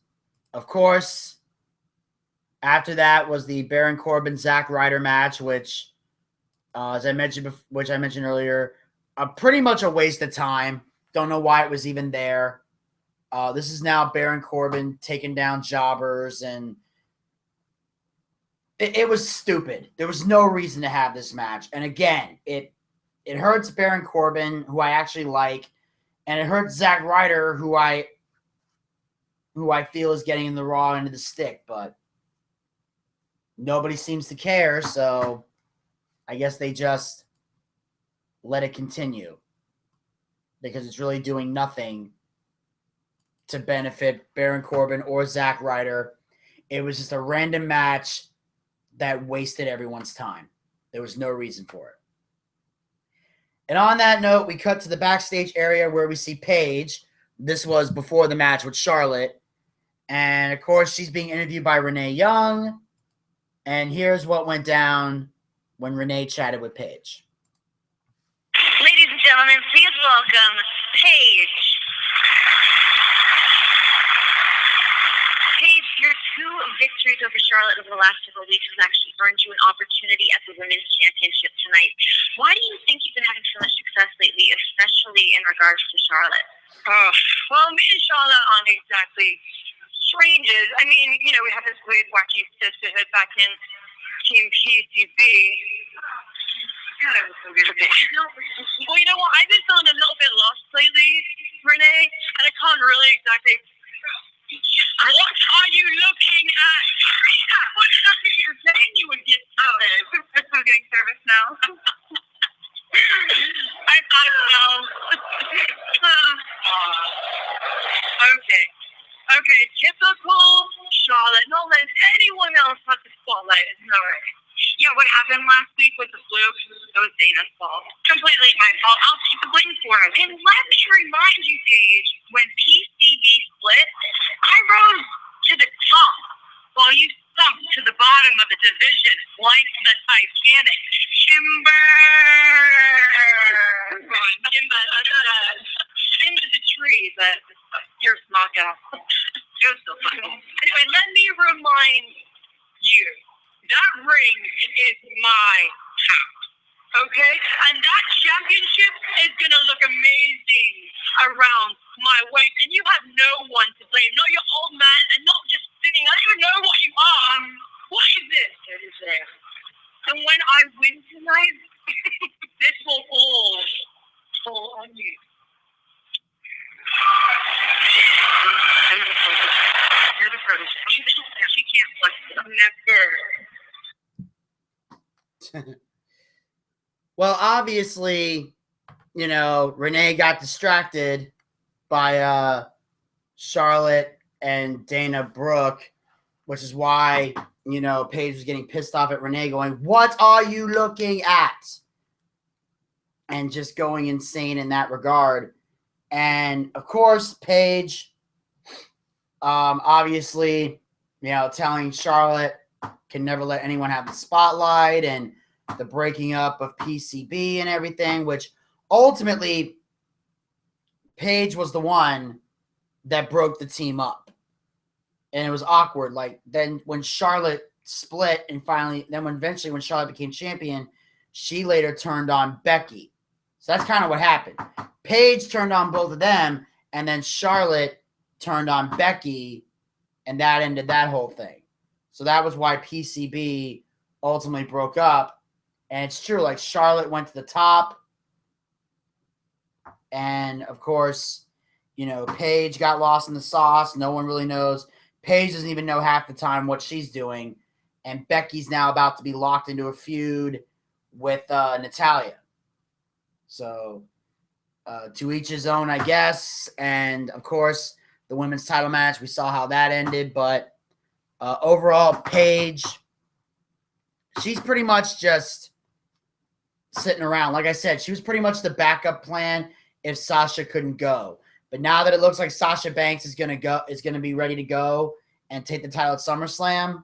of course, after that was the Baron Corbin-Zack Ryder match, which, as I mentioned earlier, pretty much a waste of time. Don't know why it was even there. This is now Baron Corbin taking down jobbers, and it was stupid. There was no reason to have this match. And again, it hurts Baron Corbin, who I actually like, and it hurts Zack Ryder, who I who I feel is getting in the raw end of the stick, but nobody seems to care, so I guess they just let it continue because it's really doing nothing to benefit Baron Corbin or Zack Ryder. It was just a random match that wasted everyone's time. There was no reason for it. And on that note, we cut to the backstage area where we see Paige. This was before the match with Charlotte. And, of course, she's being interviewed by Renee Young. And here's what went down when Renee chatted with Paige. Ladies and gentlemen, please welcome Paige. Paige, your 2 victories over Charlotte over the last several weeks has actually earned you an opportunity at the Women's Championship tonight. Why do you think you've been having so much success lately, especially in regards to Charlotte? Well, me and Charlotte aren't exactly strangers. I mean, we had this weird, wacky sisterhood back in Team PCB. God, that was so weird. Well, you know what? I've been feeling a little bit lost lately, Renee, and I can't really exactly. What are you looking at? What happened? You were saying you would get service. I'm getting service now. I don't know. Okay, typical Charlotte. Not letting anyone else have the spotlight. Isn't that right? Yeah, what happened last week with the fluke? It was Dana's fault. Completely my fault. I'll take the blame for it. And let me remind you, Paige, when PCB split, I rose to the top while you sunk to the bottom of the division like the Titanic. Timber's a tree, but you're a small gal. It was so funny. Anyway, let me remind you, that ring is my house, okay? And that championship is going to look amazing around my waist, and you have no one to blame. Not your old man, and not just sitting. I don't even know what you are. What is this? It is there. And when I win tonight, this will all fall on you. You're the protege. She can't flex it. Never. Well, obviously, Renee got distracted by Charlotte and Dana Brooke, which is why, Paige was getting pissed off at Renee going, "What are you looking at?" And just going insane in that regard. And, of course, Paige, obviously, telling Charlotte can never let anyone have the spotlight and the breaking up of PCB and everything, which ultimately Paige was the one that broke the team up. And it was awkward. Like, then when Charlotte split and eventually when Charlotte became champion, she later turned on Becky. So that's kind of what happened. Paige turned on both of them, and then Charlotte turned on Becky, and that ended that whole thing. So that was why PCB ultimately broke up. And it's true, like Charlotte went to the top. And, of course, Paige got lost in the sauce. No one really knows. Paige doesn't even know half the time what she's doing. And Becky's now about to be locked into a feud with Natalya. So, to each his own, I guess. And, of course, the women's title match, we saw how that ended. But overall, Paige, she's pretty much just sitting around. Like I said, she was pretty much the backup plan if Sasha couldn't go. But now that it looks like Sasha Banks is going to be ready to go and take the title at SummerSlam,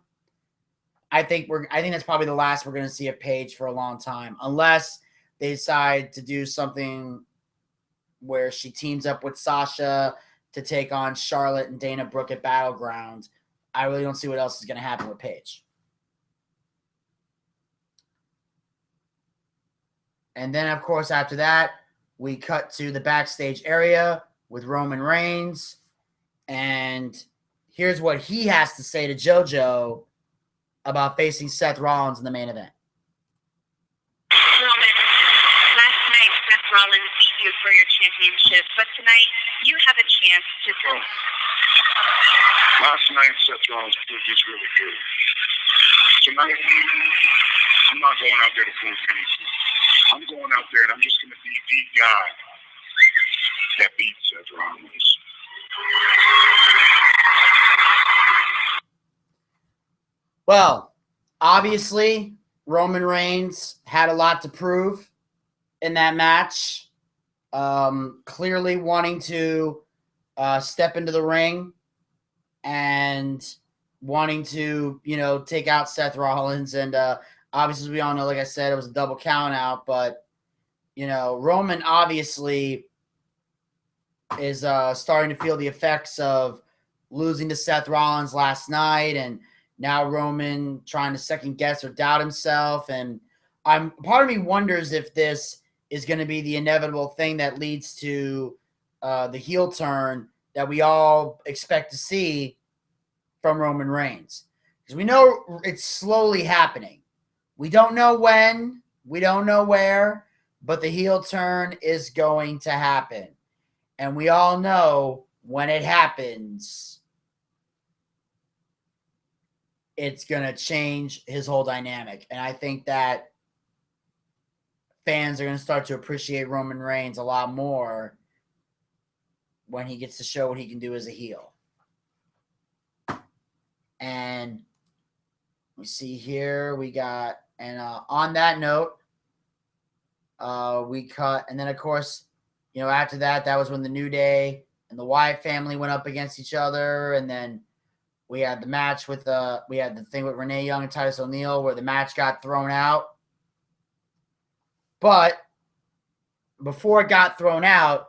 I think that's probably the last we're going to see of Paige for a long time, unless they decide to do something where she teams up with Sasha to take on Charlotte and Dana Brooke at Battleground. I really don't see what else is going to happen with Paige. And then, of course, after that, we cut to the backstage area with Roman Reigns. And here's what he has to say to JoJo about facing Seth Rollins in the main event. Roman, last night Seth Rollins beat you for your championship, but tonight you have a chance to. Last night, Seth Rollins proved he's really good. Tonight, I'm not going out there to prove anything. I'm going out there and I'm just going to be the guy that beats Seth Rollins. Well, obviously, Roman Reigns had a lot to prove in that match. Clearly wanting to step into the ring and wanting to, take out Seth Rollins. And obviously, as we all know, like I said, it was a double count out. But, Roman obviously is starting to feel the effects of losing to Seth Rollins last night, and now Roman trying to second guess or doubt himself. And part of me wonders if this is going to be the inevitable thing that leads to the heel turn that we all expect to see from Roman Reigns. Because we know it's slowly happening. We don't know when, we don't know where, but the heel turn is going to happen. And we all know when it happens, it's going to change his whole dynamic. And I think that fans are going to start to appreciate Roman Reigns a lot more when he gets to show what he can do as a heel. And we see here we got, and on that note, we cut, and then of course, after that was when the New Day and the Wyatt family went up against each other, and then we had the match with we had the thing with Renee Young and Titus O'Neil where the match got thrown out. But before it got thrown out,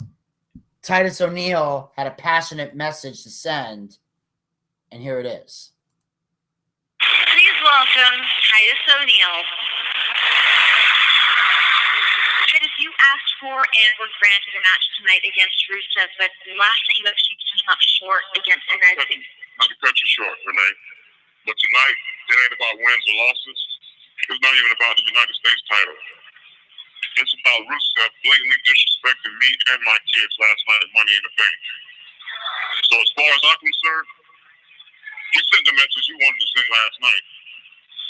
Titus O'Neil had a passionate message to send, and here it is. Please welcome Titus O'Neil. Titus, you asked for and was granted a match tonight against Rusev, but last night you actually came up short against the Red Sea. Not to cut you short, Renee, but tonight it ain't about wins or losses. It's not even about the United States title. It's about Rusev blatantly disrespecting me and my kids last night at Money in the Bank. So as far as I'm concerned, he sent the message he wanted to send last night.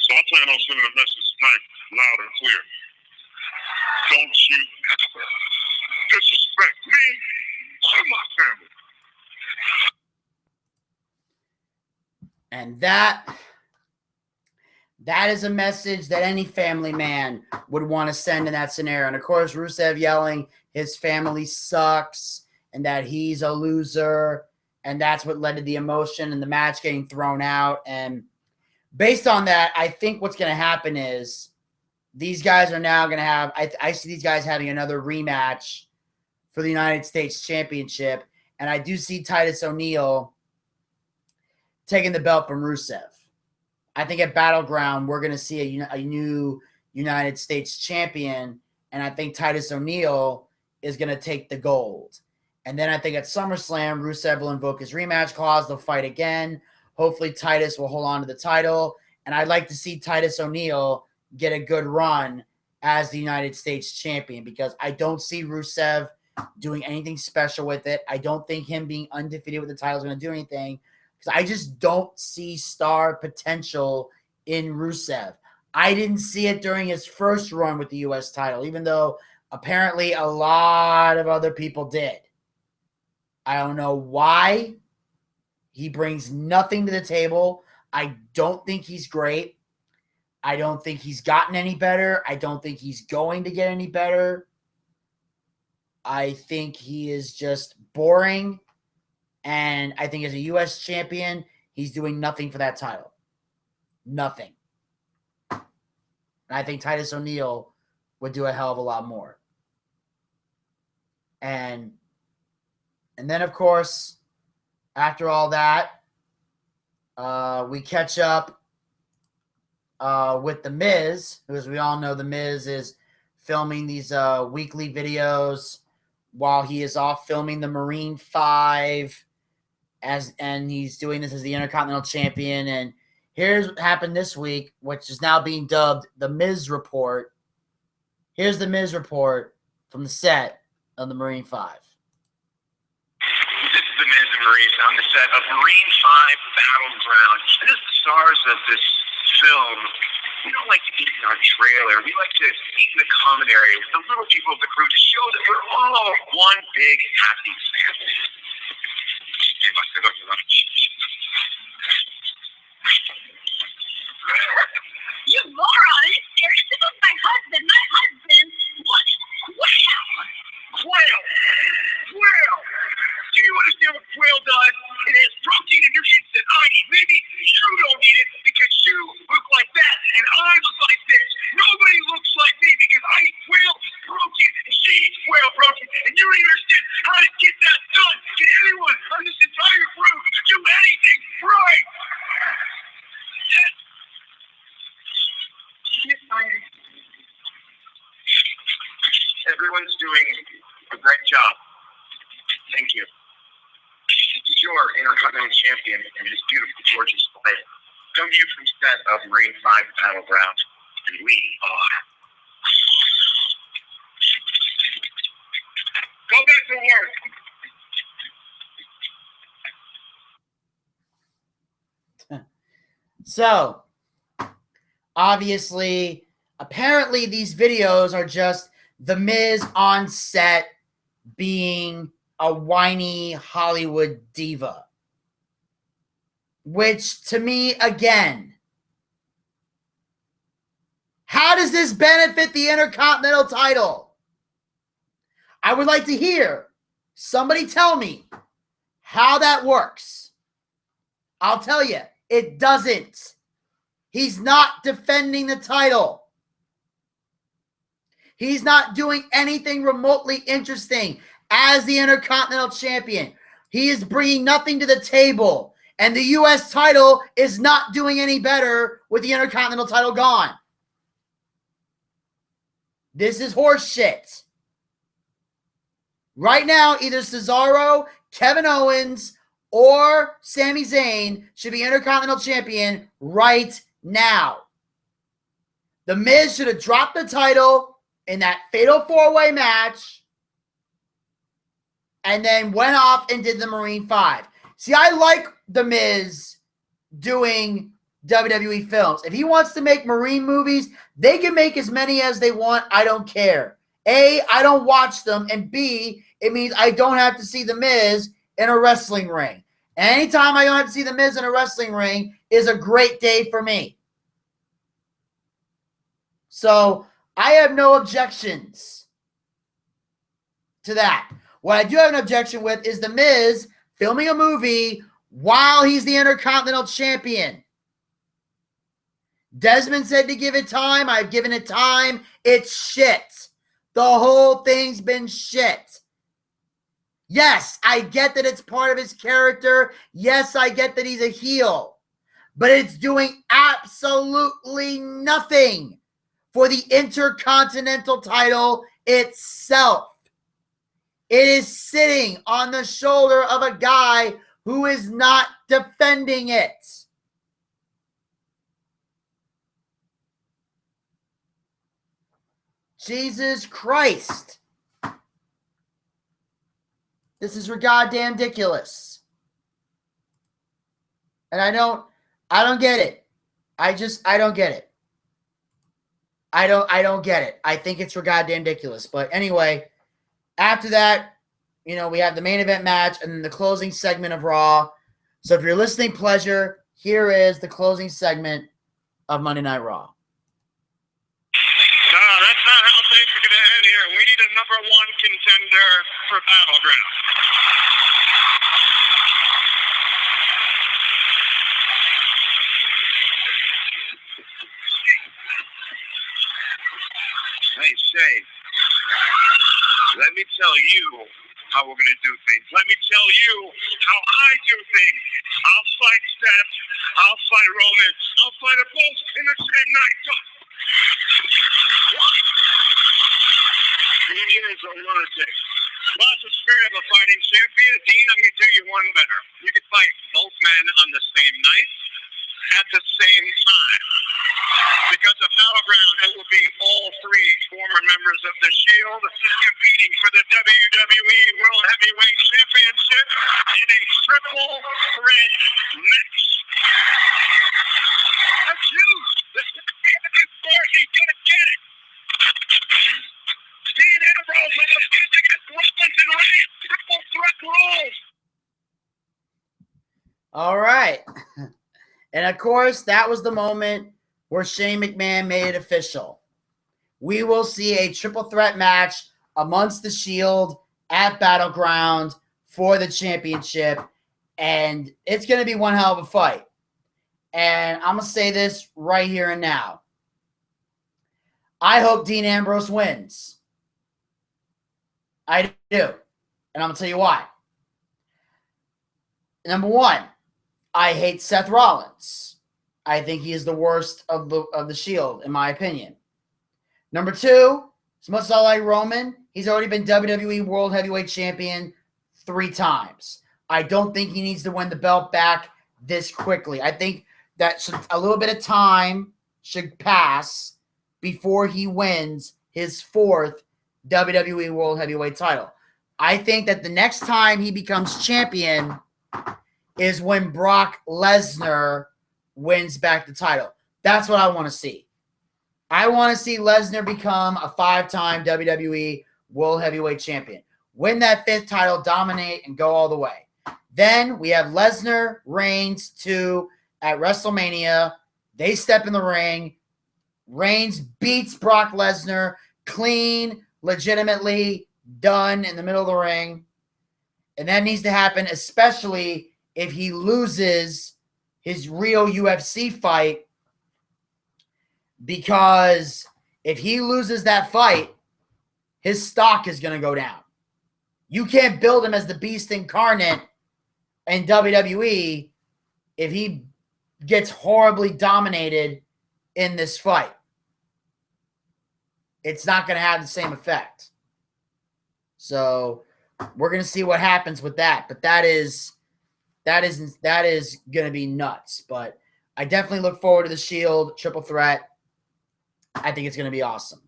So I plan on sending a message tonight, loud and clear. Don't you ever disrespect me or my family. And that is a message that any family man would want to send in that scenario. And of course, Rusev yelling his family sucks and that he's a loser. And that's what led to the emotion and the match getting thrown out. And based on that, I think what's going to happen is these guys are now going to have, I see these guys having another rematch for the United States Championship. And I do see Titus O'Neil taking the belt from Rusev. I think at Battleground, we're going to see a new United States champion. And I think Titus O'Neil is going to take the gold. And then I think at SummerSlam, Rusev will invoke his rematch clause. They'll fight again. Hopefully, Titus will hold on to the title. And I'd like to see Titus O'Neil get a good run as the United States champion because I don't see Rusev doing anything special with it. I don't think him being undefeated with the title is going to do anything because I just don't see star potential in Rusev. I didn't see it during his first run with the U.S. title, even though apparently a lot of other people did. I don't know why. He brings nothing to the table. I don't think he's great. I don't think he's gotten any better. I don't think he's going to get any better. I think he is just boring. And I think as a U.S. champion, he's doing nothing for that title. Nothing. And I think Titus O'Neil would do a hell of a lot more. And then, of course, after all that, we catch up with The Miz, who, as we all know, The Miz is filming these weekly videos while he is off filming the Marine 5, and he's doing this as the Intercontinental Champion. And here's what happened this week, which is now being dubbed The Miz Report. Here's The Miz Report from the set of the Marine 5. This is the Miz and Maurice on the set of Marine 5 Battleground. And as the stars of this film, we don't like to eat in our trailer. We like to eat in the common area with the little people of the crew to show that we're all one big happy family. Hey, must have looked around. You moron! This is my husband. My husband. What? Quail! Quail! Quail! Do you understand what quail does? It has protein and nutrients that I need. Maybe you don't need it because you look like that and I look like this. Nobody looks like me because I eat quail protein and she eats quail protein. And you don't understand how to get that done. Can anyone on this entire crew do anything right? Yes. You're fired. Everyone's doing a great job. Thank you. You're Intercontinental Champion in this beautiful, gorgeous place. Come to you from set of Marine 5 Battleground, and we are. Go back to work. So, obviously, apparently these videos are just The Miz on set being a whiny Hollywood diva. Which, to me, again, how does this benefit the Intercontinental title? I would like to hear somebody tell me how that works. I'll tell you, it doesn't. He's not defending the title. He's not doing anything remotely interesting as the Intercontinental Champion. He is bringing nothing to the table. And the U.S. title is not doing any better with the Intercontinental title gone. This is horse shit. Right now, either Cesaro, Kevin Owens, or Sami Zayn should be Intercontinental Champion right now. The Miz should have dropped the title in that fatal 4-way match and then went off and did the Marine 5. See, I like The Miz doing WWE films. If he wants to make Marine movies, they can make as many as they want. I don't care. A, I don't watch them. And B, it means I don't have to see The Miz in a wrestling ring. Anytime I don't have to see The Miz in a wrestling ring is a great day for me. So I have no objections to that. What I do have an objection with is The Miz filming a movie while he's the Intercontinental Champion. Desmond said to give it time. I've given it time. It's shit. The whole thing's been shit. Yes, I get that it's part of his character. Yes, I get that he's a heel. But it's doing absolutely nothing for the Intercontinental title itself. It is sitting on the shoulder of a guy who is not defending it. Jesus Christ. This is goddamn ridiculous. And I don't get it. I don't get it. I don't get it. I think it's goddamn ridiculous. But anyway, after that, we have the main event match and then the closing segment of Raw. So if you're listening, pleasure, here is the closing segment of Monday Night Raw. No, that's not how things are going to end here. We need a number one contender for Battleground. Hey, Shay, let me tell you how we're going to do things. Let me tell you how I do things. I'll fight Seth. I'll fight Roman. I'll fight them both in the same night. Dean is a lunatic. Lots of spirit of a fighting champion. Dean, I'm going to tell you one better. You can fight both men on the same night. at the same time. Because of Battleground, it will be all three former members of the Shield competing for the WWE World Heavyweight Championship in a triple threat match. That's huge. This is he's going to get it. Dean Ambrose almost gets against Rollins and Reigns. Triple threat rules. All right. And of course, that was the moment where Shane McMahon made it official. We will see a triple threat match amongst the Shield at Battleground for the championship. And it's going to be one hell of a fight. And I'm going to say this right here and now. I hope Dean Ambrose wins. I do. And I'm going to tell you why. Number one, I hate Seth Rollins. I think he is the worst of the Shield, in my opinion. Number two, as much as I like Roman, he's already been WWE World Heavyweight Champion 3 times. I don't think he needs to win the belt back this quickly. I think that a little bit of time should pass before he wins his 4th WWE World Heavyweight title. I think that the next time he becomes champion is when Brock Lesnar wins back the title. That's what I want to see. I want to see Lesnar become a 5-time WWE World Heavyweight Champion. Win that 5th title, dominate, and go all the way. Then we have Lesnar, Reigns 2 at WrestleMania. They step in the ring. Reigns beats Brock Lesnar clean, legitimately, done in the middle of the ring. And that needs to happen, especially if he loses his real UFC fight, because if he loses that fight, his stock is going to go down. You can't build him as the beast incarnate in WWE if he gets horribly dominated in this fight. It's not going to have the same effect. So we're going to see what happens with that. But that is going to be nuts. But I definitely look forward to the Shield triple threat. I think it's going to be awesome.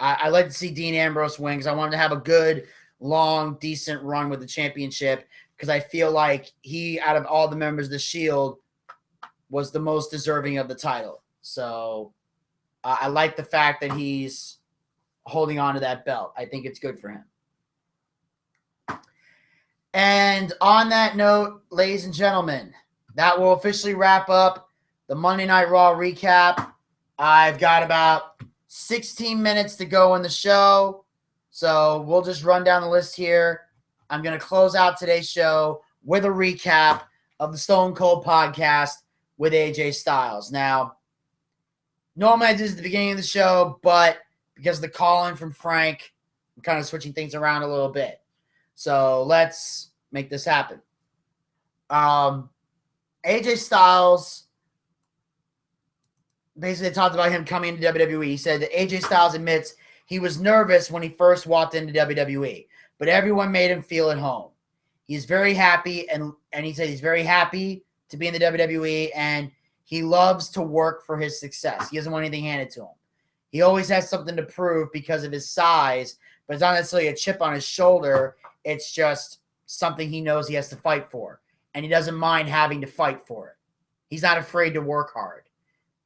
I like to see Dean Ambrose win because I want him to have a good, long, decent run with the championship, because I feel like he, out of all the members of the Shield, was the most deserving of the title. So I like the fact that he's holding on to that belt. I think it's good for him. And on that note, ladies and gentlemen, that will officially wrap up the Monday Night Raw recap. I've got about 16 minutes to go in the show, so we'll just run down the list here. I'm going to close out today's show with a recap of the Stone Cold podcast with AJ Styles. Now, normally I do this at the beginning of the show, but because of the call-in from Frank, I'm kind of switching things around a little bit. So let's make this happen. AJ Styles, basically talked about him coming into WWE. He said that AJ Styles admits he was nervous when he first walked into WWE, but everyone made him feel at home. He's very happy, and he said he's very happy to be in the WWE, and he loves to work for his success. He doesn't want anything handed to him. He always has something to prove because of his size, but it's not necessarily a chip on his shoulder. It's just something he knows he has to fight for, and he doesn't mind having to fight for it. He's not afraid to work hard.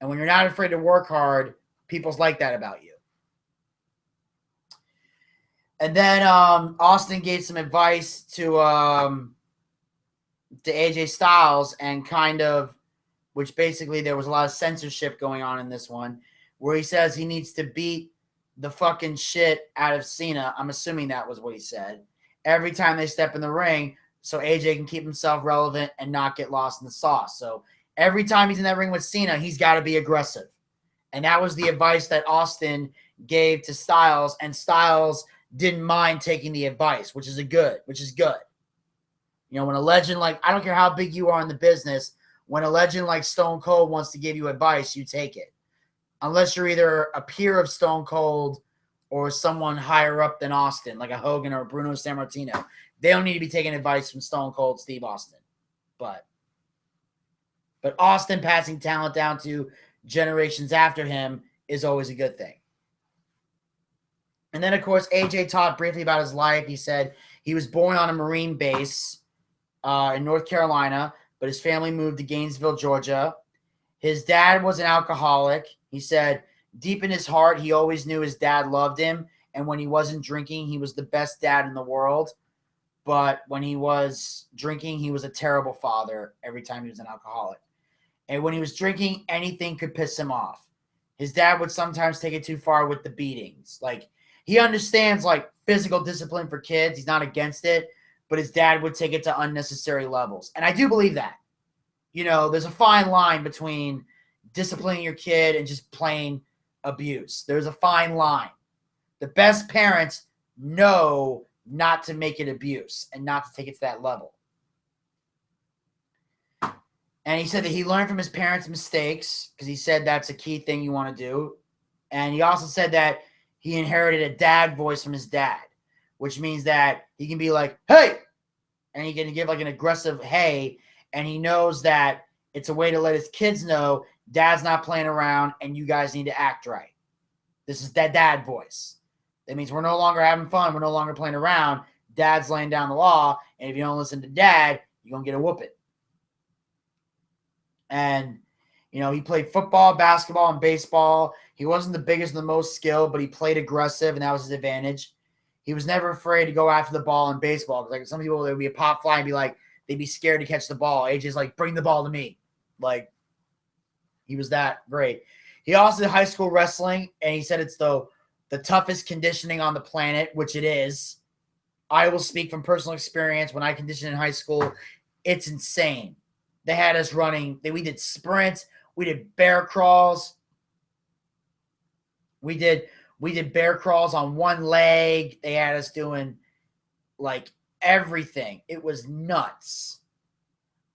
And when you're not afraid to work hard, people's like that about you. And then Austin gave some advice to AJ Styles, and kind of, which basically there was a lot of censorship going on in this one, where he says he needs to beat the fucking shit out of Cena. I'm assuming that was what he said. Every time they step in the ring, so AJ can keep himself relevant and not get lost in the sauce. So every time he's in that ring with Cena, he's got to be aggressive. And that was the advice that Austin gave to Styles, and Styles didn't mind taking the advice, which is good. You know, when a legend like, I don't care how big you are in the business, when a legend like Stone Cold wants to give you advice, you take it. Unless you're either a peer of Stone Cold or someone higher up than Austin, like a Hogan or a Bruno Sammartino. They don't need to be taking advice from Stone Cold Steve Austin. But But Austin passing talent down to generations after him is always a good thing. And then, of course, AJ talked briefly about his life. He said he was born on a Marine base in North Carolina, but his family moved to Gainesville, Georgia. His dad was an alcoholic. He said deep in his heart, he always knew his dad loved him. And when he wasn't drinking, he was the best dad in the world. But when he was drinking, he was a terrible father every time he was an alcoholic. And when he was drinking, anything could piss him off. His dad would sometimes take it too far with the beatings. Like, he understands, like, physical discipline for kids. He's not against it. But his dad would take it to unnecessary levels. And I do believe that. You know, there's a fine line between disciplining your kid and just plain abuse. There's a fine line. The best parents know not to make it abuse and not to take it to that level. And he said that he learned from his parents' mistakes because he said that's a key thing you want to do. And he also said that he inherited a dad voice from his dad, which means that he can be like, hey, and he can give like an aggressive hey, and he knows that it's a way to let his kids know dad's not playing around and you guys need to act right. This is that dad voice. That means we're no longer having fun. We're no longer playing around. Dad's laying down the law, and if you don't listen to dad, you're going to get a whooping. And, you know, he played football, basketball, and baseball. He wasn't the biggest and the most skilled, but he played aggressive, and that was his advantage. He was never afraid to go after the ball in baseball. Because, like, some people, there would be a pop fly and be like, they'd be scared to catch the ball. AJ's like, bring the ball to me. Like, he was that great. He also did high school wrestling, and he said it's the toughest conditioning on the planet, which it is. I will speak from personal experience. When I conditioned in high school, it's insane. They had us running. We did sprints. We did bear crawls. We did bear crawls on one leg. They had us doing like everything. It was nuts.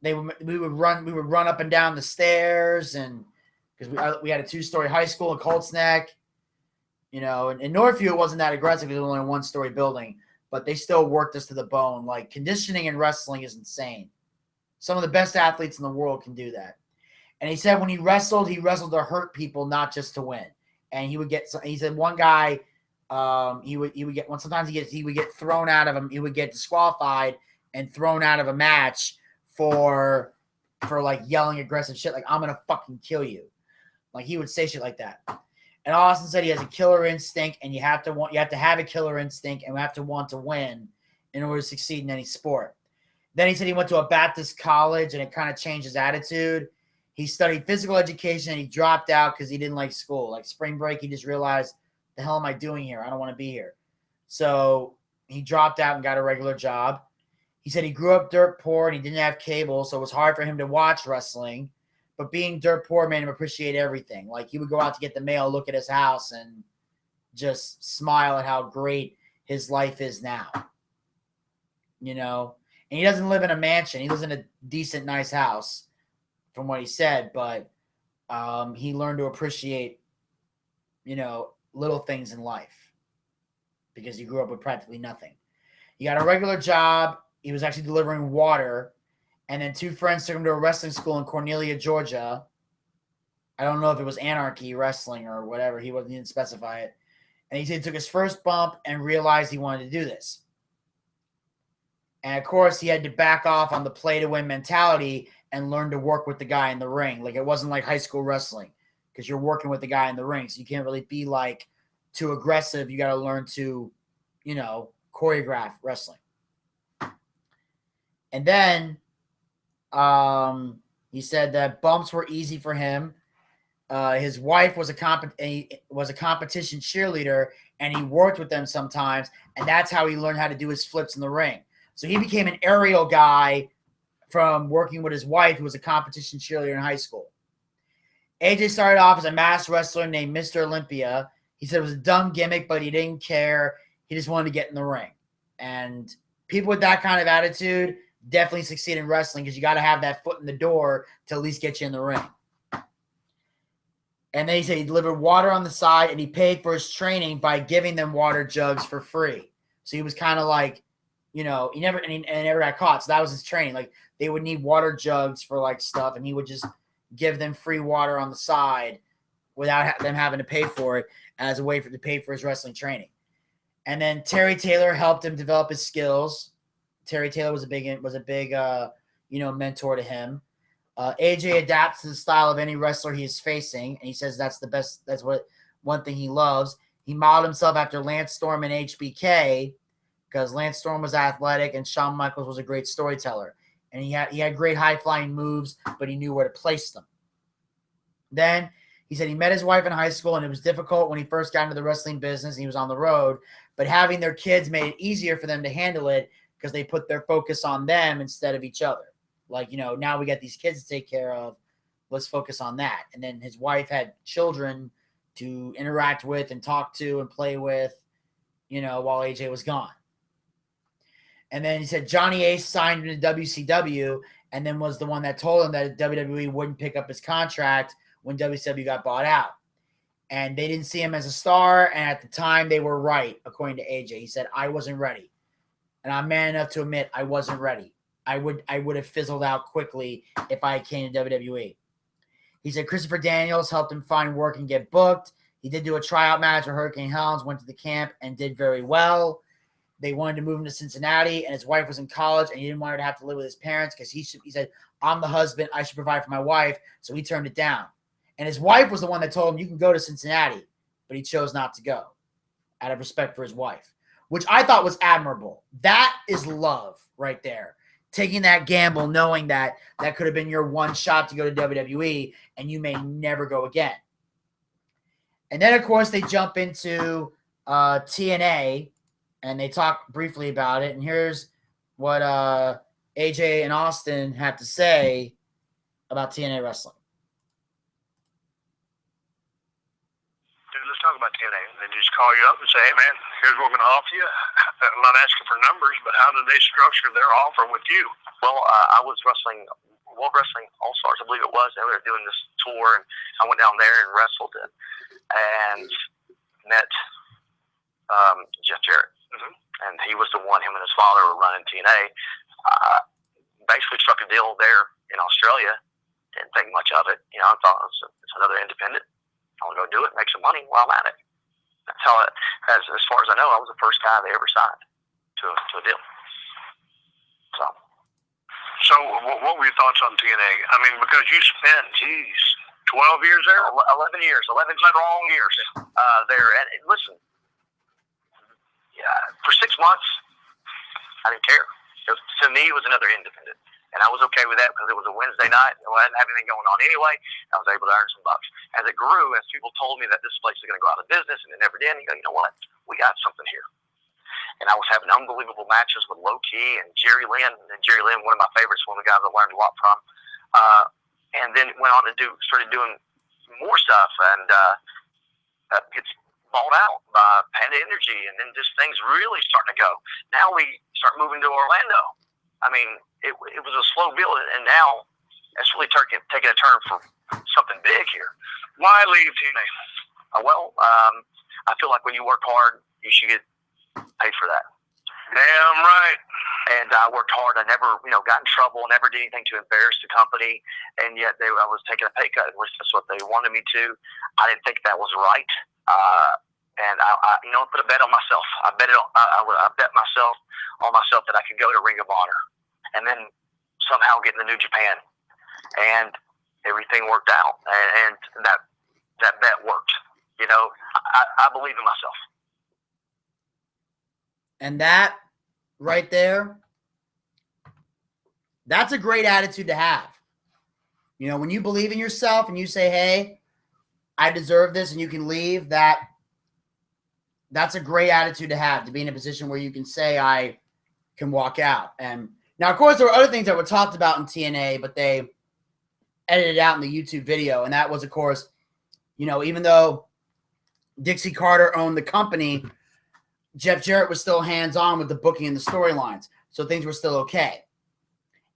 We would run up and down the stairs, and because we had a 2-story high school in Colts Neck. You know, in Northview, it wasn't that aggressive because it was only a 1-story building, but they still worked us to the bone. Like, conditioning and wrestling is insane. Some of the best athletes in the world can do that. And he said when he wrestled to hurt people, not just to win. And he said one guy, he would get thrown out of him. He would get disqualified and thrown out of a match for like yelling aggressive shit. Like, I'm going to fucking kill you. Like, he would say shit like that. And Austin said he has a killer instinct, and you have to have a killer instinct, and you have to want to win in order to succeed in any sport. Then he said he went to a Baptist college, and it kind of changed his attitude. He studied physical education, and he dropped out because he didn't like school. Like spring break, he just realized, the hell am I doing here? I don't want to be here. So he dropped out and got a regular job. He said he grew up dirt poor, and he didn't have cable, so it was hard for him to watch wrestling. But being dirt poor made him appreciate everything. Like, he would go out to get the mail, look at his house, and just smile at how great his life is now. You know? And he doesn't live in a mansion. He lives in a decent, nice house, from what he said. But he learned to appreciate, you know, little things in life because he grew up with practically nothing. He got a regular job. He was actually delivering water. And then 2 friends took him to a wrestling school in Cornelia, Georgia. I don't know if it was Anarchy Wrestling or whatever. He didn't specify it. And he said he took his first bump and realized he wanted to do this. And, of course, he had to back off on the play-to-win mentality and learn to work with the guy in the ring. Like, it wasn't like high school wrestling because you're working with the guy in the ring. So you can't really be, like, too aggressive. You got to learn to, you know, choreograph wrestling. And then he said that bumps were easy for him. His wife was a competition cheerleader, and he worked with them sometimes, and that's how he learned how to do his flips in the ring. So he became an aerial guy from working with his wife, who was a competition cheerleader in high school. AJ started off as a masked wrestler named Mr. Olympia. He said it was a dumb gimmick, but he didn't care. He just wanted to get in the ring. And people with that kind of attitude definitely succeed in wrestling because you got to have that foot in the door to at least get you in the ring. And then he said he delivered water on the side, and he paid for his training by giving them water jugs for free. So he was kind of like, you know, he never got caught. So that was his training. Like, they would need water jugs for like stuff, and he would just give them free water on the side without them having to pay for it as a way to pay for his wrestling training. And then Terry Taylor helped him develop his skills. Terry Taylor was a big mentor to him. AJ adapts to the style of any wrestler he is facing, and he says that's the best. That's what one thing he loves. He modeled himself after Lance Storm and HBK because Lance Storm was athletic and Shawn Michaels was a great storyteller, and he had great high flying moves, but he knew where to place them. Then he said he met his wife in high school, and it was difficult when he first got into the wrestling business and he was on the road, but having their kids made it easier for them to handle it because they put their focus on them instead of each other. Like, now we got these kids to take care of. Let's focus on that. And then his wife had children to interact with and talk to and play with, while AJ was gone. And then he said Johnny Ace signed him to WCW and then was the one that told him that WWE wouldn't pick up his contract when WCW got bought out. And they didn't see him as a star, and at the time they were right, according to AJ. He said, I wasn't ready. And I'm man enough to admit I wasn't ready. I would have fizzled out quickly if I came to WWE. He said Christopher Daniels helped him find work and get booked. He did do a tryout match with Hurricane Helms, went to the camp, and did very well. They wanted to move him to Cincinnati, and his wife was in college, and he didn't want her to have to live with his parents because he said, I'm the husband. I should provide for my wife. So he turned it down. And his wife was the one that told him, you can go to Cincinnati, but he chose not to go out of respect for his wife, which I thought was admirable. That is love right there. Taking that gamble, knowing that could have been your one shot to go to WWE, and you may never go again. And then, of course, they jump into TNA, and they talk briefly about it. And here's what AJ and Austin have to say about TNA wrestling. Let's talk about TNA. They just call you up and say, hey, man, here's what we're going to offer you. I'm not asking for numbers, but how did they structure their offer with you? Well, I was wrestling World Wrestling All-Stars, I believe it was. They were doing this tour, and I went down there and wrestled it and met Jeff Jarrett. Mm-hmm. And he was the one, him and his father were running TNA. Basically struck a deal there in Australia. Didn't think much of it. I thought it's another independent. I'll go do it, make some money while I'm at it. That's how as far as I know, I was the first guy they ever signed to a deal. So what were your thoughts on TNA? I mean, because you spent, 12 years there? 11 years, 11 strong years there. And listen, for 6 months, I didn't care. To me, it was another independent. And I was okay with that because it was a Wednesday night. I didn't have anything going on anyway. I was able to earn some bucks. As it grew, as people told me that this place is going to go out of business, and it never did, you go, you know what? We got something here. And I was having unbelievable matches with Low Key and Jerry Lynn. And Jerry Lynn, one of my favorites, one of the guys I learned a lot from. And then went on to started doing more stuff, and gets bought out by Panda Energy, and then just things really starting to go. Now we start moving to Orlando. I mean, it was a slow build, and now it's really taking a turn for something big here. Why leave TNA? I feel like when you work hard, you should get paid for that. Damn right. And I worked hard. I never, got in trouble. Never did anything to embarrass the company. And yet I was taking a pay cut. At least that's what they wanted me to. I didn't think that was right. And I put a bet on myself. I bet myself that I could go to Ring of Honor, and then somehow get into New Japan, and everything worked out. And that bet worked. I believe in myself. And that right there, that's a great attitude to have. When you believe in yourself and you say, hey, I deserve this, and you can leave, that's a great attitude to have, to be in a position where you can say, I can walk out. And now, of course, there were other things that were talked about in TNA, but they edited it out in the YouTube video. And that was, of course, even though Dixie Carter owned the company, Jeff Jarrett was still hands-on with the booking and the storylines. So things were still okay.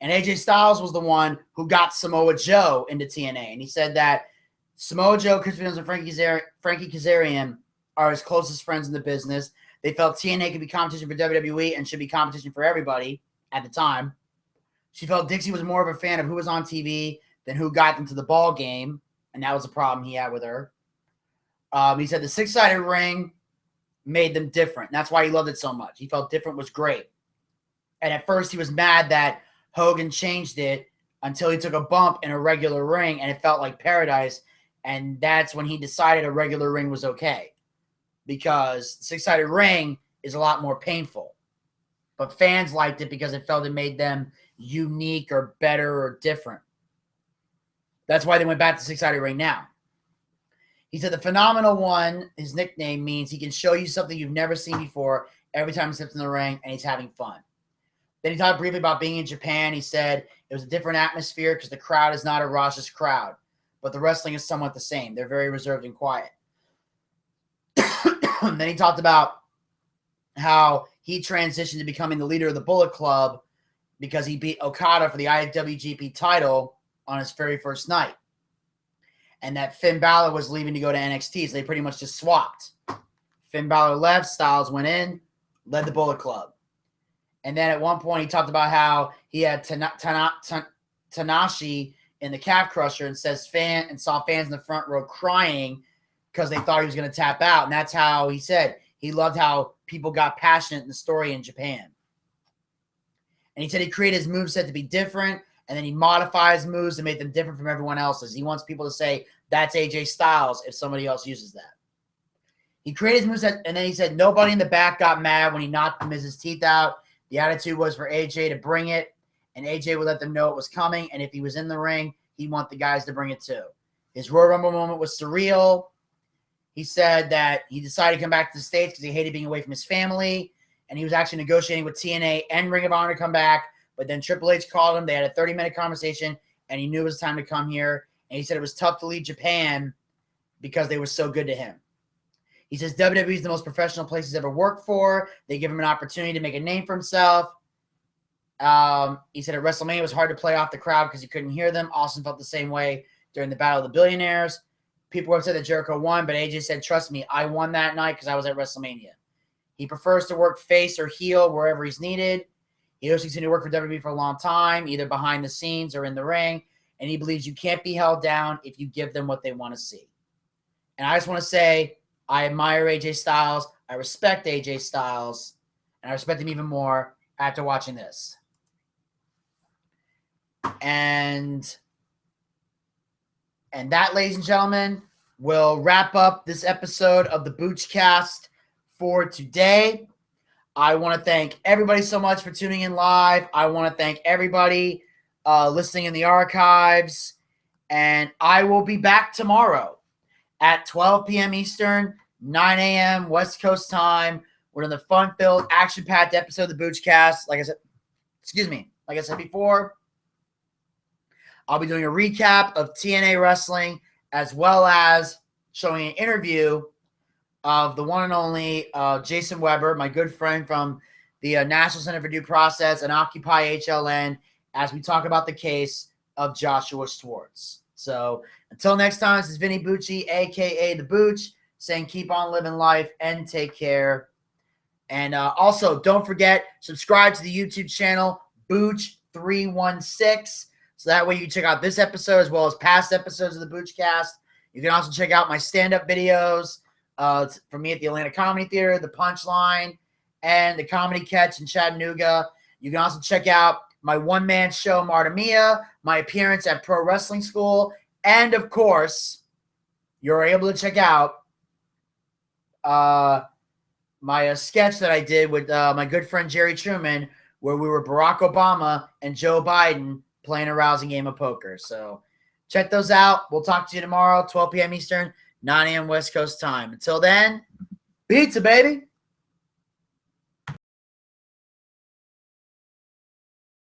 And AJ Styles was the one who got Samoa Joe into TNA. And he said that Samoa Joe, Chris Williams, and Frankie Kazarian are his closest friends in the business. They felt TNA could be competition for WWE and should be competition for everybody at the time. She felt Dixie was more of a fan of who was on TV than who got them to the ball game, and that was a problem he had with her. He said the six-sided ring made them different. And that's why he loved it so much. He felt different was great. And at first he was mad that Hogan changed it until he took a bump in a regular ring and it felt like paradise. And that's when he decided a regular ring was okay. Because six-sided ring is a lot more painful. But fans liked it because it felt it made them unique or better or different. That's why they went back to six-sided ring now. He said the Phenomenal One, his nickname, means he can show you something you've never seen before every time he steps in the ring, and he's having fun. Then he talked briefly about being in Japan. He said it was a different atmosphere because the crowd is not a raucous crowd, but the wrestling is somewhat the same. They're very reserved and quiet. Then he talked about how he transitioned to becoming the leader of the Bullet Club because he beat Okada for the IWGP title on his very first night. And that Finn Balor was leaving to go to NXT, so they pretty much just swapped. Finn Balor left, Styles went in, led the Bullet Club. And then at one point he talked about how he had Tanahashi in the calf crusher and saw fans in the front row crying because they thought he was going to tap out. And that's how he said he loved how people got passionate in the story in Japan. And he said he created his moveset to be different, and then he modifies moves to make them different from everyone else's. He wants people to say, that's AJ Styles if somebody else uses that. He created his moveset, and then he said nobody in the back got mad when he knocked the Miz's teeth out. The attitude was for AJ to bring it, and AJ would let them know it was coming, and if he was in the ring, he'd want the guys to bring it too. His Royal Rumble moment was surreal. He said that he decided to come back to the States because he hated being away from his family, and he was actually negotiating with TNA and Ring of Honor to come back. But then Triple H called him. They had a 30-minute conversation, and he knew it was time to come here. And he said it was tough to leave Japan because they were so good to him. He says WWE is the most professional place he's ever worked for. They give him an opportunity to make a name for himself. He said at WrestleMania it was hard to play off the crowd because he couldn't hear them. Austin felt the same way during the Battle of the Billionaires. People were upset that Jericho won, but AJ said, trust me, I won that night because I was at WrestleMania. He prefers to work face or heel wherever he's needed. He also continued to work for WWE for a long time, either behind the scenes or in the ring, and he believes you can't be held down if you give them what they want to see. And I just want to say, I admire AJ Styles, I respect AJ Styles, and I respect him even more after watching this. And that, ladies and gentlemen, will wrap up this episode of the Boochcast for today. I want to thank everybody so much for tuning in live. I want to thank everybody listening in the archives. And I will be back tomorrow at 12 p.m. Eastern, 9 a.m. West Coast time. We're in the fun-filled, action-packed episode of the Boochcast. Like I said before, I'll be doing a recap of TNA wrestling as well as showing an interview of the one and only Jason Weber, my good friend from the National Center for Due Process and Occupy HLN, as we talk about the case of Joshua Schwartz. So until next time, this is Vinny Bucci, a.k.a. The Booch, saying keep on living life and take care. And also, don't forget, subscribe to the YouTube channel, Booch316, so that way you can check out this episode as well as past episodes of the Boochcast. You can also check out my stand-up videos from me at the Atlanta Comedy Theater, The Punchline, and the Comedy Catch in Chattanooga. You can also check out my one-man show, Marta Mia, my appearance at Pro Wrestling School, and, of course, you're able to check out my sketch that I did with my good friend Jerry Truman, where we were Barack Obama and Joe Biden playing a rousing game of poker. So check those out. We'll talk to you tomorrow, 12 p.m. Eastern, 9 a.m. West Coast time. Until then, pizza, baby.